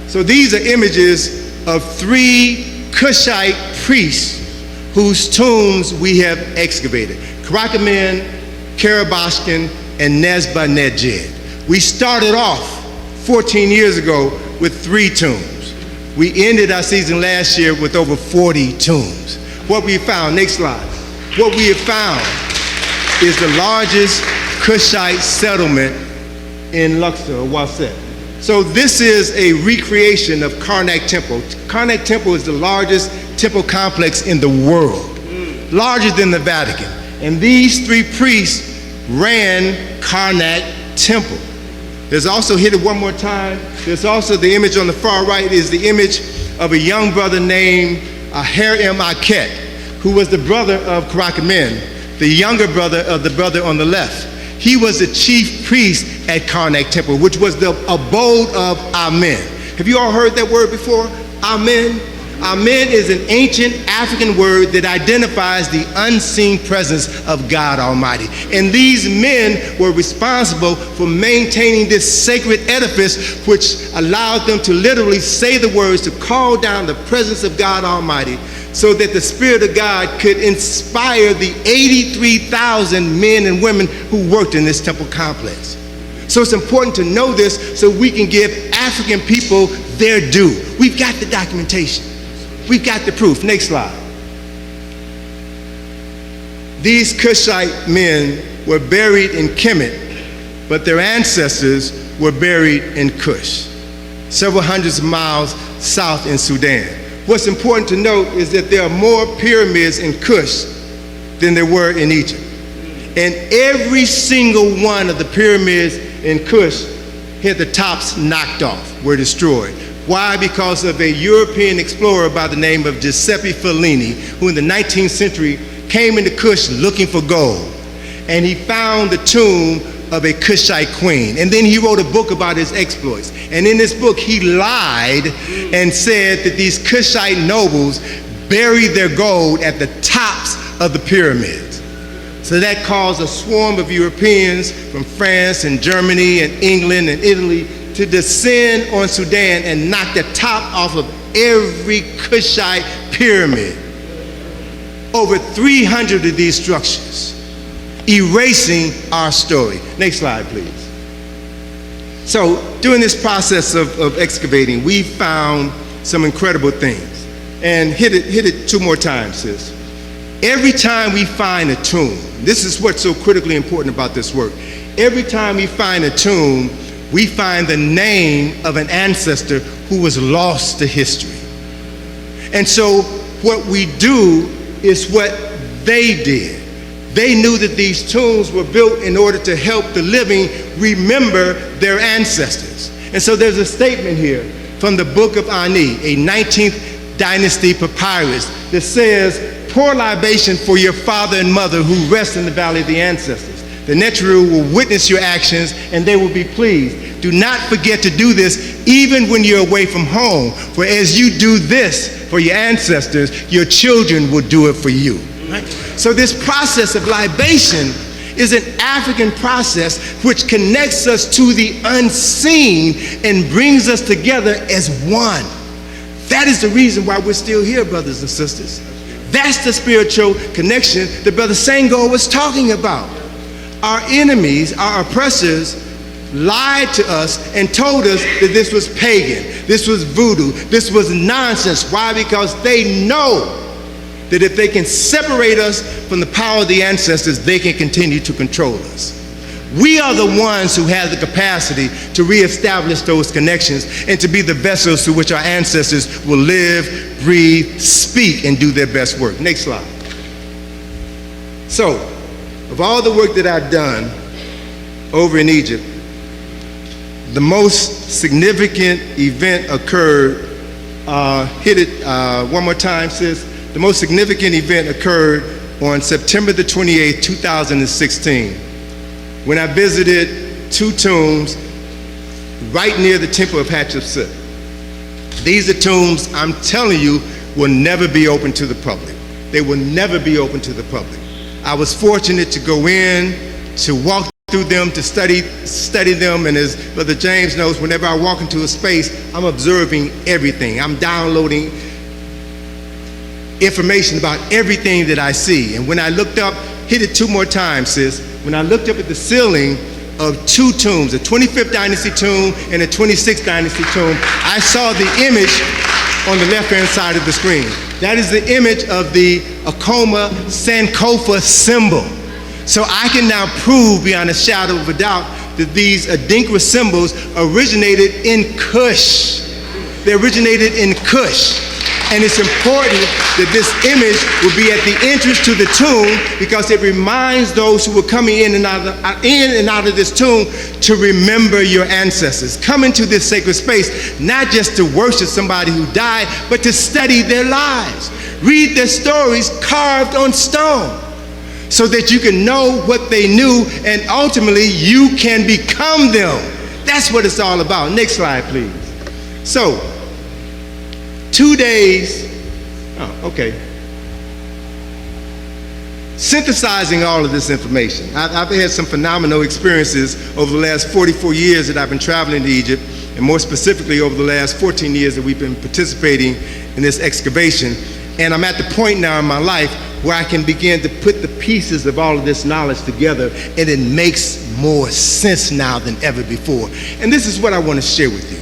So these are images of 3 Cushite priests whose tombs we have excavated. CARICOM, Karabashkin, and Najee. We started off 14 years ago with 3 tombs. We ended our season last year with over 40 tombs. What we found, next slide. What we have found is the largest Cushite settlement in Luxor, Waset. So this is a recreation of Karnak Temple. Karnak Temple is the largest temple complex in the world, larger than the Vatican. And these 3 priests ran Karnak Temple. There's also, hit it one more time, there's also the image on the far right is the image of a young brother named Harem Aket, who was the brother of CARICOM, the younger brother of the brother on the left. He was the chief priest at Karnak Temple, which was the abode of Amen. Have you all heard that word before? Amen? Amen is an ancient African word that identifies the unseen presence of God Almighty. And these men were responsible for maintaining this sacred edifice, which allowed them to literally say the words to call down the presence of God Almighty, so that the Spirit of God could inspire the 83,000 men and women who worked in this temple complex. So it's important to know this so we can give African people their due. We've got the documentation. We've got the proof. Next slide. These Cushite men were buried in Kemet, but their ancestors were buried in Kush, several hundreds of miles south in Sudan. What's important to note is that there are more pyramids in Kush than there were in Egypt. And every single one of the pyramids in Kush had the tops knocked off, were destroyed. Why? Because of a European explorer by the name of Giuseppe Fellini, who in the 19th century came into Kush looking for gold. And he found the tomb of a Kushite queen. And then he wrote a book about his exploits. And in this book, he lied and said that these Kushite nobles buried their gold at the tops of the pyramids. So that caused a swarm of Europeans from France and Germany and England and Italy to descend on Sudan and knock the top off of every Kushite pyramid. Over 300 of these structures, erasing our story. Next slide, please. So during this process of excavating, we found some incredible things. And hit it 2 more times, sis. Every time we find a tomb, this is what's so critically important about this work. Every time we find a tomb, we find the name of an ancestor who was lost to history. And so what we do is what they did. They knew that these tombs were built in order to help the living remember their ancestors. And so there's a statement here from the Book of Ani, a 19th dynasty papyrus, that says, "Pour libation for your father and mother who rest in the valley of the ancestors." The Neteru will witness your actions and they will be pleased. Do not forget to do this even when you're away from home, for as you do this for your ancestors, your children will do it for you. Right? So this process of libation is an African process which connects us to the unseen and brings us together as one. That is the reason why we're still here, brothers and sisters. That's the spiritual connection that Brother Senghor was talking about. Our enemies, our oppressors, lied to us and told us that this was pagan, this was voodoo, this was nonsense. Why? Because they know that if they can separate us from the power of the ancestors, they can continue to control us. We are the ones who have the capacity to reestablish those connections and to be the vessels through which our ancestors will live, breathe, speak, and do their best work. Next slide. So, of all the work that I've done over in Egypt, the most significant event occurred, hit it one more time, sis. The most significant event occurred on September the 28th, 2016, when I visited two tombs right near the Temple of Hatshepsut. These are tombs, I'm telling you, will never be open to the public. They will never be open to the public. I was fortunate to go in, to walk through them, to study them, and as Brother James knows, whenever I walk into a space, I'm observing everything. I'm downloading information about everything that I see. And when I looked up, hit it two more times, sis. When I looked up at the ceiling of two tombs, a 25th dynasty tomb and a 26th dynasty tomb, I saw the image on the left-hand side of the screen. That is the image of the Akoma Sankofa symbol. So I can now prove beyond a shadow of a doubt that these Adinkra symbols originated in Kush. They originated in Kush. And it's important that this image will be at the entrance to the tomb because it reminds those who are coming in and out of this tomb to remember your ancestors. Come into this sacred space, not just to worship somebody who died, but to study their lives. Read their stories carved on stone so that you can know what they knew and ultimately you can become them. That's what it's all about. Next slide, please. So, 2 days, synthesizing all of this information. I've had some phenomenal experiences over the last 44 years that I've been traveling to Egypt, and more specifically over the last 14 years that we've been participating in this excavation. And I'm at the point now in my life where I can begin to put the pieces of all of this knowledge together, and it makes more sense now than ever before. And this is what I want to share with you.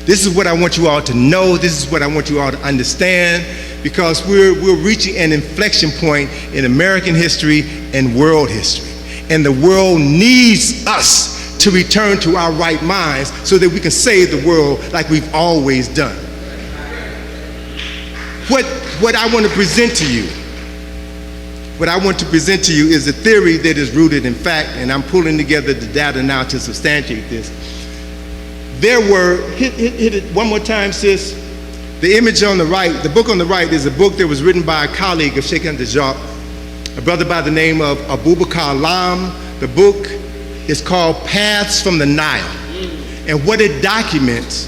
This is what I want you all to know. This is what I want you all to understand, because we're reaching an inflection point in American history and world history. And the world needs us to return to our right minds so that we can save the world like we've always done. What I want to present to you, is a theory that is rooted in fact, and I'm pulling together the data now to substantiate this. There were, hit it one more time, sis. The image on the right, the book on the right is a book that was written by a colleague of Sheikh Anta Diop, a brother by the name of Abubakar Lam. The book is called Paths from the Nile. And what it documents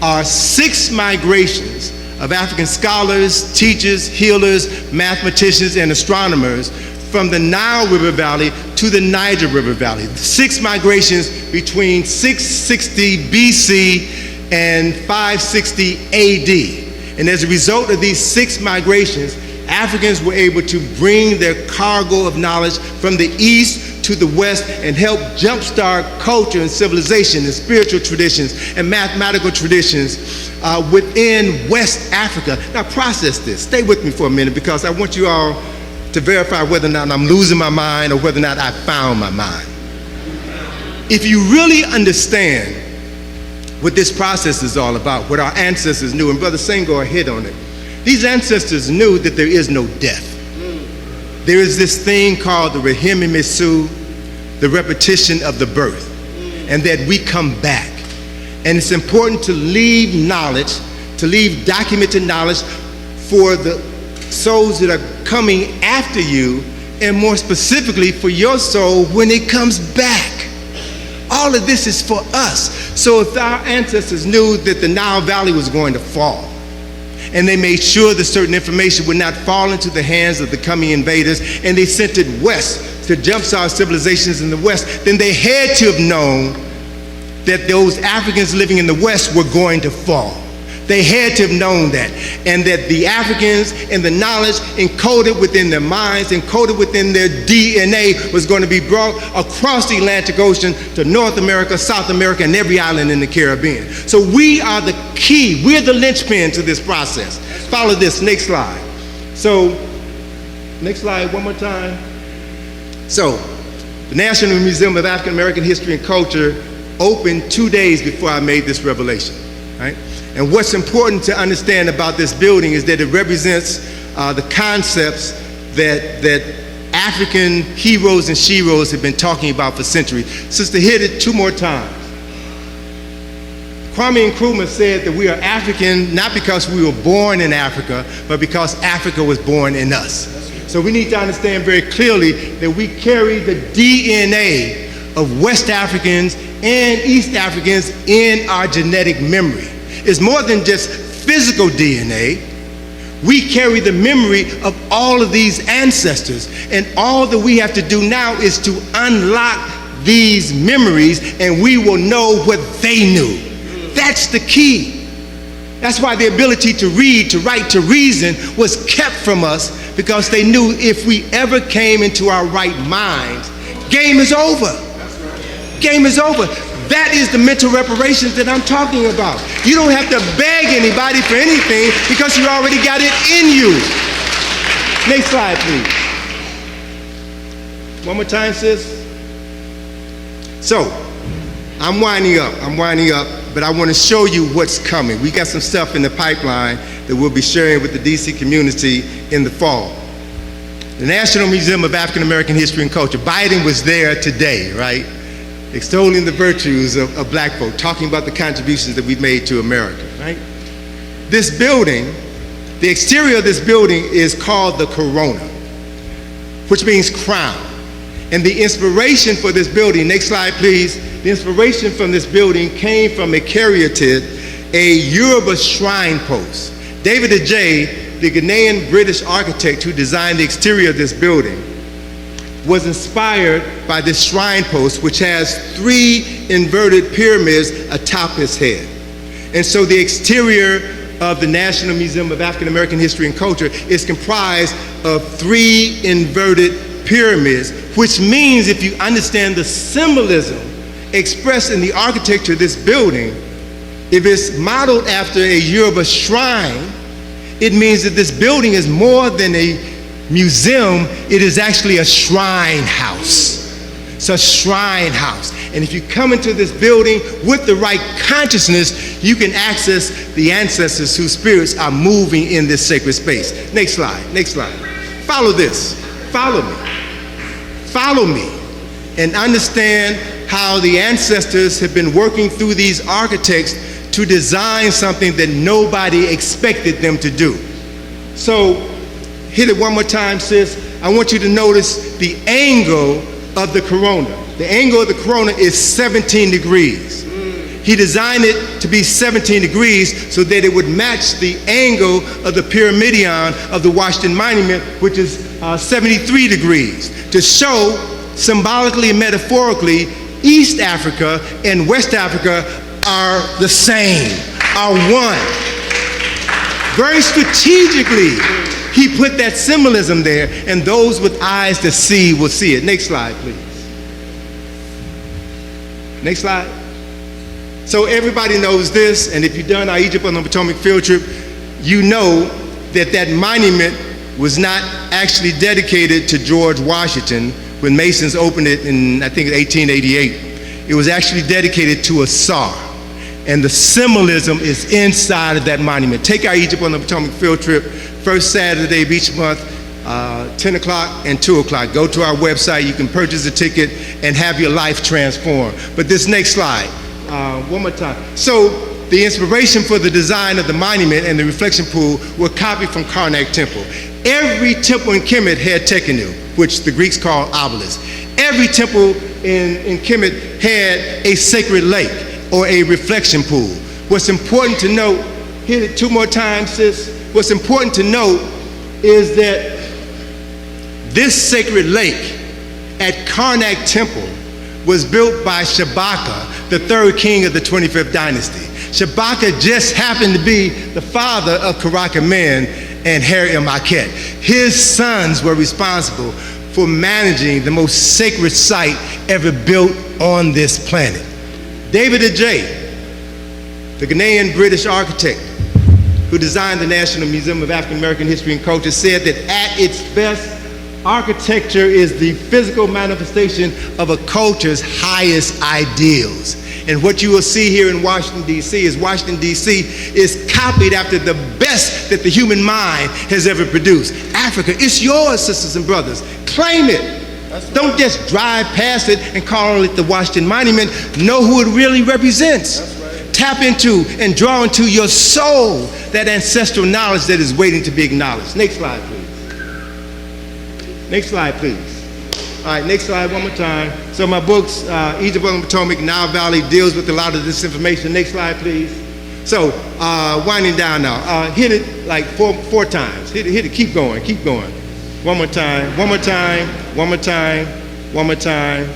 are 6 migrations of African scholars, teachers, healers, mathematicians, and astronomers from the Nile River Valley to the Niger River Valley. 6 migrations between 660 BC and 560 AD. And as a result of these 6 migrations, Africans were able to bring their cargo of knowledge from the east to the west and help jumpstart culture and civilization and spiritual traditions and mathematical traditions within West Africa. Now process this. Stay with me for a minute because I want you all to verify whether or not I'm losing my mind or whether or not I found my mind. If you really understand what this process is all about, what our ancestors knew, and Brother Senghor hit on it, these ancestors knew that there is no death. There is this thing called the Rahim Mesu, the repetition of the birth, and that we come back. And it's important to leave knowledge, to leave documented knowledge for the souls that are coming after you and more specifically for your soul when it comes back. All of this is for us. So if our ancestors knew that the Nile Valley was going to fall, and they made sure that certain information would not fall into the hands of the coming invaders, and they sent it west to jumpstart civilizations in the west, then they had to have known that those Africans living in the west were going to fall. They had to have known that, and that the Africans and the knowledge encoded within their minds, encoded within their DNA, was going to be brought across the Atlantic Ocean to North America, South America, and every island in the Caribbean. So we are the key, we're the linchpin to this process. Follow this, next slide. So, next slide, one more time. So, the National Museum of African American History and Culture opened 2 days before I made this revelation, right? And what's important to understand about this building is that it represents the concepts that African heroes and sheroes have been talking about for centuries. Sister, hit it 2 more times. Kwame Nkrumah said that we are African not because we were born in Africa, but because Africa was born in us. So we need to understand very clearly that we carry the DNA of West Africans and East Africans in our genetic memory. It's more than just physical DNA. We carry the memory of all of these ancestors, and all that we have to do now is to unlock these memories, and we will know what they knew. That's the key. That's why the ability to read, to write, to reason was kept from us, because they knew if we ever came into our right minds, game is over. Game is over. That is the mental reparations that I'm talking about. You don't have to beg anybody for anything because you already got it in you. Next slide, please. One more time, sis. So, I'm winding up, but I want to show you what's coming. We got some stuff in the pipeline that we'll be sharing with the DC community in the fall. The National Museum of African American History and Culture. Biden was there today, right? Extolling the virtues of black folk, talking about the contributions that we've made to America, right? This building, the exterior of this building is called the Corona, which means crown. And the inspiration for this building, next slide please, the inspiration from this building came from a caryatid, a Yoruba shrine post. David Ajay, the Ghanaian British architect who designed the exterior of this building, was inspired by this shrine post, which has 3 inverted pyramids atop his head. And so the exterior of the National Museum of African American History and Culture is comprised of 3 inverted pyramids, which means if you understand the symbolism expressed in the architecture of this building, if it's modeled after a Yoruba shrine, it means that this building is more than a museum, it is actually a shrine house. It's a shrine house. And if you come into this building with the right consciousness, you can access the ancestors whose spirits are moving in this sacred space. Next slide, next slide. Follow this, follow me. Follow me and understand how the ancestors have been working through these architects to design something that nobody expected them to do. So, hit it one more time, sis. I want you to notice the angle of the corona. The angle of the corona is 17 degrees. He designed it to be 17 degrees so that it would match the angle of the pyramidion of the Washington Monument, which is 73 degrees, to show symbolically and metaphorically East Africa and West Africa are the same, are one. Very strategically, he put that symbolism there, and those with eyes to see will see it. Next slide, please. Next slide. So everybody knows this, and if you've done our Egypt on the Potomac field trip, you know that that monument was not actually dedicated to George Washington when Masons opened it in, I think, 1888. It was actually dedicated to a czar. And the symbolism is inside of that monument. Take our Egypt on the Potomac field trip, first Saturday of each month, 10 o'clock and 2 o'clock. Go to our website, you can purchase a ticket and have your life transformed. But this next slide, one more time. So the inspiration for the design of the monument and the reflection pool were copied from Karnak Temple. Every temple in Kemet had Tekenu, which the Greeks call obelisk. Every temple in Kemet had a sacred lake or a reflection pool. What's important to note, hit it 2 more times, sis. What's important to note is that this sacred lake at Karnak Temple was built by Shabaka, the 3rd king of the 25th dynasty. Shabaka just happened to be the father of Karakamen and Har-el-Maket. His sons were responsible for managing the most sacred site ever built on this planet. David Ajay, the Ghanaian British architect who designed the National Museum of African American History and Culture, said that at its best, architecture is the physical manifestation of a culture's highest ideals. And what you will see here in Washington, D.C. is Washington, D.C. is copied after the best that the human mind has ever produced. Africa, it's yours, sisters and brothers. Claim it. Don't just drive past it and call it the Washington Monument. Know who it really represents. Tap into and draw into your soul that ancestral knowledge that is waiting to be acknowledged. Next slide, please. Next slide, please. All right, next slide, one more time. So my books, Egypt on the Potomac, Nile Valley, deals with a lot of this information. Next slide, please. So, winding down now. Hit it like four times. Hit it, keep going, keep going. One more time, one more time, one more time, one more time.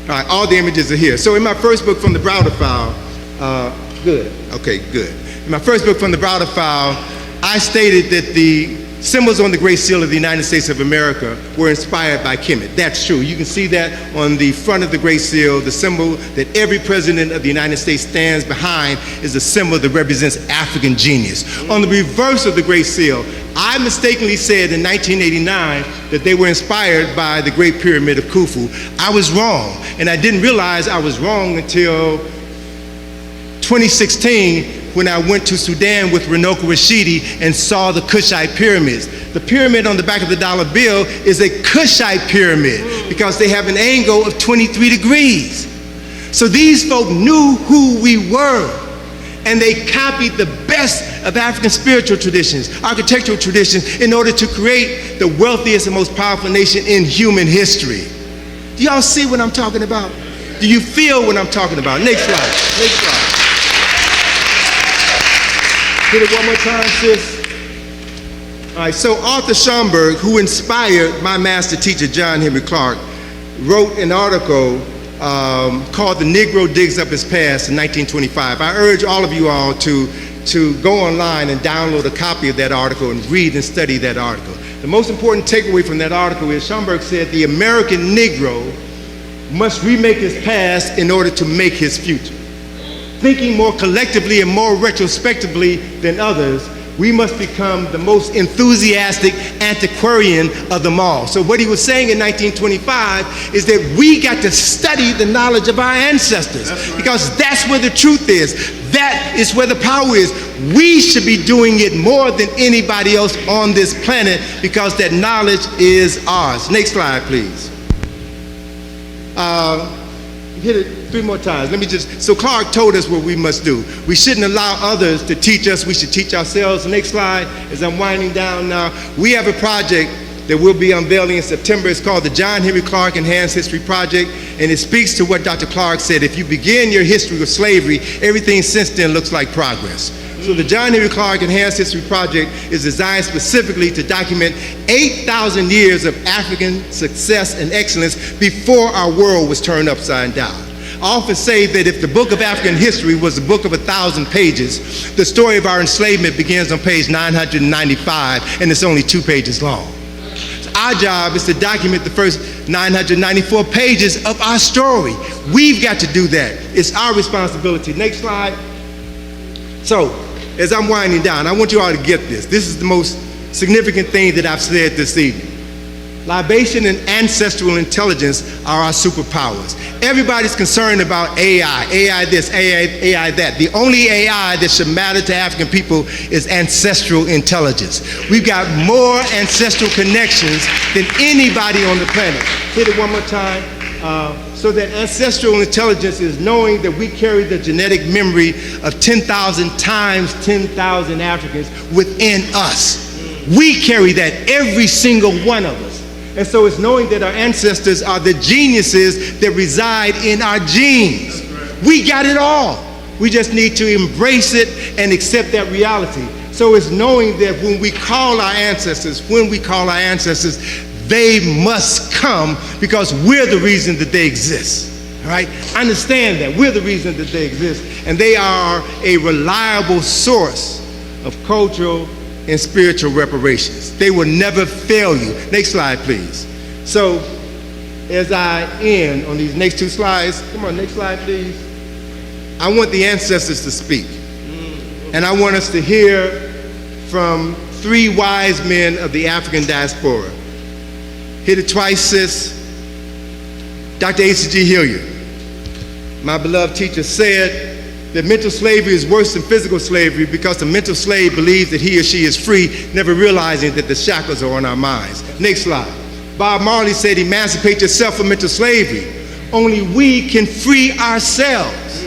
All right, all the images are here. So in my first book, From the Browder File, good, okay, good. In my first book, From the Browder File, I stated that the symbols on the Great Seal of the United States of America were inspired by Kemet. That's true. You can see that on the front of the Great Seal. The symbol that every president of the United States stands behind is a symbol that represents African genius. On the reverse of the Great Seal, I mistakenly said in 1989 that they were inspired by the Great Pyramid of Khufu. I was wrong, and I didn't realize I was wrong until 2016, when I went to Sudan with Runoko Rashidi and saw the Kushite pyramids. The pyramid on the back of the dollar bill is a Kushite pyramid because they have an angle of 23 degrees. So these folk knew who we were, and they copied the best of African spiritual traditions, architectural traditions, in order to create the wealthiest and most powerful nation in human history. Do y'all see what I'm talking about? Do you feel what I'm talking about? Next slide, next slide. Hit it one more time, sis. All right, so Arthur Schomburg, who inspired my master teacher, John Henry Clark, wrote an article called The Negro Digs Up His Past in 1925. I urge all of you all to go online and download a copy of that article and read and study that article. The most important takeaway from that article is Schomburg said the American Negro must remake his past in order to make his future. Thinking more collectively and more retrospectively than others, we must become the most enthusiastic antiquarian of them all. So what he was saying in 1925 is that we got to study the knowledge of our ancestors, because that's where the truth is. That is where the power is. We should be doing it more than anybody else on this planet, because that knowledge is ours. Next slide, please. Hit it 3 more times. So Clark told us what we must do. We shouldn't allow others to teach us. We should teach ourselves. Next slide, as I'm winding down now. We have a project that we'll be unveiling in September. It's called the John Henry Clark Enhanced History Project, and it speaks to what Dr. Clark said. If you begin your history with slavery, everything since then looks like progress. So the John Henry Clark Enhanced History Project is designed specifically to document 8,000 years of African success and excellence before our world was turned upside down. I often say that if the book of African history was a book of 1,000 pages, the story of our enslavement begins on page 995, and it's only 2 pages long. So our job is to document the first 994 pages of our story. We've got to do that. It's our responsibility. Next slide. So, as I'm winding down, I want you all to get this. This is the most significant thing that I've said this evening. Libation and ancestral intelligence are our superpowers. Everybody's concerned about AI, AI this, AI that. The only AI that should matter to African people is ancestral intelligence. We've got more ancestral connections than anybody on the planet. Hit it one more time. So that ancestral intelligence is knowing that we carry the genetic memory of 10,000 times 10,000 Africans within us. We carry that, every single one of us. And so it's knowing that our ancestors are the geniuses that reside in our genes. We got it all. We just need to embrace it and accept that reality. So it's knowing that when we call our ancestors, they must come because we're the reason that they exist. All right? Understand that we're the reason that they exist, and they are a reliable source of cultural and spiritual reparations. They will never fail you. Next slide, please. So, as I end on these next two slides, come on, next slide, please. I want the ancestors to speak. And I want us to hear from three wise men of the African diaspora. Hit it twice, sis. Dr. Asa G. Hilliard, my beloved teacher, said that mental slavery is worse than physical slavery because the mental slave believes that he or she is free, never realizing that the shackles are on our minds. Next slide. Bob Marley said, emancipate yourself from mental slavery. Only we can free ourselves.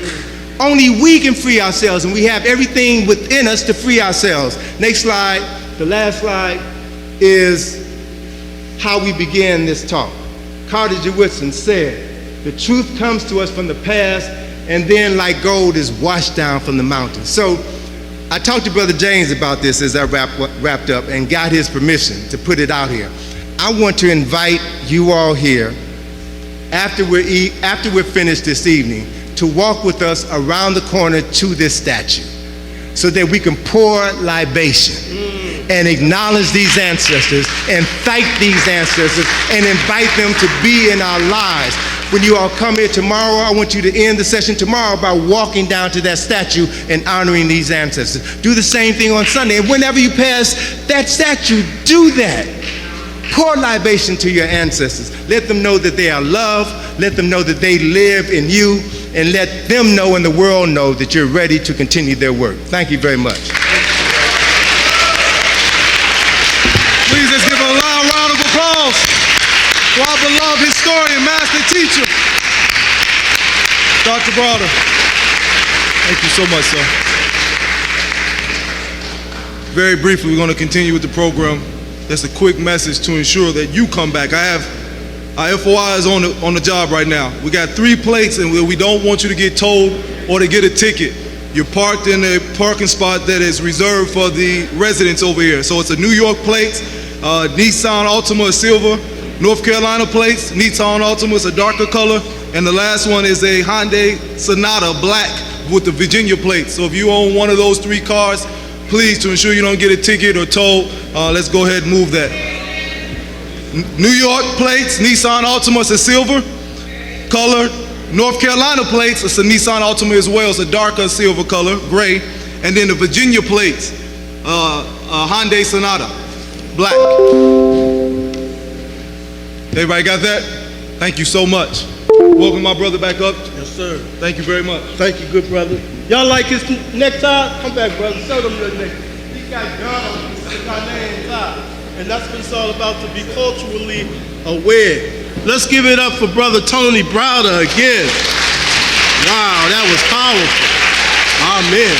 Only we can free ourselves, and we have everything within us to free ourselves. Next slide, the last slide, is how we began this talk. Carter G. Woodson said, the truth comes to us from the past, and then like gold is washed down from the mountains. So I talked to Brother James about this as I wrapped up and got his permission to put it out here. I want to invite you all here, after we're finished this evening, to walk with us around the corner to this statue so that we can pour libation and acknowledge these ancestors and thank these ancestors and invite them to be in our lives. When you all come here tomorrow, I want you to end the session tomorrow by walking down to that statue and honoring these ancestors. Do the same thing on Sunday. And whenever you pass that statue, do that. Pour libation to your ancestors. Let them know that they are loved. Let them know that they live in you. And let them know and the world know that you're ready to continue their work. Thank you very much. Please let's give a loud round of applause to our beloved historian, master teacher, Dr. Browder. Thank you so much, sir. Very briefly, we're going to continue with the program. That's a quick message to ensure that you come back. I have our FOI is on the job right now. We got 3 plates, and we don't want you to get told or to get a ticket. You're parked in a parking spot that is reserved for the residents over here. So it's a New York plate, Nissan Altima silver, North Carolina plates, Nissan Altima is a darker color, and the last one is a Hyundai Sonata black with the Virginia plate. So if you own one of those 3 cars, please, to ensure you don't get a ticket or toll, let's go ahead and move that. New York plates, Nissan Altima is a silver color. North Carolina plates, it's a Nissan Altima as well. It's a darker silver color, gray. And then the Virginia plates, Hyundai Sonata, black. Everybody got that? Thank you so much. Welcome my brother back up. Yes, sir. Thank you very much. Thank you, good brother. Y'all like his necktie? Come back, brother. Show them your necktie. He got God on his name tie. And that's what it's all about, to be culturally aware. Let's give it up for Brother Tony Browder again. Wow, that was powerful. Amen.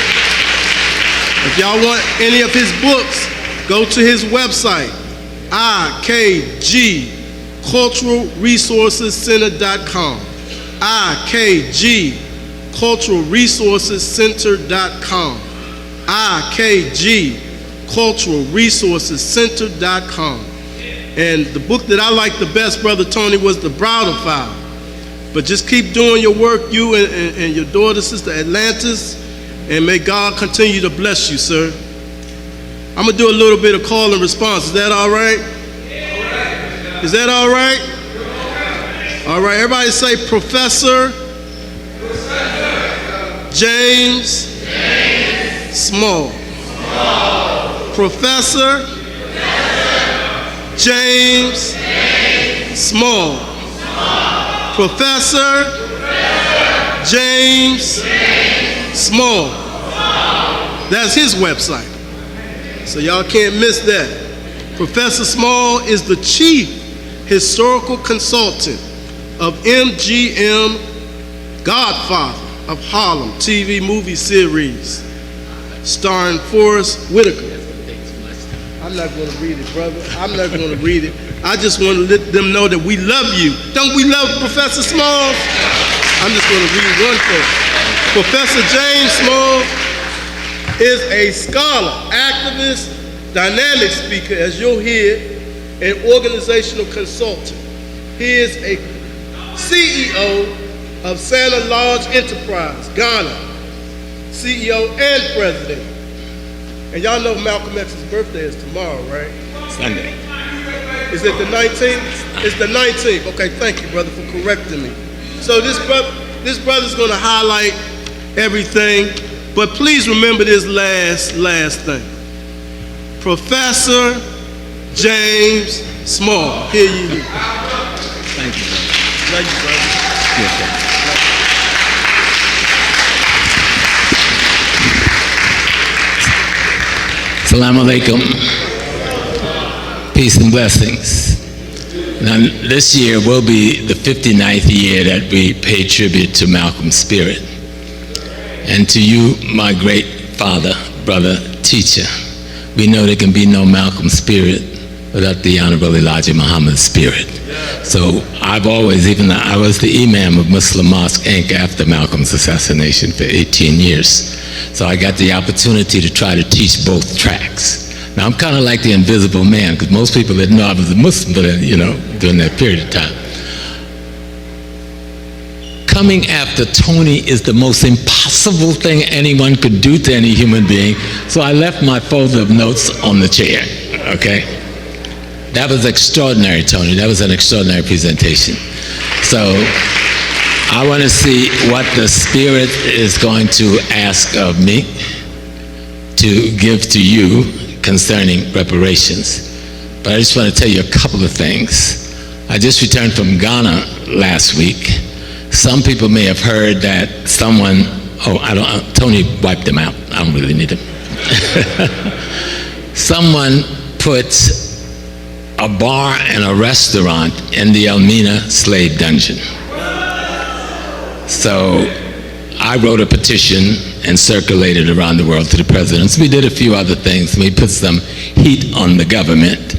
If y'all want any of his books, go to his website, ikgculturalresourcescenter.com. ikgculturalresourcescenter.com. ikgculturalresourcescenter.com. And the book that I liked the best, Brother Tony, was The Browder File. But just keep doing your work, you and your daughter, Sister Atlantis, and may God continue to bless you, sir. I'm going to do a little bit of call and response. Is that all right? Is that all right? All right, everybody say Professor James Small. Professor James Small. Professor James Small. That's his website. So y'all can't miss that. Professor Small is the chief historical consultant of MGM Godfather of Harlem TV movie series starring Forrest Whitaker. I'm not going to read it, brother. I'm not going to read it. I just want to let them know that we love you. Don't we love Professor Smalls? I'm just going to read one thing. Professor James Smalls is a scholar, activist, dynamic speaker, as you'll hear, and organizational consultant. He is a CEO of Santa Large Enterprise, Ghana, CEO and president. And y'all know Malcolm X's birthday is tomorrow, right? Sunday. Is it the 19th? It's the 19th. Okay, thank you, brother, for correcting me. So this brother's going to highlight everything, but please remember this last thing. Professor James Small. Here you go. Thank you. Love you, brother. Yes, sir. Assalamu alaikum. Peace and blessings. Now, this year will be the 59th year that we pay tribute to Malcolm's spirit. And to you, my great father, brother, teacher, we know there can be no Malcolm spirit without the Honorable Elijah Muhammad's spirit. So I've always, even though I was the imam of Muslim Mosque Inc. after Malcolm's assassination for 18 years. So I got the opportunity to try to teach both tracks. Now I'm kind of like the invisible man, because most people didn't know I was a Muslim, but during that period of time. Coming after Tony is the most impossible thing anyone could do to any human being, so I left my folder of notes on the chair, okay? That was extraordinary, Tony. That was an extraordinary presentation. So I want to see what the Spirit is going to ask of me to give to you concerning reparations. But I just want to tell you a couple of things. I just returned from Ghana last week. Some people may have heard that someone, Tony wiped them out. I don't really need them. Someone put a bar and a restaurant in the Elmina slave dungeon. So I wrote a petition and circulated around the world to the presidents. We did a few other things. We put some heat on the government.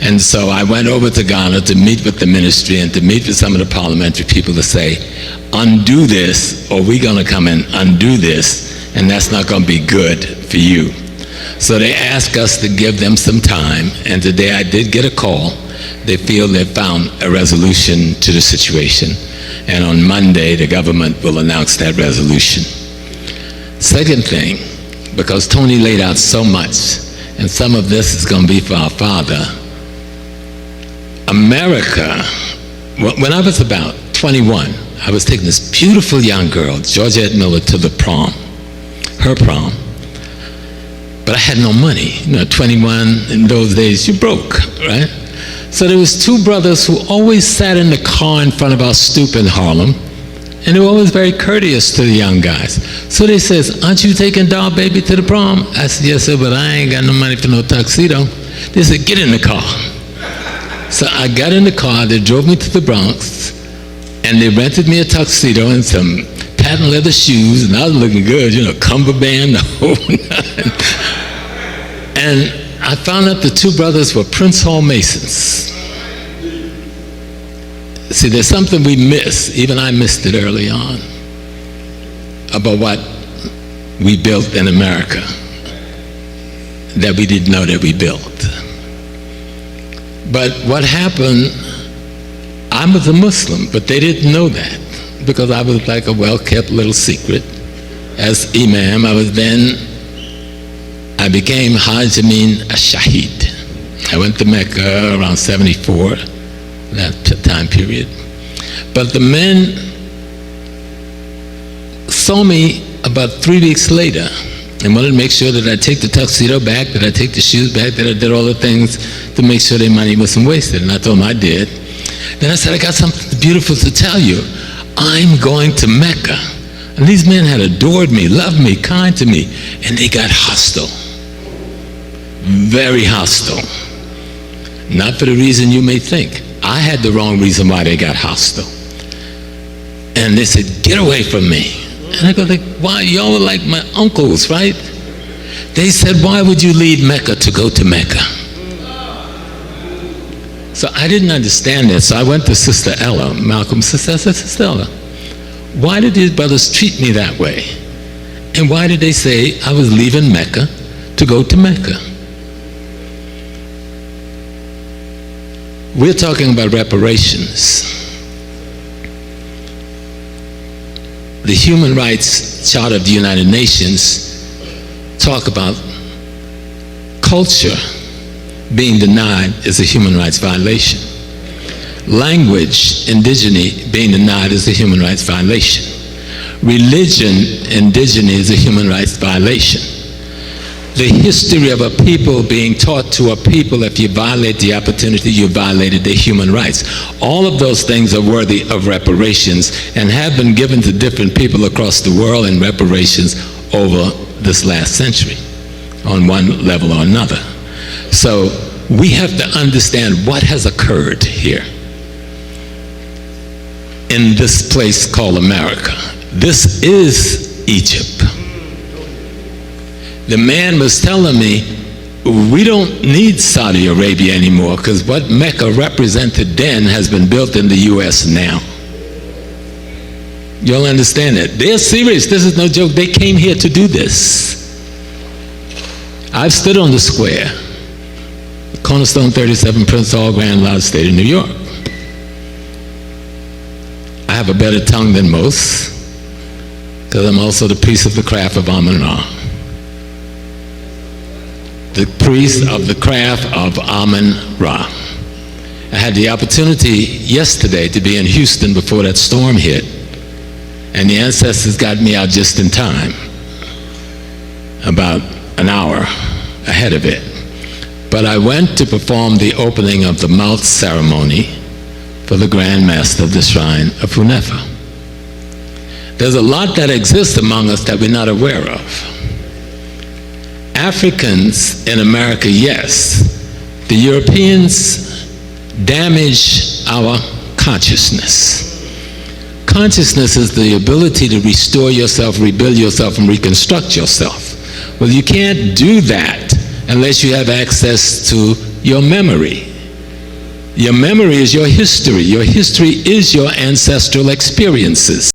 And so I went over to Ghana to meet with the ministry and to meet with some of the parliamentary people to say, undo this, or we're going to come and undo this, and that's not going to be good for you. So they asked us to give them some time, and today I did get a call. They feel they found a resolution to the situation, and on Monday the government will announce that resolution. Second thing, because Tony laid out so much, and some of this is going to be for our father, America, when I was about 21, I was taking this beautiful young girl, Georgette Miller, to the prom, her prom. But I had no money. 21 in those days, you broke, right? So there was two brothers who always sat in the car in front of our stoop in Harlem, and they were always very courteous to the young guys. So they says, aren't you taking doll baby to the prom? I said, yes, sir, but I ain't got no money for no tuxedo. They said, get in the car. So I got in the car, they drove me to the Bronx, and they rented me a tuxedo and some patent leather shoes, and I was looking good, cummerbund, the whole nine. And I found out the two brothers were Prince Hall Masons. See, there's something we miss, even I missed it early on, about what we built in America that we didn't know that we built. But what happened, I was a Muslim, but they didn't know that, because I was like a well-kept little secret. As Imam, I became Hajj Amin Shaheed. I went to Mecca around 74, that time period. But the men saw me about 3 weeks later and wanted to make sure that I take the tuxedo back, that I take the shoes back, that I did all the things to make sure their money wasn't wasted. And I told them I did. Then I said, I got something beautiful to tell you. I'm going to Mecca. And these men had adored me, loved me, kind to me, and they got hostile. Very hostile. Not for the reason you may think. I had the wrong reason why they got hostile. And they said, get away from me. And I go like, why? Y'all are like my uncles, right? They said, why would you leave Mecca to go to Mecca? So I didn't understand that. So I went to Sister Ella, Malcolm's sister. I said, Sister Ella, why did these brothers treat me that way? And why did they say I was leaving Mecca to go to Mecca? We're talking about reparations. The Human Rights Charter of the United Nations talk about culture being denied is a human rights violation. Language, indigeneity, being denied is a human rights violation. Religion, indigeneity, is a human rights violation. The history of a people being taught to a people, if you violate the opportunity, you violated their human rights. All of those things are worthy of reparations and have been given to different people across the world in reparations over this last century, on one level or another. So we have to understand what has occurred here in this place called America. This is Egypt. The man was telling me, we don't need Saudi Arabia anymore because what Mecca represented then has been built in the U.S. now. You'll understand that. They're serious. This is no joke. They came here to do this. I've stood on the square, Cornerstone 37, Prince Hall, Grand Lodge, State of New York. I have a better tongue than most because I'm also the priest of the craft of Amun-Ra. The priest of the craft of Amun-Ra. I had the opportunity yesterday to be in Houston before that storm hit, and the ancestors got me out just in time, about an hour ahead of it. But I went to perform the opening of the mouth ceremony for the Grand Master of the Shrine of Hunefa. There's a lot that exists among us that we're not aware of. Africans in America, yes. The Europeans damage our consciousness. Consciousness is the ability to restore yourself, rebuild yourself, and reconstruct yourself. Well, you can't do that unless you have access to your memory. Your memory is your history. Your history is your ancestral experiences.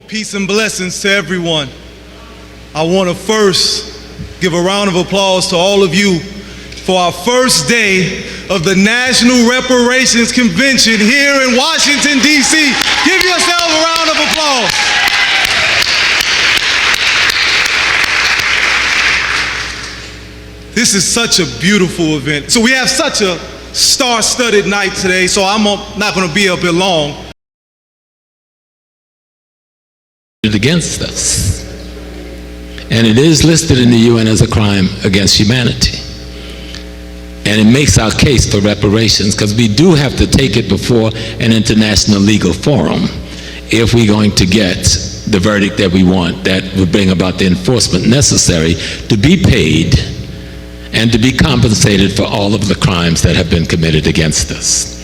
Peace and blessings to everyone. I want to first give a round of applause to all of you for our first day of the National Reparations Convention here in Washington, D.C. Give yourself a round of applause. This is such a beautiful event. So we have such a star-studded night today, so I'm not going to be up here long. Against us, and it is listed in the UN as a crime against humanity, and it makes our case for reparations because we do have to take it before an international legal forum if we're going to get the verdict that we want that would bring about the enforcement necessary to be paid and to be compensated for all of the crimes that have been committed against us.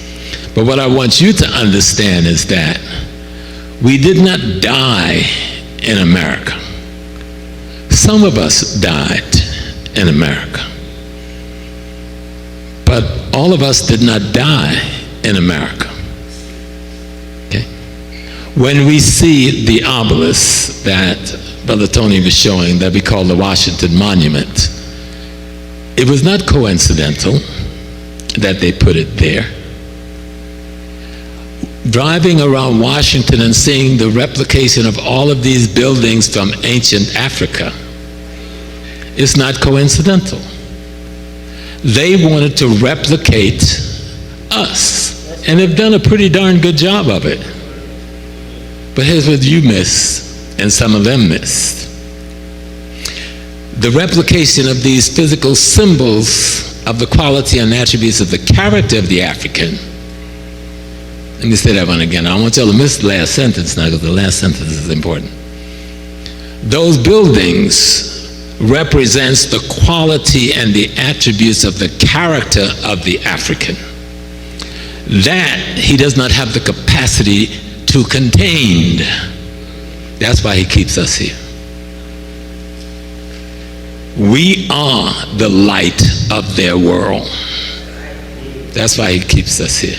But what I want you to understand is that we did not die in America. Some of us died in America. But all of us did not die in America. Okay? When we see the obelisk that Brother Tony was showing that we call the Washington Monument, it was not coincidental that they put it there. Driving around Washington and seeing the replication of all of these buildings from ancient Africa is not coincidental. They wanted to replicate us. And they've done a pretty darn good job of it. But here's what you miss, and some of them missed. The replication of these physical symbols of the quality and attributes of the character of the African. Let me say that one again. I don't want y'all to miss the last sentence now, because the last sentence is important. Those buildings represents the quality and the attributes of the character of the African. That he does not have the capacity to contain. That's why he keeps us here. We are the light of their world. That's why he keeps us here.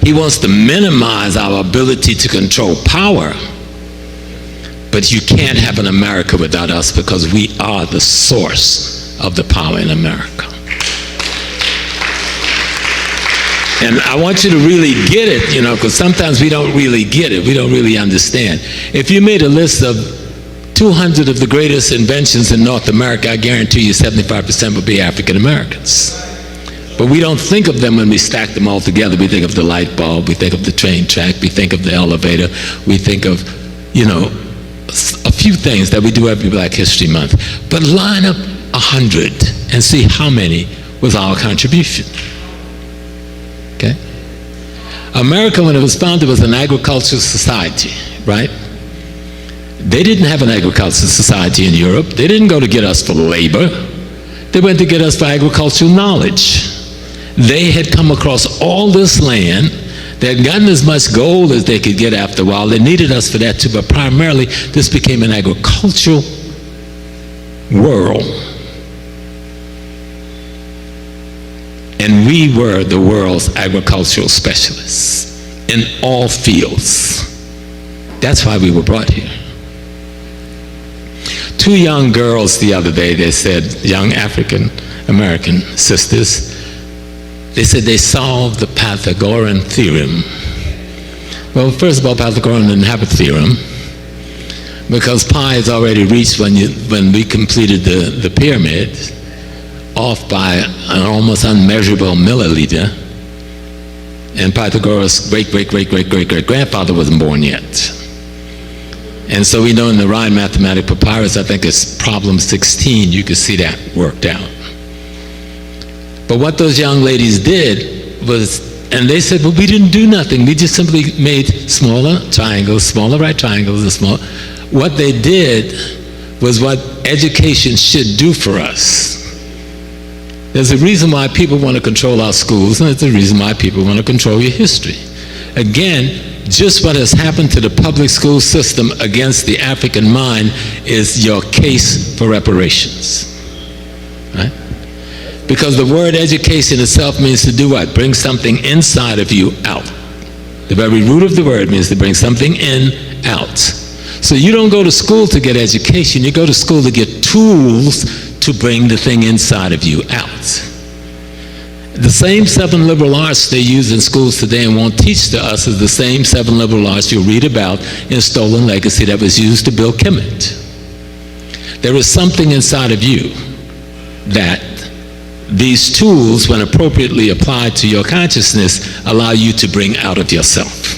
He wants to minimize our ability to control power. But you can't have an America without us, because we are the source of the power in America. And I want you to really get it, because sometimes we don't really get it. We don't really understand. If you made a list of 200 of the greatest inventions in North America, I guarantee you 75% would be African Americans. But we don't think of them when we stack them all together. We think of the light bulb, we think of the train track, we think of the elevator, we think of, a few things that we do every Black History Month. But line up 100 and see how many was our contribution. Okay? America, when it was founded, was an agricultural society, right? They didn't have an agricultural society in Europe. They didn't go to get us for labor. They went to get us for agricultural knowledge. They had come across all this land. They had gotten as much gold as they could get after a while. They needed us for that too, but primarily this became an agricultural world. And we were the world's agricultural specialists in all fields. That's why we were brought here. Two young girls the other day, they said, young African American sisters, they said they solved the Pythagorean theorem. Well, first of all, Pythagorean didn't have a theorem, because pi is already reached when we completed the pyramid, off by an almost unmeasurable milliliter. And Pythagoras' great-great-great-great-great-great-grandfather wasn't born yet. And so we know in the Rhine Mathematic Papyrus, I think it's problem 16, you can see that worked out. But what those young ladies did was, and they said, well, we didn't do nothing. We just simply made smaller triangles, smaller right triangles, and small. What they did was what education should do for us. There's a reason why people want to control our schools, and there's a reason why people want to control your history. Again, just what has happened to the public school system against the African mind is your case for reparations, right? Because the word education itself means to do what? Bring something inside of you out. The very root of the word means to bring something in, out. So you don't go to school to get education, you go to school to get tools to bring the thing inside of you out. The same 7 liberal arts they use in schools today and won't teach to us is the same 7 liberal arts you'll read about in Stolen Legacy that was used to build Kemet. There is something inside of you that these tools, when appropriately applied to your consciousness, allow you to bring out of yourself.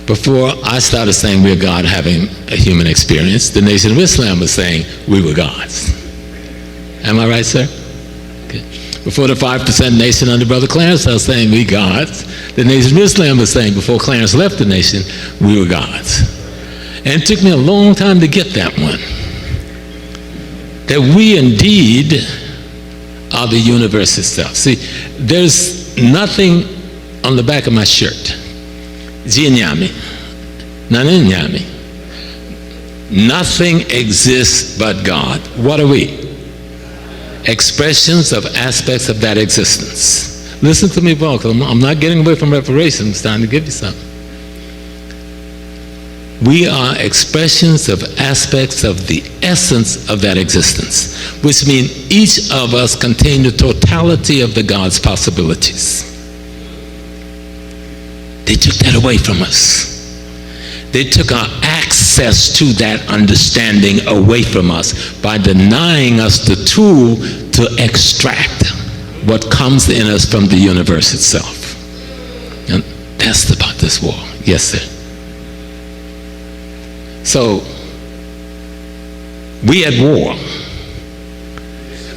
Before I started saying we're God having a human experience, the Nation of Islam was saying we were gods. Am I right, sir? Okay. Before the 5% nation under Brother Clarence started saying we gods, the Nation of Islam was saying before Clarence left the nation, we were gods. And it took me a long time to get that one. That we indeed are the universe itself. See, there's nothing on the back of my shirt. Zinyami. Naninyami. Nothing exists but God. What are we? Expressions of aspects of that existence. Listen to me, Paul, because I'm not getting away from reparations. It's time to give you something. We are expressions of aspects of the essence of that existence, which means each of us contain the totality of the God's possibilities. They took that away from us. They took our access to that understanding away from us by denying us the tool to extract what comes in us from the universe itself. asked about this war. Yes, sir. So, we at war.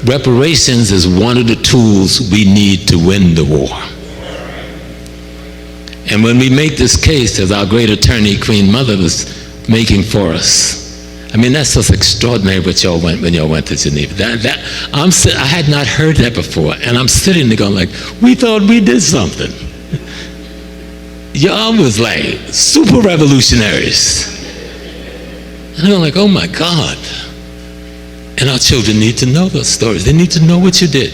Reparations is one of the tools we need to win the war. And when we make this case, as our great attorney, Queen Mother, was making for us, I mean, that's just extraordinary what y'all went when y'all went to Geneva. I had not heard that before, and I'm sitting there going like, we thought we did something. Y'all was like super revolutionaries. And I'm like, oh my God. And our children need to know those stories. They need to know what you did.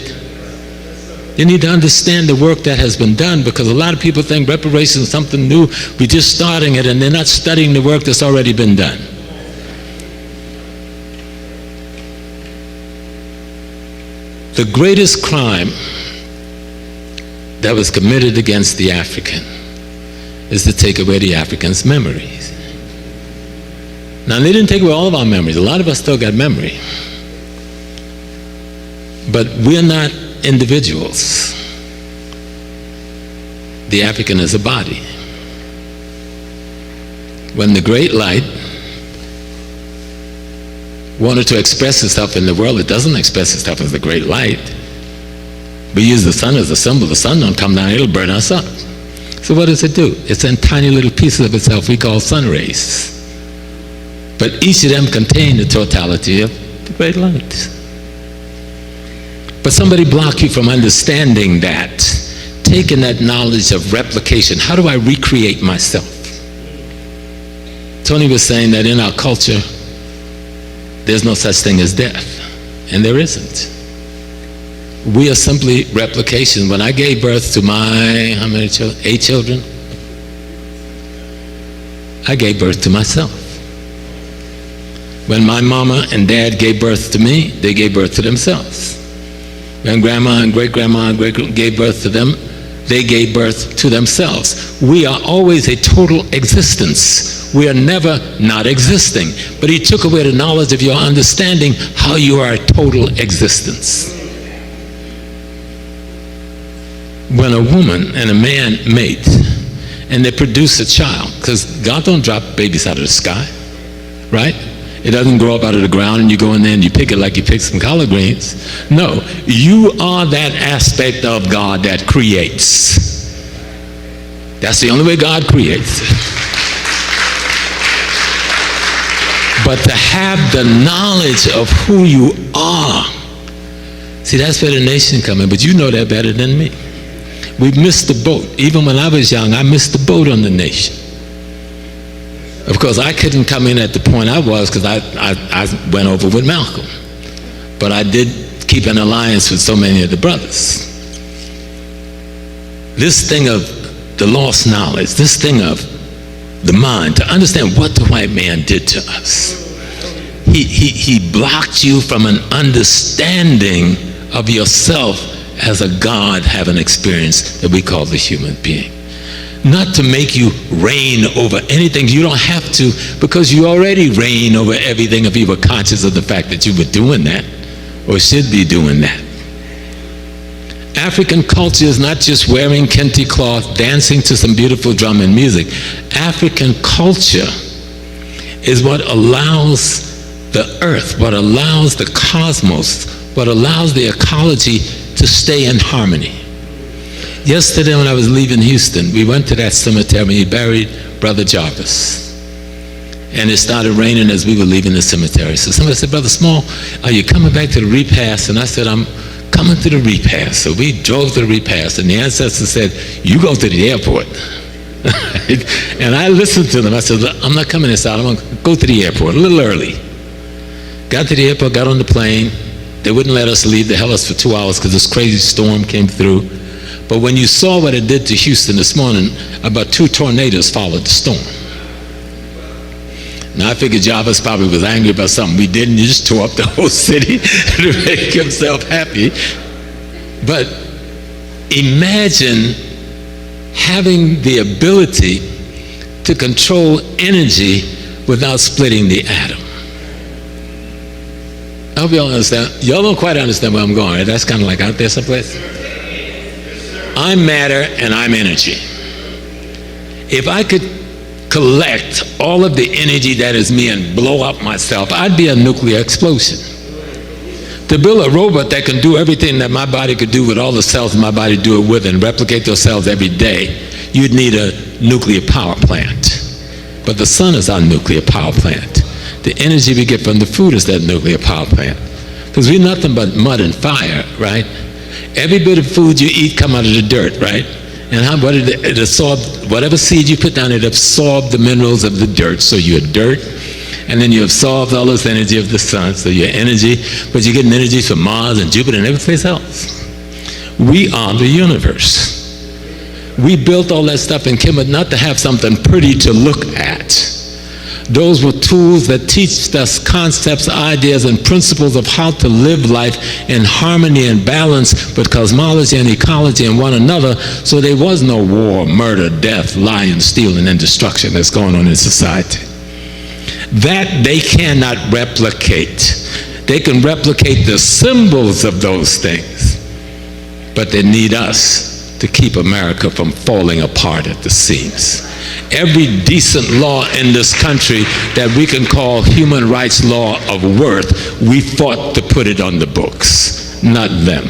They need to understand the work that has been done, because a lot of people think reparations is something new. We're just starting it, and they're not studying the work that's already been done. The greatest crime that was committed against the African is to take away the African's memories. Now, they didn't take away all of our memories. A lot of us still got memory. But we're not individuals. The African is a body. When the Great Light wanted to express itself in the world, it doesn't express itself as the Great Light. We use the sun as a symbol. The sun don't come down, it'll burn us up. So what does it do? It's in tiny little pieces of itself we call sun rays. But each of them contain the totality of the Great Light. But somebody block you from understanding that, taking that knowledge of replication. How do I recreate myself? Tony was saying that in our culture, there's no such thing as death, and there isn't. We are simply replication. When I gave birth to my, how many children? 8 children. I gave birth to myself. When my mama and dad gave birth to me, they gave birth to themselves. When grandma and great-grandma and great gave birth to them, they gave birth to themselves. We are always a total existence. We are never not existing. But he took away the knowledge of your understanding how you are a total existence. When a woman and a man mate and they produce a child, because God don't drop babies out of the sky, right? It doesn't grow up out of the ground and you go in there and you pick it like you pick some collard greens. No, you are that aspect of God that creates. That's the only way God creates. But to have the knowledge of who you are, see, that's where the nation comes in, but you know that better than me. We missed the boat. Even when I was young, I missed the boat on the nation. Of course, I couldn't come in at the point I was because I went over with Malcolm. But I did keep an alliance with so many of the brothers. This thing of the lost knowledge, this thing of the mind, to understand what the white man did to us. He blocked you from an understanding of yourself as a God having experience that we call the human being. Not to make you reign over anything. You don't have to, because you already reign over everything if you were conscious of the fact that you were doing that or should be doing that. African culture is not just wearing kente cloth, dancing to some beautiful drum and music. African culture is what allows the earth, what allows the cosmos, what allows the ecology to stay in harmony. Yesterday when I was leaving Houston, we went to that cemetery and he buried Brother Jarvis. And it started raining as we were leaving the cemetery. So somebody said, Brother Small, are you coming back to the repast? And I said, I'm coming to the repast. So we drove to the repast and the ancestor said, you go to the airport. And I listened to them. I said, I'm not coming inside. I'm going to go to the airport a little early. Got to the airport, got on the plane. They wouldn't let us leave. They held us for 2 hours because this crazy storm came through. But when you saw what it did to Houston this morning, about 2 tornadoes followed the storm. Now I figured Jarvis probably was angry about something we didn't. He just tore up the whole city to make himself happy. But imagine having the ability to control energy without splitting the atom. I hope y'all understand. Y'all don't quite understand where I'm going, right? That's kind of like out there someplace. I'm matter and I'm energy. if I could collect all of the energy that is me and blow up myself, I'd be a nuclear explosion. To build a robot that can do everything that my body could do with all the cells in my body, do it with, and replicate those cells every day, you'd need a nuclear power plant. But the sun is our nuclear power plant. The energy we get from the food is that nuclear power plant. Because we're nothing but mud and fire, right? Every bit of food you eat come out of the dirt, right? And it absorbed, whatever seed you put down, it absorbed the minerals of the dirt. So you're dirt, and then you absorb all this energy of the sun, so your energy, but you're getting energy from Mars and Jupiter and every place else. We are the universe. We built all that stuff in Kemet not to have something pretty to look at. Those were tools that teach us concepts, ideas, and principles of how to live life in harmony and balance with cosmology and ecology and one another, so there was no war, murder, death, lying, stealing, and destruction that's going on in society. That they cannot replicate. They can replicate the symbols of those things, but they need us to keep America from falling apart at the seams. Every decent law in this country that we can call human rights law of worth, we fought to put it on the books, not them.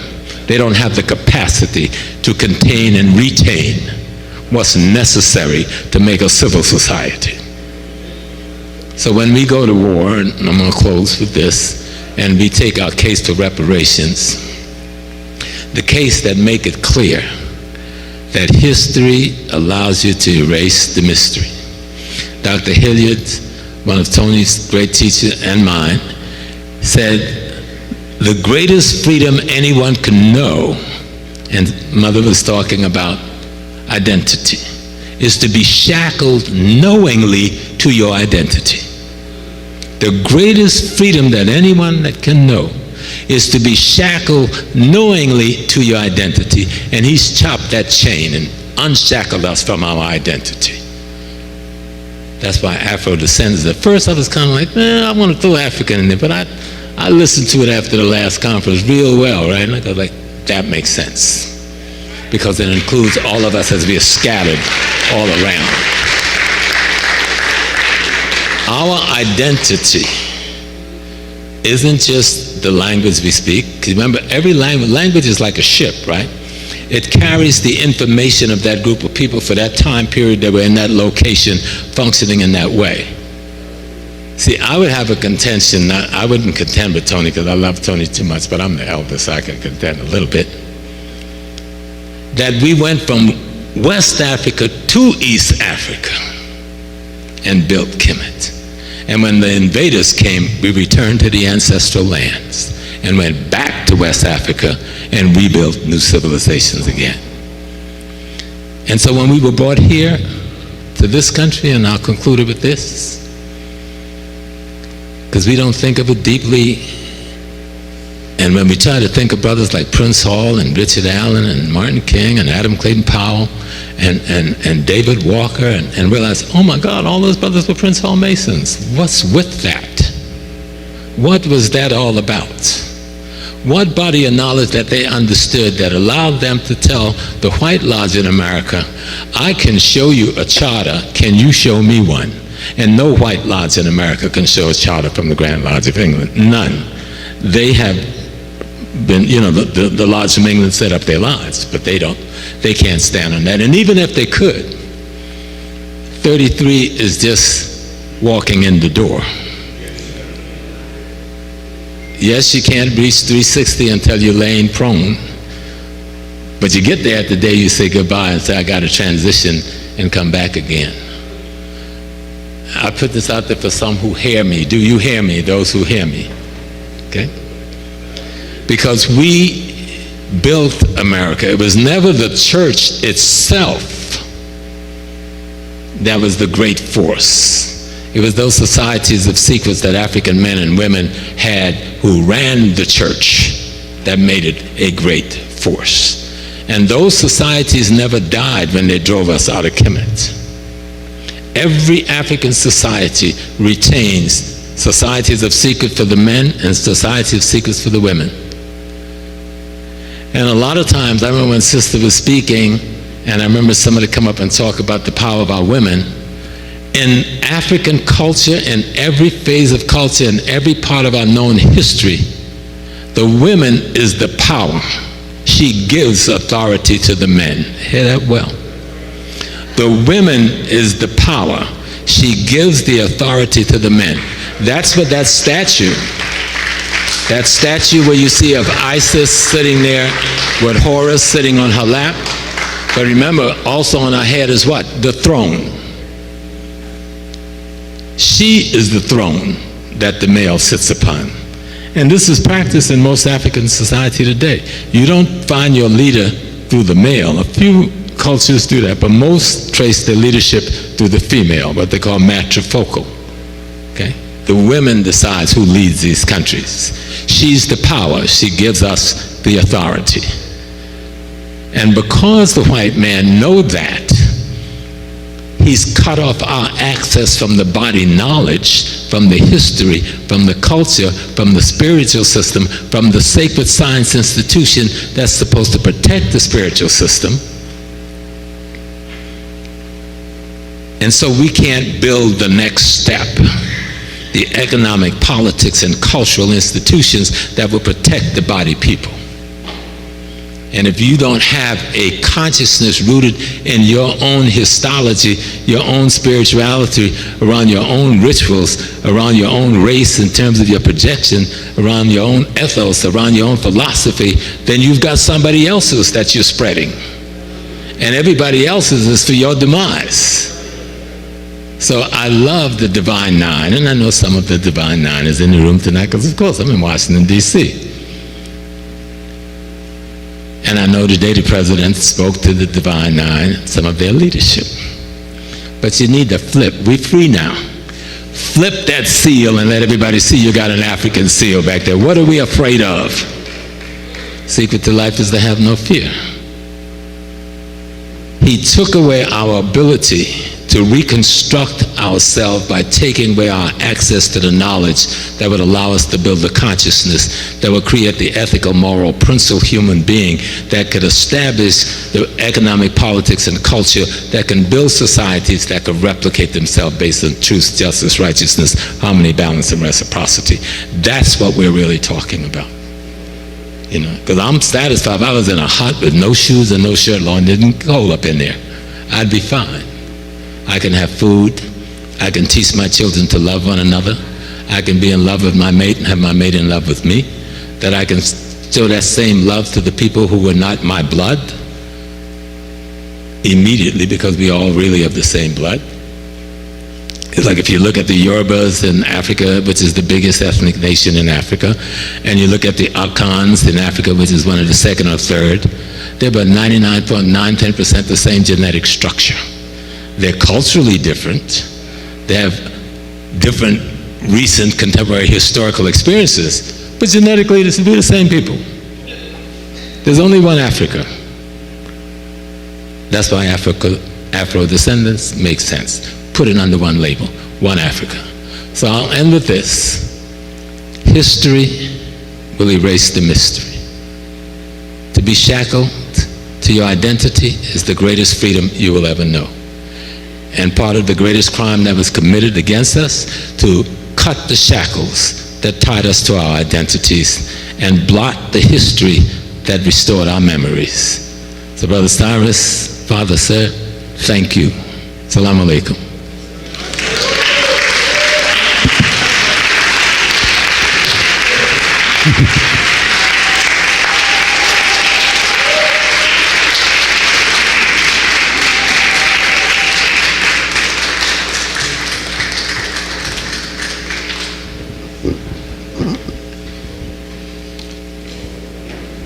They don't have the capacity to contain and retain what's necessary to make a civil society. So when we go to war, and I'm going to close with this, and we take our case to reparations, the case that make it clear that history allows you to erase the mystery. Dr. Hilliard, one of Tony's great teachers and mine, said the greatest freedom anyone can know, and Mother was talking about identity, is to be shackled knowingly to your identity. The greatest freedom that anyone that can know is to be shackled knowingly to your identity. And he's chopped that chain and unshackled us from our identity. That's why Afrodescendants, at first I was kind of like, I want to throw African in there, but I listened to it after the last conference real well, right? And I was like, that makes sense. Because it includes all of us as we are scattered all around. Our identity isn't just the language we speak. Because remember, every language is like a ship, right? It carries the information of that group of people for that time period that were in that location, functioning in that way. See, I would have a contention, I wouldn't contend with Tony because I love Tony too much, but I'm the eldest, so I can contend a little bit, that we went from West Africa to East Africa and built Kemet. And when the invaders came, we returned to the ancestral lands and went back to West Africa and rebuilt new civilizations again. And so when we were brought here to this country, and I'll conclude it with this, because we don't think of it deeply, and when we try to think of brothers like Prince Hall and Richard Allen and Martin King and Adam Clayton Powell and David Walker and realize, oh my God, all those brothers were Prince Hall Masons. What's with that? What was that all about? What body of knowledge that they understood that allowed them to tell the White Lodge in America, I can show you a charter, can you show me one? And no White Lodge in America can show a charter from the Grand Lodge of England, none. They have been, the Lodge from England set up their lodge, but they can't stand on that. And even if they could, 33 is just walking in the door. Yes, you can't reach 360 until you're laying prone, but you get there at the day you say goodbye and say, I got to transition and come back again. I put this out there for some who hear me. Do you hear me, those who hear me? Okay? Because we built America. It was never the church itself that was the great force. It was those societies of secrets that African men and women had who ran the church that made it a great force. And those societies never died when they drove us out of Kemet. Every African society retains societies of secret for the men and societies of secrets for the women. And a lot of times, I remember when Sister was speaking, and I remember somebody come up and talk about the power of our women. In African culture, in every phase of culture, in every part of our known history, the woman is the power. She gives authority to the men. Hear that well. The woman is the power. She gives the authority to the men. That's what that statue where you see of Isis sitting there with Horus sitting on her lap. But remember, also on her head is what? The throne. She is the throne that the male sits upon. And this is practiced in most African society today. You don't find your leader through the male. A few cultures do that, but most trace their leadership through the female, what they call matrifocal. Okay? The women decides who leads these countries. She's the power. She gives us the authority. And because the white man knows that, he's cut off our access from the body knowledge, from the history, from the culture, from the spiritual system, from the sacred science institution that's supposed to protect the spiritual system. And so we can't build the next step, the economic, politics, and cultural institutions that will protect the body people. And if you don't have a consciousness rooted in your own histology, your own spirituality, around your own rituals, around your own race in terms of your projection, around your own ethos, around your own philosophy, then you've got somebody else's that you're spreading. And everybody else's is for your demise. So I love the Divine Nine, and I know some of the Divine Nine is in the room tonight because, of course, I'm in Washington, D.C. And I know today the president spoke to the Divine Nine, some of their leadership. But you need to flip. We're free now. Flip that seal and let everybody see you got an African seal back there. What are we afraid of? Secret to life is to have no fear. He took away our ability to reconstruct ourselves by taking away our access to the knowledge that would allow us to build the consciousness that would create the ethical, moral, principled human being that could establish the economic, politics, and culture that can build societies that could replicate themselves based on truth, justice, righteousness, harmony, balance, and reciprocity. That's what we're really talking about. You know, because I'm satisfied if I was in a hut with no shoes and no shirt on, didn't cold up in there, I'd be fine. I can have food. I can teach my children to love one another. I can be in love with my mate and have my mate in love with me. That I can show that same love to the people who were not my blood immediately, because we all really of the same blood. It's like if you look at the Yorubas in Africa, which is the biggest ethnic nation in Africa, and you look at the Akans in Africa, which is one of the second or third, they're about 99.910% the same genetic structure. They're culturally different. They have different recent contemporary historical experiences, but genetically we're the same people. There's only one Africa. That's why Afrodescendants makes sense. Put it under one label, one Africa. So I'll end with this. History will erase the mystery. To be shackled to your identity is the greatest freedom you will ever know. And part of the greatest crime that was committed against us, to cut the shackles that tied us to our identities and blot the history that restored our memories. So Brother Cyrus, Father, sir, thank you. Assalamu alaikum.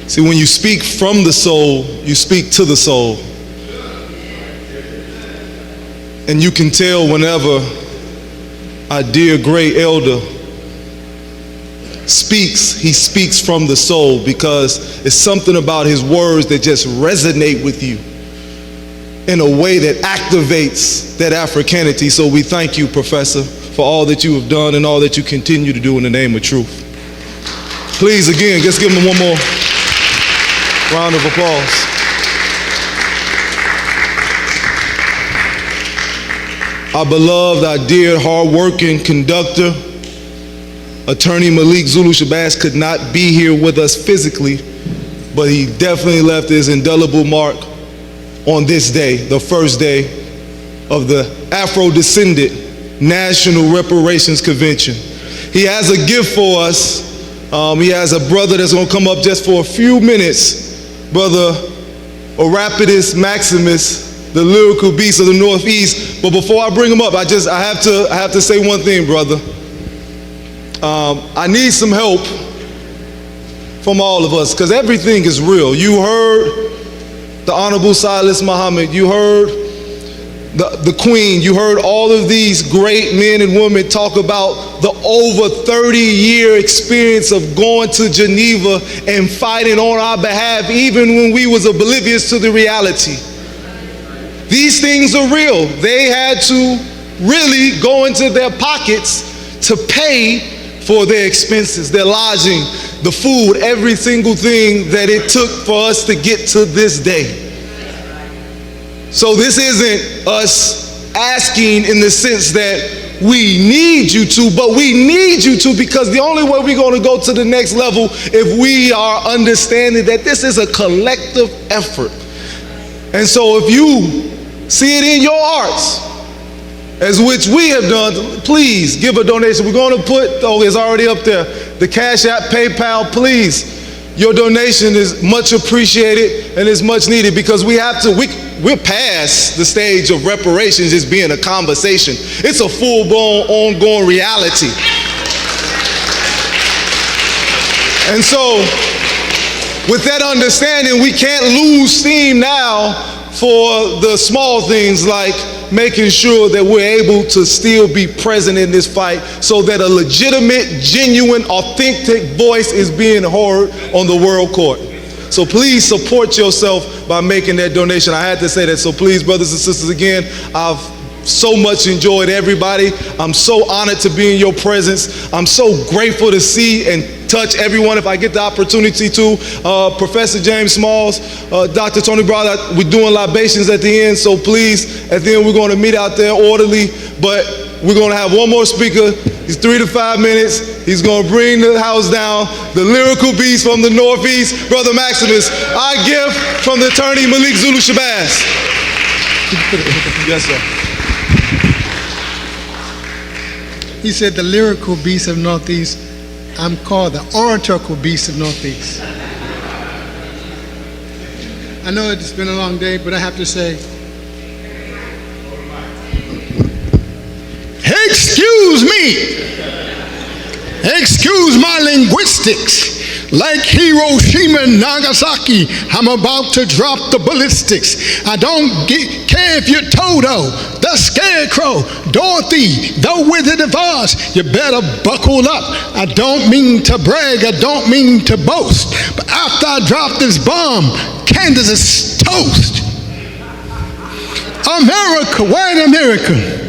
See, when you speak from the soul, you speak to the soul. And you can tell whenever our dear great elder speaks, he speaks from the soul, because it's something about his words that just resonate with you in a way that activates that Africanity. So we thank you, Professor, for all that you have done and all that you continue to do in the name of truth. Please, again, just give him one more round of applause. our beloved, our dear, hard-working conductor, Attorney Malik Zulu Shabazz, could not be here with us physically, but he definitely left his indelible mark on this day, the first day of the Afrodescendant National Reparations Convention. He has a gift for us. He has a brother that's going to come up just for a few minutes, Brother Arapidus Maximus, the lyrical beast of the Northeast. But before I bring him up, I have to say one thing, brother. I need some help from all of us, because everything is real. You heard the Honorable Silas Muhammad. You heard the Queen. You heard all of these great men and women talk about the over 30-year experience of going to Geneva and fighting on our behalf, even when we was oblivious to the reality. These things are real. They had to really go into their pockets to pay for their expenses, their lodging, the food, every single thing that it took for us to get to this day. So this isn't us asking in the sense that we need you to, but we need you to, because the only way we're going to go to the next level if we are understanding that this is a collective effort. And so if you see it in your hearts, as which we have done, please give a donation. We're going to put, it's already up there, the Cash App, PayPal, please. Your donation is much appreciated and is much needed, because we're past the stage of reparations just being a conversation. It's a full-blown, ongoing reality. And so, with that understanding, we can't lose steam now for the small things like making sure that we're able to still be present in this fight, so that a legitimate, genuine, authentic voice is being heard on the world court. So please support yourself by making that donation. I had to say that. So please, brothers and sisters, again, I've so much enjoyed everybody. I'm so honored to be in your presence. I'm so grateful to see and touch everyone if I get the opportunity to. Professor James Smalls, Dr. Tony Brown, we're doing libations at the end, so please, at the end we're going to meet out there orderly, but we're going to have one more speaker. He's 3 to 5 minutes. He's going to bring the house down. The lyrical beast from the Northeast, Brother Maximus, our gift from the attorney Malik Zulu Shabazz. Yes, sir. He said the lyrical beast of Northeast. I'm called the oratorical beast of Northeast. I know it's been a long day, but I have to say, excuse me, excuse my linguistics. Like Hiroshima and Nagasaki, I'm about to drop the ballistics. I don't care if you're Toto, the Scarecrow, Dorothy, the Wizard of Oz. You better buckle up. I don't mean to brag, I don't mean to boast, but after I drop this bomb, Kansas is toast. America, white America.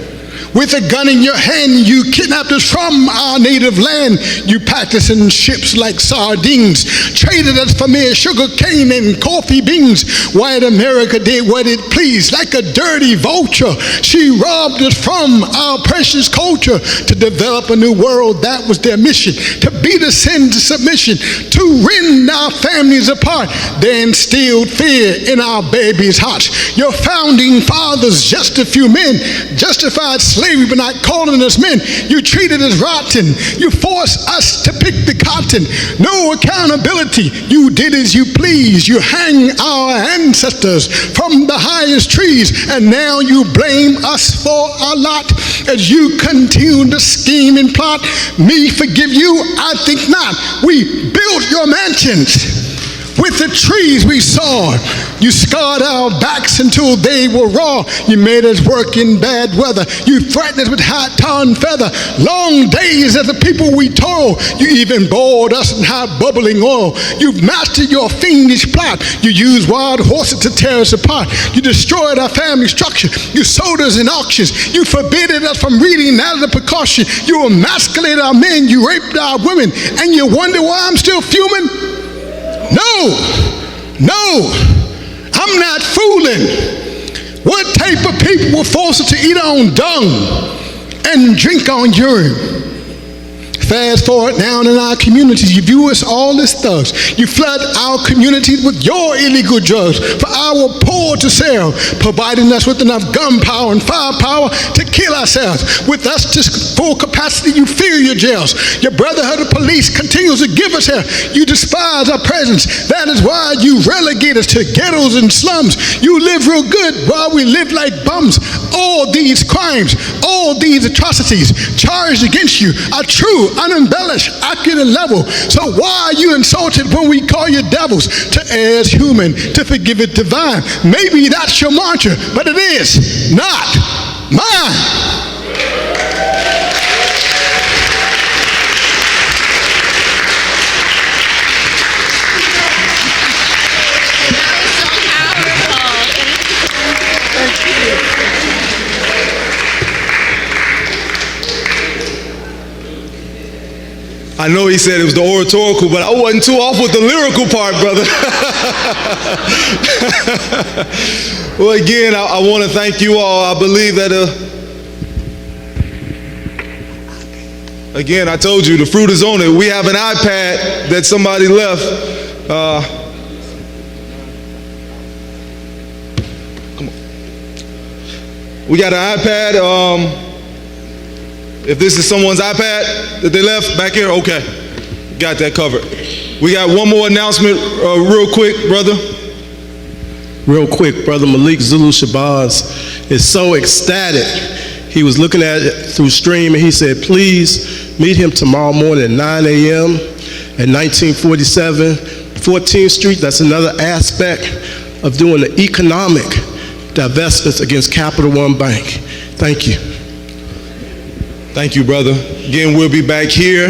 With a gun in your hand, you kidnapped us from our native land. You packed us in ships like sardines, traded us for mere sugar cane and coffee beans. White America did what it pleased, like a dirty vulture. She robbed us from our precious culture to develop a new world. That was their mission, to beat us into submission, to rend our families apart. They instilled fear in our babies' hearts. Your founding fathers, just a few men, justified slavery but not calling us men. You treated us rotten. You forced us to pick the cotton. No accountability. You did as you please. You hang our ancestors from the highest trees, and now you blame us for our lot. As you continue to scheme and plot, me forgive you? I think not. We built your mansions with the trees we saw. You scarred our backs until they were raw. You made us work in bad weather. You threatened us with hot tar and feather. Long days as the people we toil. You even boiled us in hot bubbling oil. You've mastered your fiendish plot. You used wild horses to tear us apart. You destroyed our family structure. You sold us in auctions. You forbidden us from reading as a precaution. You emasculated our men. You raped our women. And you wonder why I'm still fuming? No, I'm not fooling. What type of people were forced to eat on dung and drink on urine? Fast forward now in our communities, you view us all as thugs. You flood our communities with your illegal drugs for our poor to sell, providing us with enough gunpowder and firepower to kill ourselves. With us to full capacity, you fill your jails. Your brotherhood of police continues to give us hell. You despise our presence. That is why you relegate us to ghettos and slums. You live real good while we live like bums. All these crimes, all these atrocities charged against you are true, unembellished, accurate level. So why are you insulted when we call you devils? To err is human, to forgive is divine. Maybe that's your mantra, but it is not mine. I know he said it was the oratorical, but I wasn't too off with the lyrical part, brother. Well, again, I want to thank you all. I believe that, again, I told you, the fruit is on it. We have an iPad that somebody left. Come on. We got an iPad. If this is someone's iPad that they left back here, okay, got that covered. We got one more announcement real quick, brother. Real quick, Brother Malik Zulu Shabazz is so ecstatic. He was looking at it through stream and he said, please meet him tomorrow morning at 9 a.m. at 1947 14th Street. That's another aspect of doing the economic divestments against Capital One Bank. Thank you. Thank you, brother. Again, we'll be back here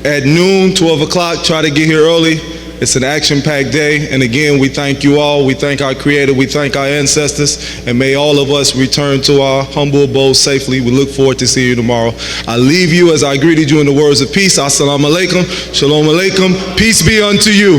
at noon, 12 o'clock. Try to get here early. It's an action-packed day. And again, we thank you all. We thank our Creator. We thank our ancestors. And may all of us return to our humble abode safely. We look forward to seeing you tomorrow. I leave you as I greeted you in the words of peace. Assalamu alaikum. Shalom alaikum. Peace be unto you.